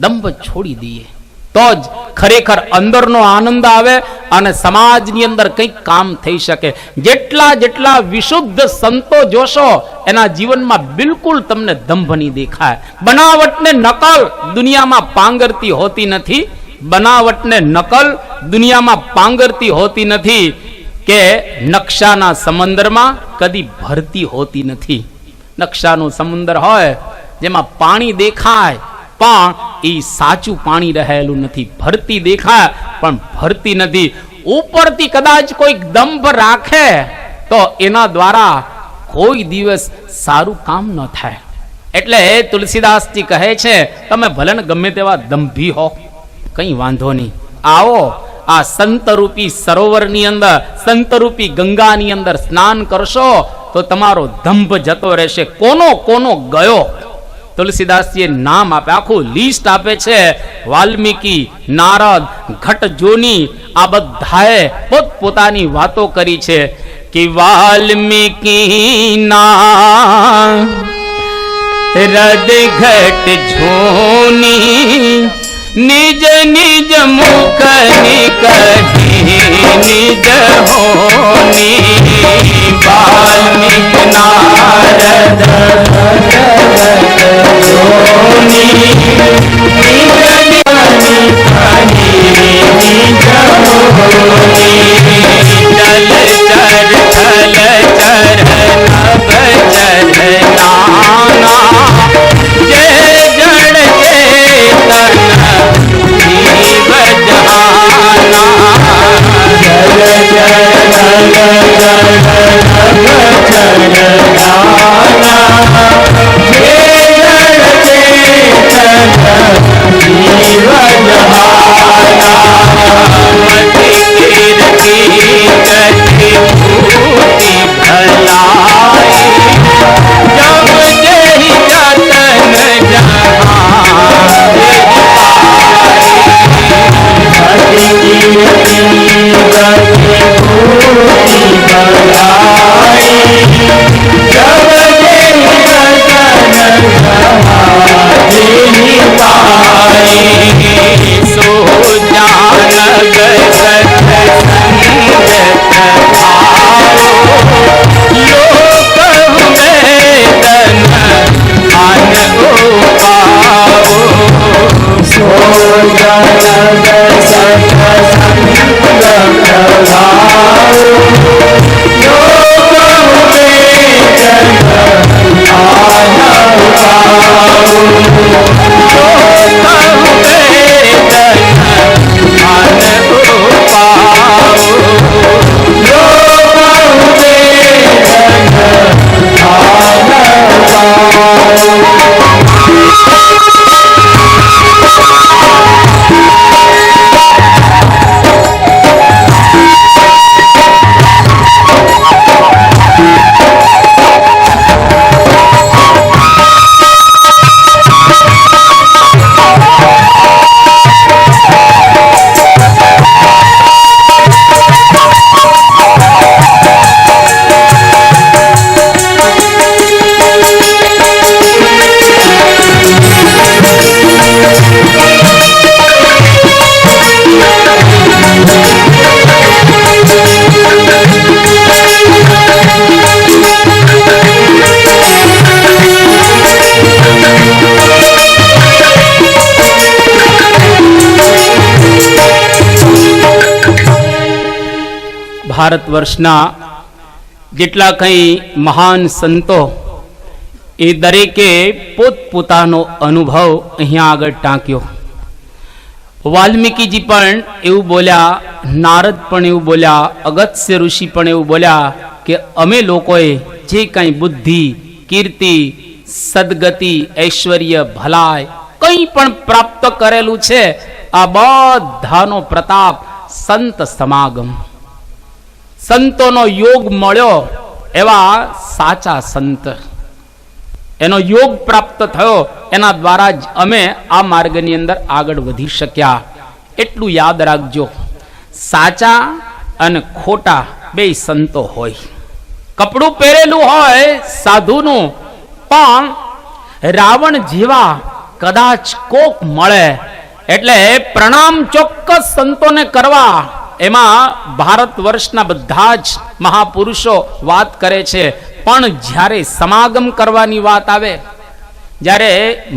દંભ છોડી દઈએ તો જ ખરેખર અંદરનો આનંદ આવે અને સમાજની અંદર કંઈક કામ થઈ શકે. જેટલા વિશુદ્ધ સંતો જોશો એના જીવનમાં બિલકુલ તમને દંભ નહીં દેખાય. બનાવટને નકલ દુનિયામાં પાંગરતી હોતી નથી. બનાવટને નકલ દુનિયામાં પાંગરતી હોતી નથી. કે નકશાના સમંદરમાં કદી ભરતી હોતી નથી. નકશાનું સમુદ્ર હોય જેમાં પાણી દેખાય પણ એ સાચું પાણી રહેલું નથી. ભરતી દેખાય પણ ભરતી નથી. ઉપરથી કદાચ કોઈક દંભ રાખે તો એના દ્વારા કોઈ દિવસ સારું કામ ન થાય. એટલે તુલસીદાસજી કહે છે તમે ભલે ને ગમે તેવા દંભી હો, કઈ વાંધો નહીં, આવો આ સંતરૂપી સરોવરની અંદર, સંતરૂપી ગંગાની અંદર સ્નાન કરશો તો તમારો દંભ જતો રહેશે. કોનો કોનો ગયો? તુલસીદાસજીએ નામ આપે, આખું લિસ્ટ આપે છે. વાલ્મીકી, નારદ, ઘટજોની આ બધાએ પોતપોતાની વાતો કરી છે કે વાલ્મીકી ના હૃદ ઘટ જોની નિજ નિજ મુખ નિકહી નિજ હોની. વાલ્મીકી નારદ ભારત વર્ષના જેટલા કંઈ મહાન સંતો એ દરેકે પોતપોતાનો અનુભવ અહીંયા આગળ ટાંક્યો. વાલ્મીકીજી પણ એવું બોલ્યા, નારદ પણ એવું બોલ્યા, અગસ્ત્ય ઋષિ પણ એવું બોલ્યા કે અમે લોકોએ જે કંઈ બુદ્ધિ, કીર્તિ, સદગતિ, ઐશ્વર્ય, ભલાઈ કંઈ પણ પ્રાપ્ત કરેલું છે, આ બધાનો પ્રતાપ સંત સમાગમ, સંતોનો યોગ મળ્યો, એવા સાચા સંત, એનો યોગ પ્રાપ્ત થયો, એના દ્વારા જ અમે આ માર્ગની અંદર આગળ વધી શક્યા. એટલું યાદ રાખજો, સાચા અને ખોટા બે સંતો હોય. કપડું પહેરેલું હોય સાધુનું, પણ રાવણ જેવા કદાચ કોક મળે, એટલે પ્રણામ ચોક્કસ સંતોને કરવા. એમાં ભારત વર્ષના બધા જ મહાપુરુષો વાત કરે છે, પણ જ્યારે સમાગમ કરવાની વાત આવે, જ્યારે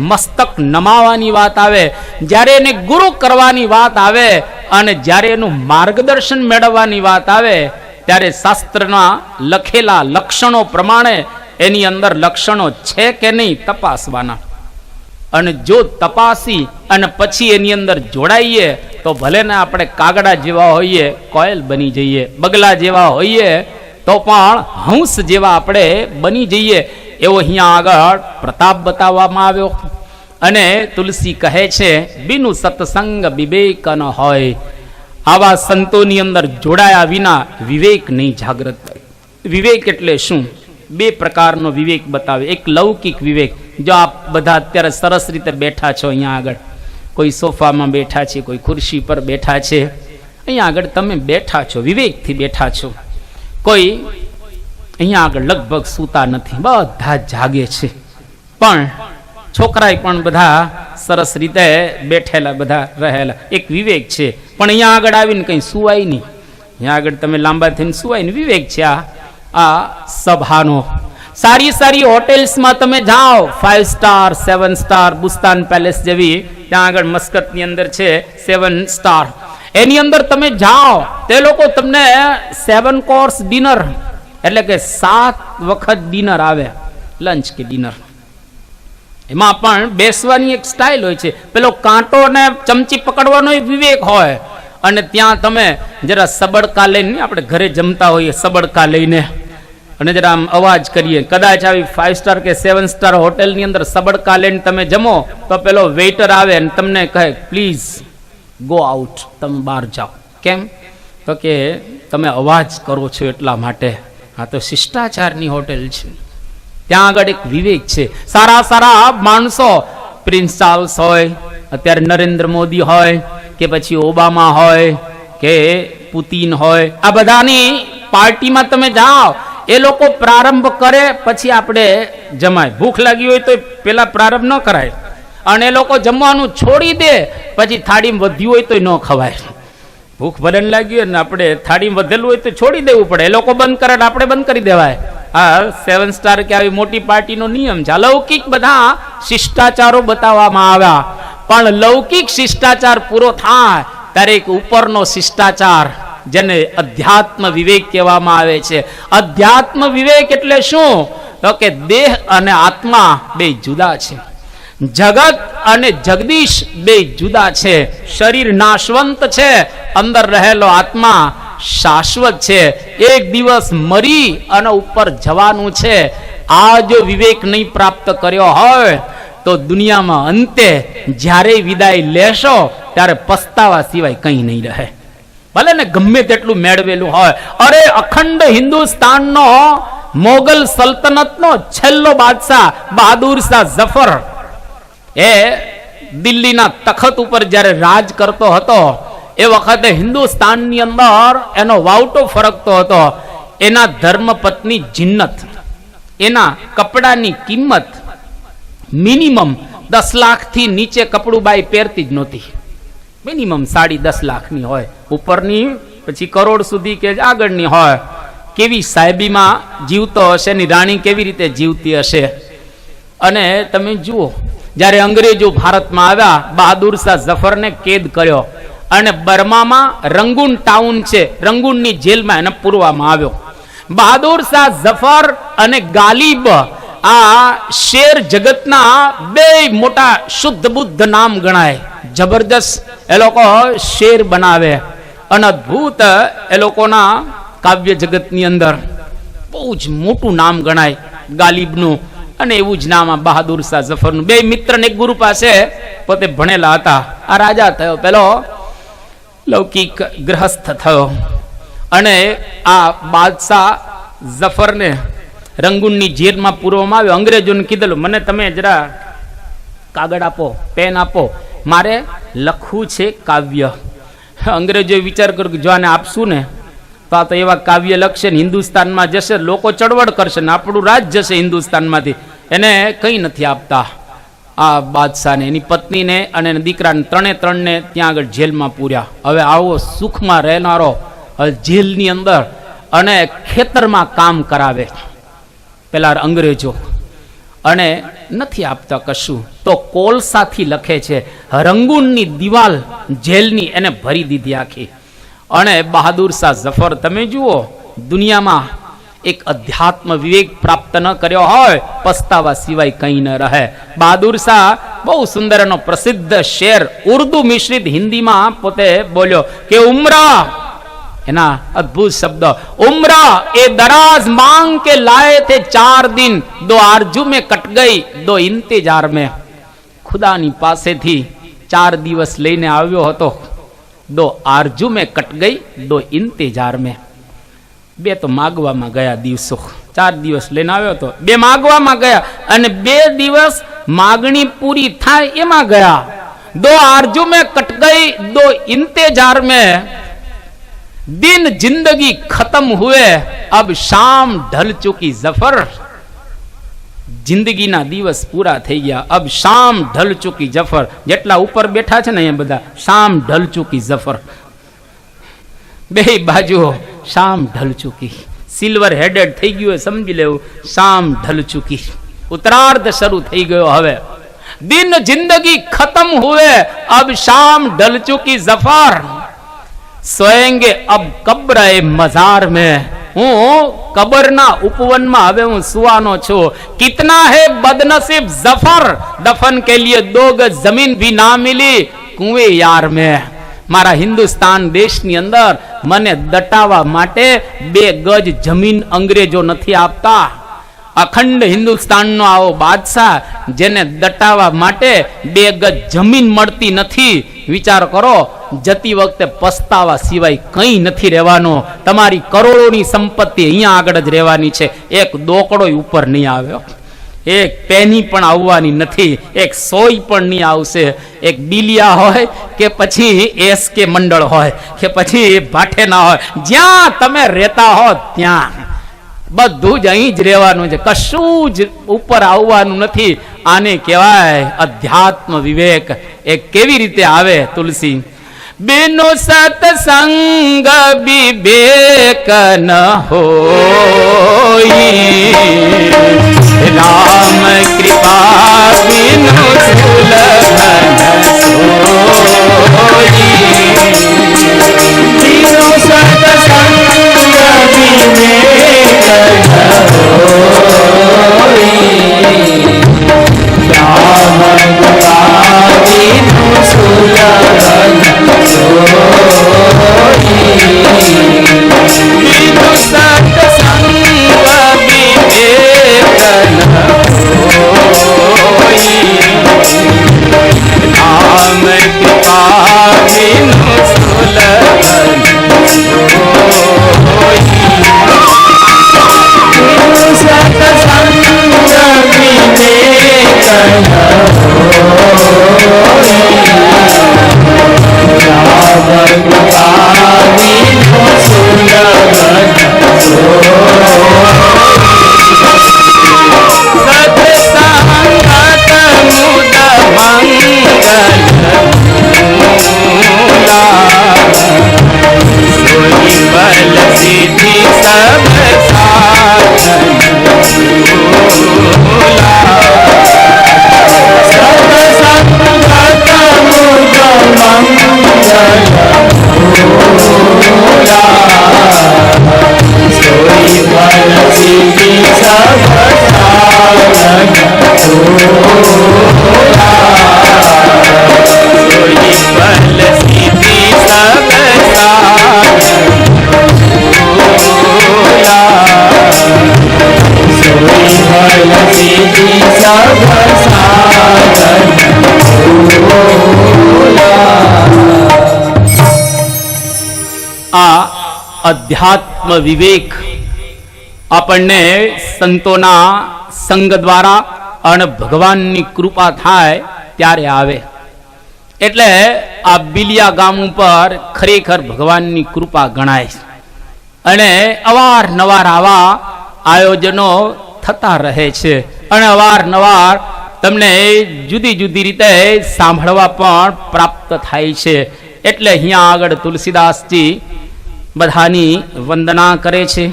મસ્તક નમાવાની વાત આવે, જ્યારે એને ગુરુ કરવાની વાત આવે, અને જ્યારે એનું માર્ગદર્શન મેળવવાની વાત આવે, ત્યારે શાસ્ત્રના લખેલા લક્ષણો પ્રમાણે એની અંદર લક્ષણો છે કે નહીં તપાસવાના. અને જો તપાસી અને પછી એની અંદર જોડાઈએ તો ભલે ને આપણે કાગડા જેવા હોઈએ, કોયલ બની જઈએ, બગલા જેવા હોઈએ તો પણ હંસ જેવા આપણે બની જઈએ. એવો અહીંયા આગળ પ્રતાપ બતાવવામાં આવ્યો. અને તુલસી કહે છે, બિનુ સત્સંગ વિવેક ન હોય. આવા સંતોની અંદર જોડાયા વિના વિવેક નહીં જાગૃત. વિવેક એટલે શું? બે પ્રકારનો વિવેક બતાવે. એક લૌકિક વિવેક, જો આપ બધા અત્યારે સરસ રીતે બેઠા છો અહીંયા આગળ, કોઈ સોફામાં બેઠા છે, કોઈ ખુરશી પર બેઠા છે, અહીંયા આગળ તમે બેઠા છો, વિવેકથી બેઠા છો. કોઈ અહીંયા આગળ લગભગ સૂતા નથી, બધા જાગે છે, પણ છોકરાએ પણ બધા સરસ રીતે બેઠેલા, બધા રહેલા, એક વિવેક છે. પણ અહીંયા આગળ આવીને કંઈ સુવાય નહીં, અહીંયા આગળ તમે લાંબા થઈને સુવાય ને, વિવેક છે આ સભાનો. સારી સારી હોટેલ્સમાં તમે જાઓ, 5 સ્ટાર 7 સ્ટાર, બુસ્તાન પેલેસ જેવી, ત્યાં આગળ મસ્કતની અંદર છે 7 સ્ટાર, એની અંદર તમે જાઓ, તે લોકો તમને 7 કોર્સ ડિનર, એટલે કે 7 વખત ડિનર આવે, લંચ કે ડિનર. એમાં પણ બેસવાની એક સ્ટાઇલ હોય છે, પેલો કાંટો ને ચમચી પકડવાનો એક વિવેક હોય. અને ત્યાં તમે જરા સબડકા લઈને, આપણે ઘરે જમતા હોઈએ સબડકા લઈને, અને જરા આમ અવાજ કરીએ, કદાચ આવી 5 સ્ટાર કે 7 સ્ટાર હોટેલની અંદર સબડકા લઈને તમે જમો તો પેલો વેઇટર આવે અને તમને કહે, પ્લીઝ ગો આઉટ, તમે બહાર જાઓ. કેમ? તો કે તમે અવાજ કરો છો એટલા માટે. આ તો શિષ્ટાચારની હોટેલ છે, ત્યાં આગળ એક વિવેક છે. સારા સારા માણસો, પ્રિન્સ ચાર્લ્સ હોય, અત્યારે નરેન્દ્ર મોદી હોય, કે પછી ઓબામા હોય, કે પુતિન હોય, આ બધાની પાર્ટીમાં તમે જાઓ, એ લોકો પ્રારંભ કરે પછી આપણે જમાય. ભૂખ લાગી હોય તો પેલા પ્રારંભ ન કરાય, અને એ લોકો જમવાનું છોડી દે પછી થાળીમાં વધ્યું હોય તો ન ખવાય. ભૂખ ભલે લાગી હોય ને આપણે થાળીમાં વધેલું હોય તો છોડી દેવું પડે. એ લોકો બંધ કરે એટલે આપણે બંધ કરી દેવાય. આ 7 સ્ટાર કે આવી મોટી પાર્ટીનો નિયમ છે. અલૌકિક બધા શિષ્ટાચારો બતાવવામાં આવ્યા, પણ લૌકિક શિષ્ટાચાર પૂરો થાય ત્યારે એક ઉપરનો શિષ્ટાચાર, જેને અધ્યાત્મ વિવેક કહેવામાં આવે છે. અધ્યાત્મ વિવેક એટલે શું? તો કે દેહ અને આત્મા બે જુદા છે, જગત અને જગદીશ બે જુદા છે. શરીર નાશવંત છે, અંદર રહેલો આત્મા શાશ્વત છે. એક દિવસ મરી અને ઉપર જવાનું છે. આ જો વિવેક નહીં પ્રાપ્ત કર્યો હોય તો દુનિયામાં અંતે જ્યારે વિદાય લેશો ત્યારે પસ્તાવા સિવાય કંઈ નહીં રહે. ભલે ને ગમે તેટલું મેળવેલું હોય. અરે અખંડ હિન્દુસ્તાનનો મોગલ સલ્તનતનો છેલ્લો બાદશાહ બહાદુર શાહ ઝફર, એ દિલ્હીના તખત ઉપર જ્યારે રાજ કરતો હતો, એ વખતે હિન્દુસ્તાનની અંદર એનો વાવટો ફરકતો હતો. એના ધર્મપત્ની જિન્નત, એના કપડાની કિંમત મિનિમમ 10 લાખથી નીચે કપડું બાઈ પહેરતી જ નહોતી. મિનિમમ 10.5 લાખની હોય, ઉપરની પછી કરોડ સુધી કે આગળની હોય. કેવી સાહેબીમાં જીવતો હશે, એની રાણી કેવી રીતે જીવતી હશે. અને તમે જુઓ, જ્યારે અંગ્રેજો ભારતમાં આવ્યા, બહાદુર શાહ ઝફરને કેદ કર્યો અને બર્મામાં રંગૂન ટાઉન છે, રંગૂનની જેલમાં એને પૂરવામાં આવ્યો. બહાદુર શાહ ઝફર અને ગાલિબ, આ શેર જગતના બે મોટા શુદ્ધ બુદ્ધ નામ ગણાય. જબરજસ્ત એ લોકો શેર બનાવે, અને અદ્ભુત એ લોકોના કાવ્ય જગતની અંદર બહુ જ મોટું નામ ગણાય ગાલિબનું. અને એવું જ નામ આ બહાદુર શાહ જફરનું. બે મિત્ર ને એક ગુરુ પાસે પોતે ભણેલા હતા. આ રાજા થયો, પેલો લૌકિક ગ્રહસ્થ થયો, અને આ બાદશાહ જફરને રંગૂનની જેલમાં પૂરવામાં આવ્યો. અંગ્રેજોને કીધેલું, મને તમે જરા કાગળ આપો, પેન આપો, મારે લખવું છે કાવ્ય. અંગ્રેજોએ વિચાર કર્યો કે જો આને આપશું ને તો આ તો એવા કાવ્ય લખશે ને હિન્દુસ્તાનમાં જશે, લોકો ચળવળ કરશે ને આપણું રાજ જશે હિન્દુસ્તાનમાંથી. એને કંઈ નથી આપતા. આ બાદશાહને, એની પત્નીને અને એના દીકરાને, ત્રણને ત્યાં આગળ જેલમાં પૂર્યા. હવે આવો સુખમાં રહેનારો જેલની અંદર અને ખેતરમાં કામ કરાવે પેલા અંગ્રેજો, અને નથી આપતા કશું. તો કોલસાથી લખે છે, રંગૂનની દિવાલ જેલની એને ભરી દીધી આખી. અને બહાદુર શાહ જફર, તમે જુઓ, દુનિયામાં એક અધ્યાત્મ વિવેક પ્રાપ્ત ન કર્યો હોય પસ્તાવા સિવાય કંઈ ન રહે. બહાદુર શાહ બહુ સુંદર એનો પ્રસિદ્ધ શેર ઉર્દુ મિશ્રિત હિન્દીમાં પોતે બોલ્યો કે ઉમરા, એના અદ્ભુત શબ્દ, ઉમરા એ દરાज मांग के लाए थे 4 दिन, 2 आरजू में कट गई 2 इंतजार में. ખુદાની પાસેથી 4 દિવસ લઈને આવ્યો હતો, 2 आरजू में कट गई 2 इंतजार में. 2 તો માગવામાં ગયા દિવસો, 4 દિવસ લઈને આવ્યો હતો, 2 માગવામાં ગયા, અને 2 દિવસ માગણી પૂરી થાય એમાં ગયા. 2 आरजू में कट गई 2 इंतजार में, दिन जिंदगी खत्म हुए अब शाम ढल चुकी जफर. જિંદગીના દિવસ પૂરા થઈ ગયા, અબ શામ ઢલ ચુકી જફર. જેટલા ઉપર બેઠા છે ને એ બધા શામ ઢલ ચુકી જફર, બે બાજુઓ શામ ઢલ ચુકી. સિલ્વર હેડેડ થઈ ગયું સમજી લેવું, શામ ઢલ ચુકી, ઉત્તરાર્ધ શરૂ થઈ ગયો. હવે દિન જિંદગી ખતમ હુએ અબ શામ ઢલ ચુકી જફર, સોએંગે અબ કબ્ર એ મઝાર में. હું કબરના ઉપવનમાં હવે હું સુવાનો છું. કિતના હે બદનસીબ જફર, દફન કે લીએ 2 ગજ જમીન ભી ના મિલી કુએ યાર में. મારા હિન્દુસ્તાન દેશની અંદર મને દટાવા માટે 2 ગજ જમીન અંગ્રેજો નથી આપતા. અખંડ હિન્દુસ્તાનનો આવો બાદશાહ જેને દટાવા માટે 2 ગજ જમીન મળતી નથી. વિચાર કરો, જતી વખતે પસ્તાવા સિવાય કંઈ નથી રહેવાનો. તમારી કરોડોની સંપત્તિ અહીંયા આગળ જ રહેવાની છે, એક દોકડો ઉપર નહીં આવ્યો, એક પેની પણ આવવાની નથી, એક સોય પણ નહીં આવશે. એક ડીલિયા હોય કે પછી એસકે મંડળ હોય કે પછી ભાઠેના હોય, જ્યાં તમે રહેતા હો ત્યાં બધું જ અહીં જ રહેવાનું છે, કશું જ ઉપર આવવાનું નથી. આને કહેવાય અધ્યાત્મ વિવેક. એ કેવી રીતે આવે તુલસી? बिनु सत्संग विवेक न होई, राम कृपा बिनु सुलभ सोई. बिनु सत्संग विवेक न होई, राम कृपा बिनु सुलभ Soy અધ્યાત્મ વિવેક આપણને સંતોના સંગ દ્વારા અને ભગવાનની કૃપા થાય ત્યારે આવે. એટલે આ બિલિયા ગામ ઉપર ખરેખર ભગવાનની કૃપા ગણાય. અને અવારનવાર આવા આયોજનો થતા રહે છે અને અવારનવાર તમને જુદી જુદી રીતે સાંભળવા પણ પ્રાપ્ત થાય છે. એટલે અહીંયા આગળ તુલસીદાસજી બધાની વંદના કરે છે.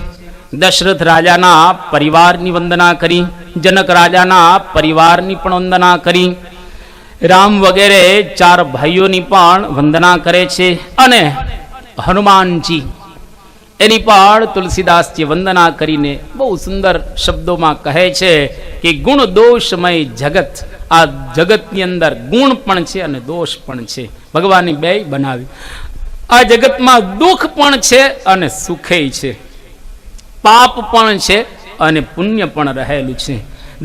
દશરથ રાજાના પરિવારની વંદના કરી, જનક રાજાના પરિવારની પણ વંદના કરી, રામ વગેરે 4 ભાઈઓની પણ વંદના કરે છે. અને હનુમાનજી એની પણ તુલસીદાસજી વંદના કરીને બહુ સુંદર શબ્દોમાં કહે છે કે ગુણ દોષમય જગત, આ જગતની અંદર ગુણ પણ છે અને દોષ પણ છે. ભગવાને બેય બનાવી. આ જગતમાં દુઃખ પણ છે અને સુખે છે, પાપ પણ છે અને પુણ્ય પણ રહેલું છે,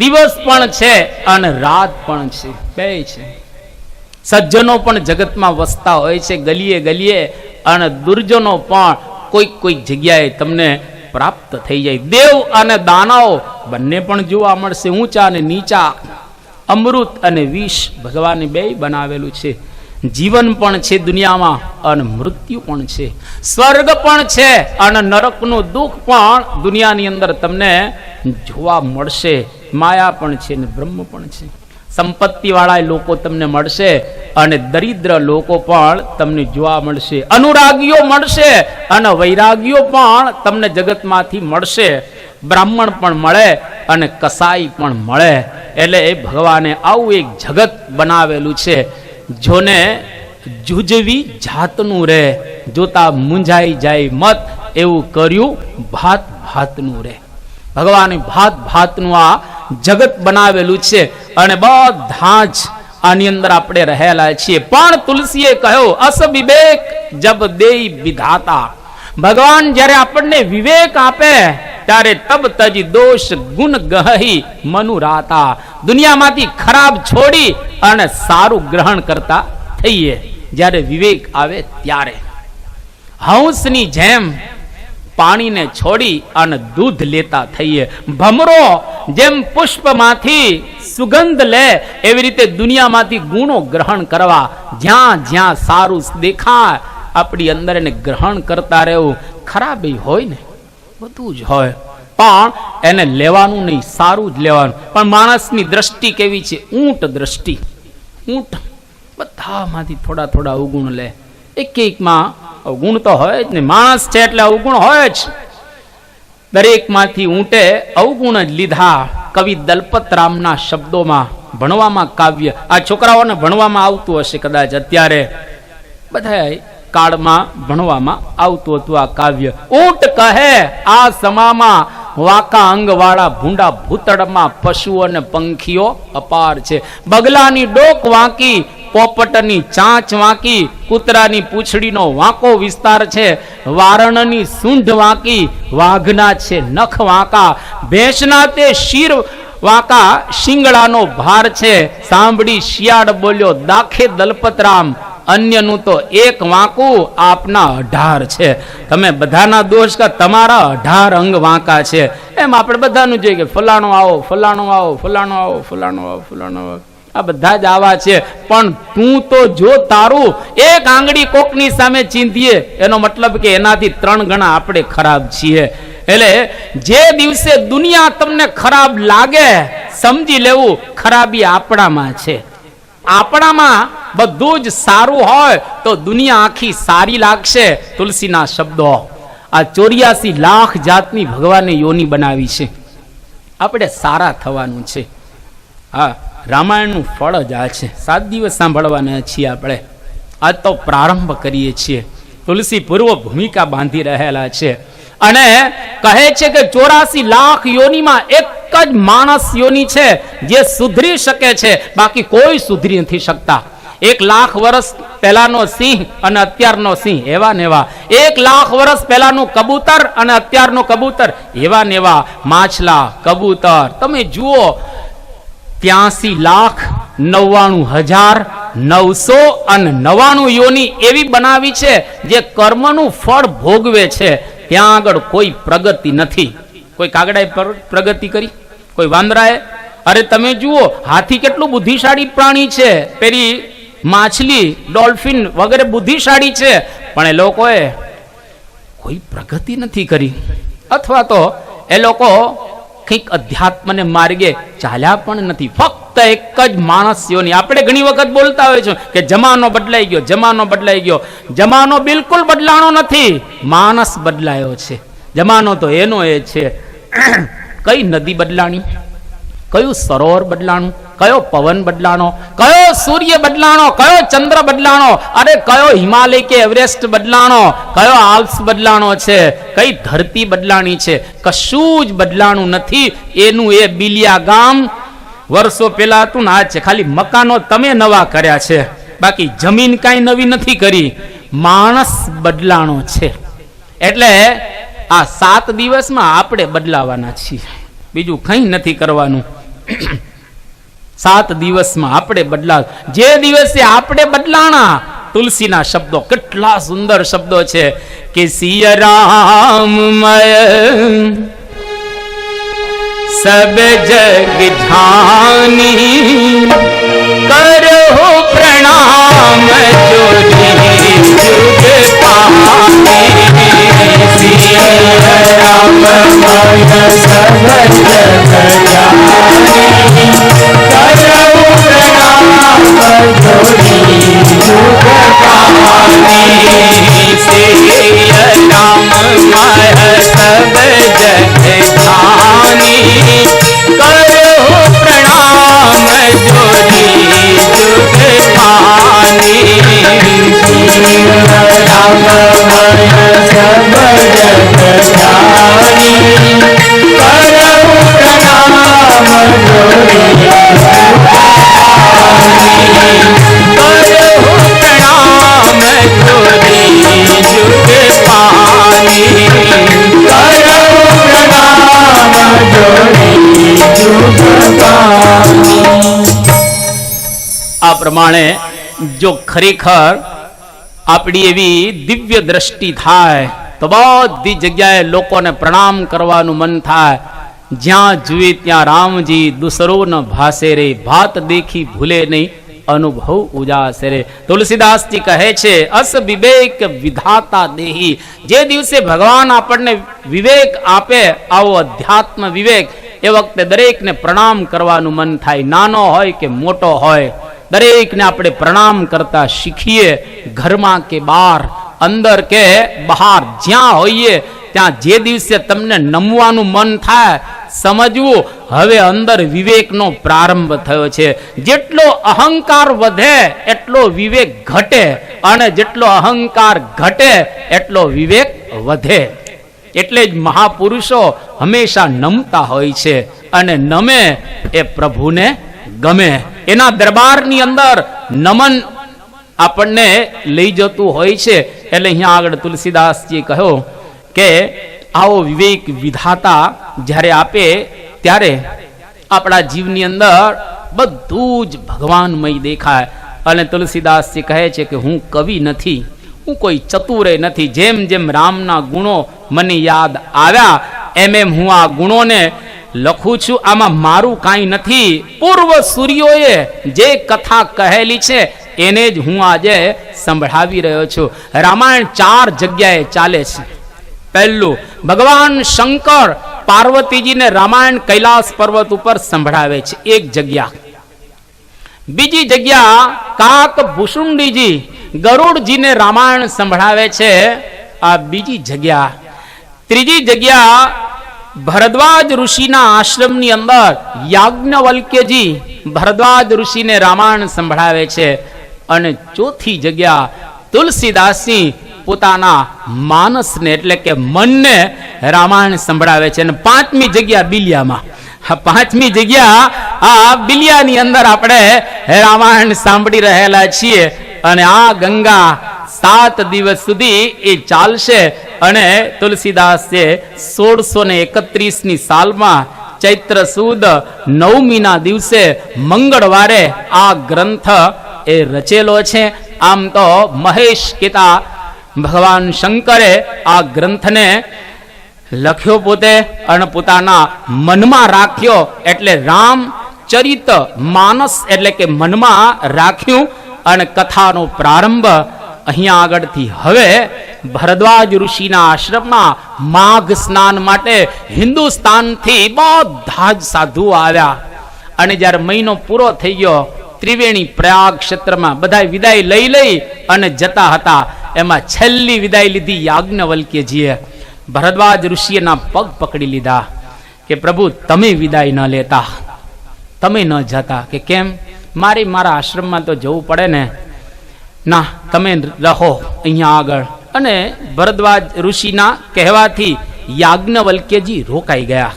દિવસ પણ છે અને રાત પણ છે, બે છે. સજ્જનો પણ જગતમાં વસતા હોય છે ગલીએ ગલીએ, અને દુર્જનો પણ કોઈક કોઈક જગ્યાએ તમને પ્રાપ્ત થઈ જાય. દેવ અને દાનવ બંને પણ જોવા મળશે, ઊંચા અને નીચા, અમૃત અને વિષ ભગવાને બેય બનાવેલું છે. જીવન પણ છે દુનિયામાં અને મૃત્યુ પણ છે, સ્વર્ગ પણ છે અને નરકનું દુઃખ પણ દુનિયાની અંદર તમને જોવા મળશે. માયા પણ છે ને બ્રહ્મ પણ છે. સંપત્તિ વાળા લોકો તમને મળશે અને દરિદ્ર લોકો પણ તમને જોવા મળશે. અનુરાગીઓ મળશે અને વૈરાગીઓ પણ તમને જગતમાંથી મળશે. બ્રાહ્મણ પણ મળે અને કસાઈ પણ મળે. એટલે એ ભગવાને આવું એક જગત બનાવેલું છે. જોને જુજવી જાતનું રે, જોતા મૂંઝાઈ જાય મત, એવું કર્યું ભાત ભાતનું રે. ભગવાને ભાત ભાતનું આ જગત બનાવેલું છે અને બધા જ આની અંદર આપણે રહેલા છીએ. પણ તુલસીએ કહ્યું અસ વિવેક જબ દેઈ વિધાતા. ભગવાન જ્યારે આપણને વિવેક આપે ત્યારે તબ તજી દોષ ગુણ ગહી મનુરાતા. દુનિયામાંથી ખરાબ છોડી અને સારું ગ્રહણ કરતા થઈએ જ્યારે વિવેક આવે ત્યારે. હંસની જેમ પાણીને છોડી અને દૂધ લેતા થઈએ. ભમરો જેમ પુષ્પમાંથી સુગંધ લે એવી રીતે દુનિયામાંથી ગુણો ગ્રહણ કરવા, જ્યાં જ્યાં સારું દેખાય આપણી અંદર એને ગ્રહણ કરતા રહેવું. ખરાબ હોય ને બધું જ હોય પણ એને લેવાનું નહીં, સારું જ લેવાનું. પણ માણસની દ્રષ્ટિ કેવી છે? ઊંટ દ્રષ્ટિ. ઊંટ બધામાંથી થોડા થોડા અવગુણ લે. એક એકમાં અવગુણ તો હોય જ ને, માણસ છે એટલે અવગુણ હોય જ. દરેકમાંથી ઊંટે અવગુણ જ લીધા. કવિ દલપતરામના શબ્દોમાં, ભણવામાં કાવ્ય આ છોકરાઓને ભણવામાં આવતું હશે કદાચ, અત્યારે બધા કાળમાં ભણવામાં આવતું હતું આ કાવ્ય. ઊંટ કહે આ સમામાં વાકા અંગવાળા ભૂંડા ભૂતળમાં પશુઓ અને પંખીઓ અપાર છે. બગલાની ડોક વાંકી, પોપટની ચાંચ વાંકી, કૂતરાની પૂંછડીનો વાંકો વિસ્તાર છે. વારણની સૂંઢ વાંકી, વાઘના છે નખ વાંકા, ભેંસના તે શિર વાંકા, શિંગડાનો ભાર છે. સાંભળી શિયાળ બોલ્યો દાખે દલપતરામ, અન્યનું તો એક વાંકું આપના 18 છે. તમે બધાના દોષ કે તમારા 18 અંગ વાંકા છે. એમ આપણે બધાનું જોઈએ કે ફલાણો આવો, ફલાણો આવો, ફલાણો આવો, ફલાણો આવો, ફલાણો આવો, આ બધા જ આવા છે. પણ તું તો જો તારું એક આંગળી કોકની સામે ચીંધીએ એનો મતલબ કે એનાથી 3 ગણા આપણે ખરાબ છીએ. એટલે જે દિવસે દુનિયા તમને ખરાબ લાગે સમજી લેવું ખરાબી આપણામાં છે. આપણામાં બધું જ સારું હોય તો દુનિયા આખી સારી લાગશે. તુલસીના શબ્દો. આ 84 લાખ જાતની ભગવાને યોની બનાવી છે. આપણે સારા થવાનું છે. હા, રામાયણનું ફળ જ આ છે. 7 દિવસ સાંભળવાના છીએ આપણે. આજ તો પ્રારંભ કરીએ છીએ. તુલસી પૂર્વ ભૂમિકા બાંધી રહેલા છે અને કહે છે કે 84 લાખ યોનીમાં એક જ માણસ યોની છે જે સુધરી શકે છે, બાકી કોઈ સુધરી નથી શકતા. 1 લાખ વર્ષ પહેલાનો સિંહ અને અત્યારનો સિંહ એવા ને એવા. 1 લાખ વર્ષ પહેલાનું કબૂતર અને અત્યારનો કબૂતર એવા ને એવા. માછલા, કબૂતર તમે જુઓ 83,99,999 યોની એવી બનાવી છે જે કર્મનું ફળ ભોગવે છે. ત્યાં આગળ કોઈ પ્રગતિ નથી. કોઈ કાગડાએ પ્રગતિ કરી? કોઈ વાંદરાએ? અરે તમે જુઓ, હાથી કેટલું બુદ્ધિશાળી પ્રાણી છે, પેલી માછલી, ડોલ્ફિન વગેરે બુદ્ધિશાળી છે, પણ એ લોકોએ કોઈ પ્રગતિ નથી કરી. અથવા તો એ લોકો કંઈક અધ્યાત્મને માર્ગે ચાલ્યા પણ નથી. ફક્ત એક જ માણસોની. આપણે ઘણી વખત બોલતા હોય છે કે જમાનો બદલાઈ ગયો, જમાનો બદલાઈ ગયો. જમાનો બિલકુલ બદલાણો નથી, માણસ બદલાયો છે. જમાનો તો એનો એ છે. કઈ નદી બદલાણી, કયું સરોવર બદલાણું, કયો પવન બદલાણો, કયો સૂર્ય બદલાણો, કયો ચંદ્ર બદલાણો, અરે કયો હિમાલય કે એવરેસ્ટ બદલાણો, કયો આલ્પ્સ બદલાણો છે, કઈ ધરતી બદલાણી છે? કશું જ બદલાણું નથી. એનું એ બિલિયા ગામ વર્ષો પહેલા હતું ને આ છે. ખાલી મકાનો તમે નવા કર્યા છે, બાકી જમીન કાંઈ નવી નથી કરી. માણસ બદલાણો છે. એટલે આ 7 દિવસમાં આપણે બદલાવાના છીએ, બીજું કંઈ નથી કરવાનું. 7 દિવસમાં આપણે બદલા. જે દિવસે આપણે બદલાણા, તુલસીના શબ્દો કેટલા સુંદર શબ્દો છે કે સિય રામમય સબ જગ જાની કરો પ્રણામ જોડી જુગ પાની. સિય રામમય સબ જગ જાની આ પ્રમાણે જો ખરેખર આપણી એવી દિવ્ય દ્રષ્ટિ થાય તો બધી જગ્યાએ લોકોને પ્રણામ કરવાનું મન થાય. જ્યાં જુએ ત્યાં રામજી દુસરો ન ભાસે રે, ભાત દેખી ભૂલે નહીં અનુભવ ઉજાસે રે. તુલસીદાસજી કહે છે અસ વિવેક વિધાતા દેહી. જે દિવસે ભગવાન આપણને વિવેક આપે, આવો અધ્યાત્મ વિવેક, એ વખતે દરેકને પ્રણામ કરવાનું મન થાય. નાનો હોય કે મોટો હોય, દરેકને આપણે પ્રણામ કરતા શીખીએ. ઘરમાં કે બહાર, અંદર કે બહાર, જ્યાં હોઈએ ત્યાં જે દિવસે તમને નમવાનું મન થાય, સમજવું હવે અંદર વિવેકનો પ્રારંભ થયો છે. જેટલો અહંકાર વધે એટલો વિવેક ઘટે, અને જેટલો અહંકાર ઘટે એટલો વિવેક વધે. એટલે જ મહાપુરુષો હંમેશા નમતા હોય છે, અને નમે એ પ્રભુને ગમે. એના દરબારની અંદર નમન આપણને લઈ જતું હોય છે. એટલે અહીંયા આગળ તુલસીદાસજી કહ્યું કે આવો વિવેક વિધાતા જ્યારે આપે ત્યારે આપણા જીવની અંદર બધું જ ભગવાનમય દેખાય. અને તુલસીદાસજી કહે છે કે હું કવિ નથી, હું કોઈ ચતુરે નથી. જેમ જેમ રામના ગુણો મને યાદ આવ્યા એમ એમ હું આ ગુણોને લખું છું. આમાં મારું કાંઈ નથી. પૂર્વ સૂર્યોએ જે કથા કહેલી છે એને જ હું આજે સંભળાવી રહ્યો છું. રામાયણ 4 જગ્યાએ ચાલે છે. પહેલું, ભગવાન શંકર પાર્વતીજીને રામાયણ કૈલાસ પર્વત ઉપર સંભળાવે છે, એક જગ્યા. બીજી જગ્યા કાક ભૂષુંડીજી ગરુડજીને રામાયણ સંભળાવે છે, આ બીજી જગ્યા. ત્રીજી જગ્યા ભરદ્વાજ ઋષિના આશ્રમની અંદર યાજ્ઞવલ્ક્યજી ભરદ્વાજ ઋષિને રામાયણ સંભળાવે છે. અને ચોથી જગ્યા તુલસીદાસજી પોતાના માનસને એટલે કે મનને રામાયણ સંભળાવે છે. અને 5મી જગ્યા બિલિયામાં. 5મી જગ્યા આ બિલિયાની અંદર આપણે રામાયણ સાંભળી રહેલા છીએ. અને આ ગંગા 7 દિવસ સુધી એ ચાલશે. અને તુલસીદાસે 1631ની સાલમાં ચૈત્ર સુદ 9મીના દિવસે મંગળવારે આ ગ્રંથ એ રચેલો છે. આમ તો મહેશ કેતા ભગવાન શંકરે આ ગ્રંથને લખ્યો પોતે અને પોતાના મનમાં રાખ્યો, એટલે રામચરિત માનસ એટલે કે મનમાં રાખ્યું અને કથાનો પ્રારંભ અહીંયા આગળથી. હવે ભરદ્વાજ ઋષિના આશ્રમમાં માઘ સ્નાન માટે હિન્દુસ્તાનથી બધા જ સાધુઓ આવ્યા અને જ્યારે મહિનો પૂરો થઈ ગયો, ત્રિવેણી પ્રયાગ ક્ષેત્રમાં બધા વિદાય લઈ અને જતા હતા. એમાં છેલ્લી વિદાય લીધી યાજ્ઞવલ્ક્યજીએ. ભરદ્વાજ ઋષિના પગ પકડી લીધા કે પ્રભુ તમે વિદાય ન લેતા, તમે ન જતા. કે કેમ? મારા આશ્રમમાં તો જવું પડે ને. ના, તમે રહો અહીંયા આગળ. અને ભરદ્વાજ ઋષિના કહેવાથી યાજ્ઞવલ્ક્યજી રોકાઈ ગયા.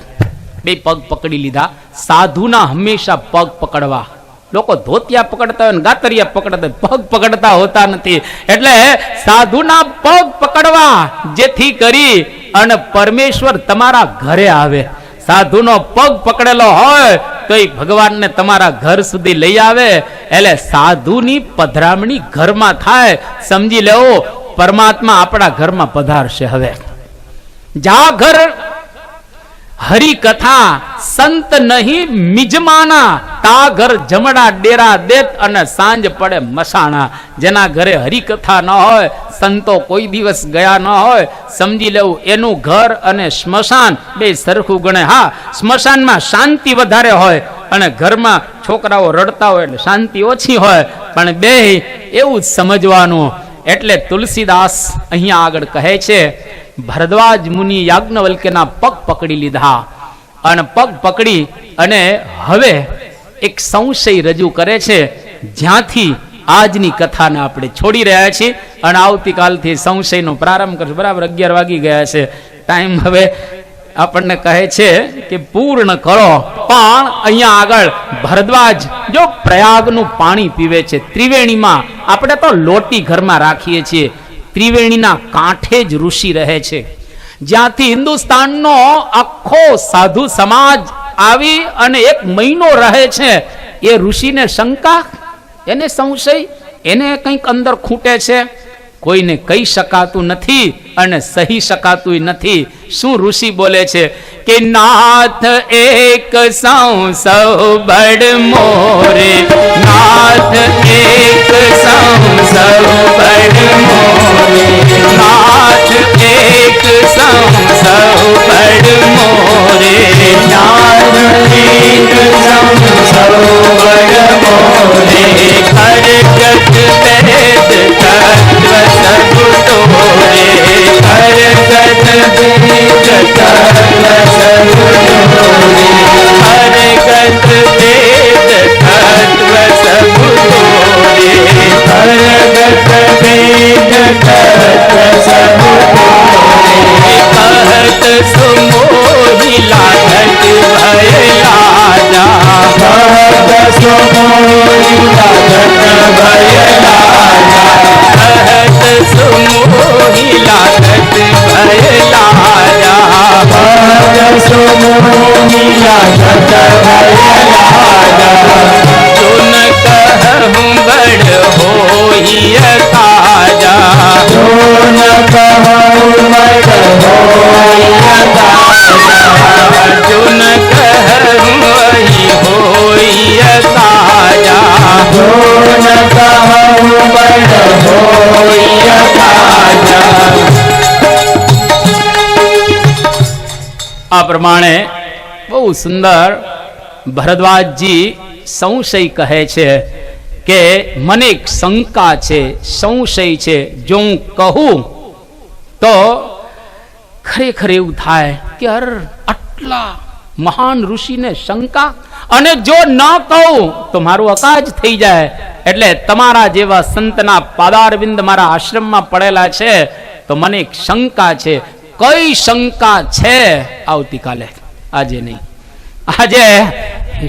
બે પગ પકડી લીધા. સાધુના હંમેશા પગ પકડવા. લોકો ધોતિયા પકડતા હોય ને ગાતરિયા પકડતા હોય, પગ પકડતા હોતા નથી. એટલે સાધુના પગ પકડવા, જેથી કરી અને પરમેશ્વર તમારા ઘરે આવે. સાધુનો પગ પકડેલો હોય તો એ ભગવાનને તમારા ઘર સુધી લઈ આવે. એટલે સાધુની પધરામણી ઘરમાં થાય. સમજી લેવો, પરમાત્મા આપણા ઘરમાં પધારશે. હવે જા ઘર હરિકથા સંત નહીં મિજમાના, તા ઘર જમણા ડેરા દેત અને સાંજ પડે મસાણા. જેના ઘરે હરિકથા ન હોય, સંતો કોઈ દિવસ ગયા ન હોય, સમજી લેવું એનું ઘર અને સ્મશાન બે સરખું ગણે. હા, સ્મશાનમાં શાંતિ વધારે હોય અને ઘરમાં છોકરાઓ રડતા હોય એટલે શાંતિ ઓછી હોય, પણ બે એવું જ સમજવાનું. એટલે તુલસીદાસ અહીંયા આગળ કહે છે, ભરદ્વાજ મુનિ યાજ્ઞવલ્ક્યના પગ પકડી લીધા અને પગ પકડી અને હવે એક સંશય રજૂ કરે છે, જ્યાંથી આજની કથાને આપણે છોડી રહ્યા છીએ અને આવતીકાલથી સંશયનો પ્રારંભ કરશું. બરાબર 11 વાગી ગયા છે. ટાઈમ હવે આપણને કહે છે કે પૂર્ણ કરો. પણ અહીંયા આગળ ભરદ્વાજ જો પ્રયાગનું પાણી પીવે છે, ત્રિવેણીમાં આપણે તો લોટી ઘરમાં રાખીએ છીએ, ત્રિવેણીના કાંઠે જ ઋષિ રહે છે, જ્યાંથી હિન્દુસ્તાનનો આખો સાધુ સમાજ આવી અને 1 મહિનો રહે છે. એ ઋષિને શંકા, એને સંશય, એને કંઈક અંદર ખૂટે છે, કોઈને કહી શકાતું નથી અને સહી શકાતું નથી. શું ઋષિ બોલે છે કે નાથ એક સૌ બડ મોરે, નાથ એક સૌ બડ મોરે, નાથ એક સૌ બડ મોરે, નાથ એક સૌ બડ મોરે, હરગત વેદ તત્વ સબ તોરે, હરગત વેદ તત્વ સબ તોરે, હરગત વેદ તત્વ સબ તોરે, હરગત વેદ તત્વ સબ તોરે, કહત સુમોહી લાગત ભય લાજા, કહત સુમોહી લાગત ભય લાજા, કહત સુમોહી લાગત ભય લાજા, કહત સુમોહી લાગત ભય લાજા, સુન કહું બડ હોઈ તાજા, સુન કહું બડ હોઈ તાજા, સુન કહું વહી હોઈ તાજા, સુન કહું બડ હોઈ તાજા. આ પ્રમાણે બહુ સુંદર ભરદ્વાજજી સંશય કહે છે કે મને એક શંકા છે, સંશય છે. જો હું કહું તો ખરેખર એવું થાય કે આટલા મહાન ઋષિને શંકા, અને જો ન કહું તો મારું અકાજ થઈ જાય. એટલે તમારા જેવા સંતના પાદારવિંદ મારા આશ્રમમાં પડેલા છે, તો મને એક શંકા છે. કઈ શંકા છે? આવતીકાલે, આજે નહીં. આજે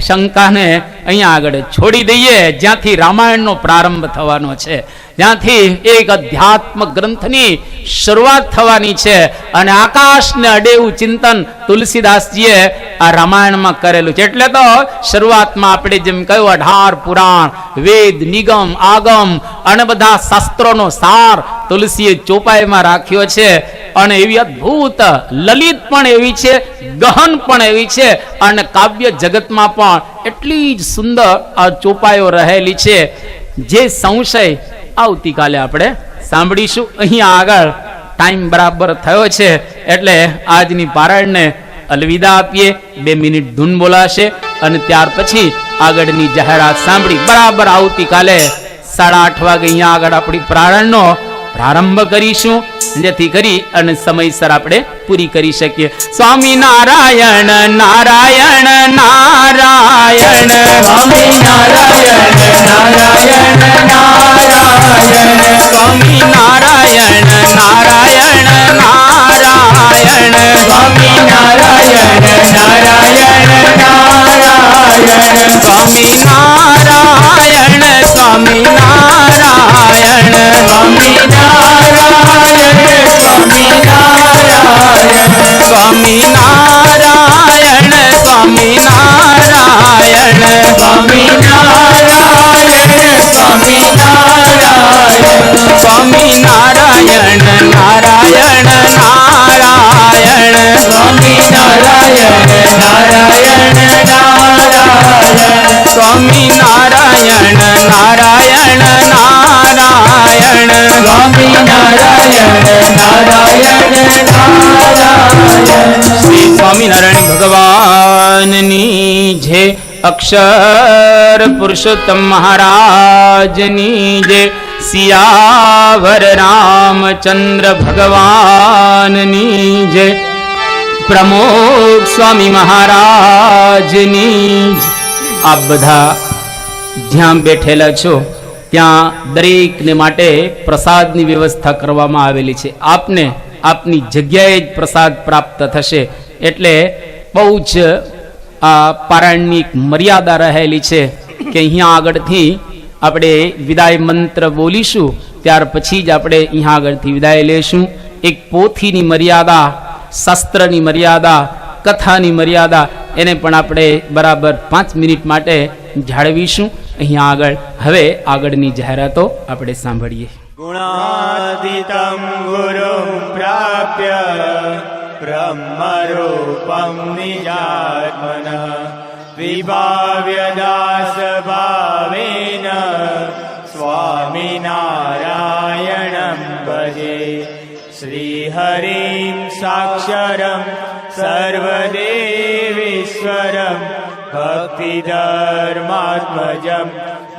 શંકાને અહીંયા આગળ છોડી દઈએ, જ્યાંથી રામાયણનો પ્રારંભ થવાનો છે, જ્યાંથી એક અધ્યાત્મ ગ્રંથની શરૂઆત થવાની છે. અને આકાશને અડેવું ચિંતન તુલસીદાસજીએ આ રામાયણમાં કરેલું છે. એટલે તો શરૂઆતમાં આપણે જેમ કહ્યું 18 પુરાણ, વેદ, નિગમ, આગમ અને બધા શાસ્ત્રોનો સાર તુલસીએ ચોપાઈમાં રાખ્યો છે. અને એવી અદ્ભુત લલિત પણ એવી છે, ગહન પણ એવી છે, અને કાવ્ય જગતમાં પણ એટલી જ સુંદર આ ચોપાઈઓ રહેલી છે. જે સંશય આવતીકાલે આપણે સાંભળીશું. અહીંયા આગળ ટાઈમ બરાબર થયો છે એટલે આજની પારાયણને અલવિદા આપીએ. 2 મિનિટ ધૂન બોલાશે અને ત્યાર પછી આગળની જાહેરાત સાંભળી બરાબર આવતીકાલે 8:30 વાગે અહીંયા આગળ આપણી પારાયણનો પ્રારંભ કરીશું, જેથી કરી અને સમયસર આપણે પૂરી કરી શકીએ. સ્વામી નારાયણ નારાયણ નારાયણ, સ્વામી નારાયણ નારાયણ નારાયણ, સ્વામી નારાયણ નારાયણ નારાયણ, સ્વામી નારાયણ નારાયણ નારાયણ, સ્વામી નારાયણ સ્વામી નારાયણ, સ્વામી નારાયણ સ્વામી નારાયણ, સ્વામી નારાયણ સ્વામી નારાયણ, સ્વામી નારાયણ સ્વામી નારાયણ, સ્વામી નારાયણ નારાયણ નારાયણ, સ્વામી નારાયણ નારાયણ નારાયણ, સ્વામી નારાયણ નારાયણ નારાયણ, સ્વામી નારાયણ નારાયણ નારાયણ. શ્રી સ્વામિનારાયણ ભગવાનની જય. અક્ષર પુરુષોત્તમ મહારાજની જય. સિયાવર રામચંદ્ર ભગવાનની જય. પ્રમોદ સ્વામી મહારાજની. આપ બધા જ્યાં બેઠેલા છો ત્યાં દરેકને માટે પ્રસાદની વ્યવસ્થા કરવામાં આવેલી છે. આપને આપની જગ્યાએ જ પ્રસાદ પ્રાપ્ત થશે. એટલે બહુ જ આ પારાયણની એક મર્યાદા રહેલી છે કે અહીંયા આગળથી આપણે વિદાય મંત્ર બોલીશું, ત્યાર પછી જ આપણે અહીંયા આગળથી વિદાય લેશું. એક પોથીની મર્યાદા, શાસ્ત્રની મર્યાદા, કથાની મર્યાદા, એને પણ આપણે બરાબર 5 મિનિટ માટે જાળવીશું. અહીંયા આગળ હવે આગળની જાહેરાતો આપણે સાંભળીએ. ગુણાતીતમ ગુરું પ્રાપ્ય બ્રહ્મરૂપં નિજાત્મનઃ વિભાવ્ય દાસ ભાવેન સ્વામિનારાયણં ભજે. શ્રીહરિં સાક્ષરં સર્વદેવેશ્વરં ભક્તિધર્માત્મજં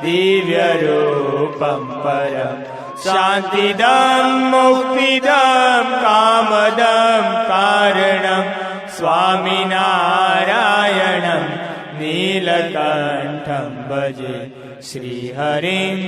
દિવ્યરૂપં પરમ. શાંતિદમ મુક્તિદમ કામદમ કારણમ સ્વામિનારાયણં નીલકંઠં ભજે. શ્રીહરિં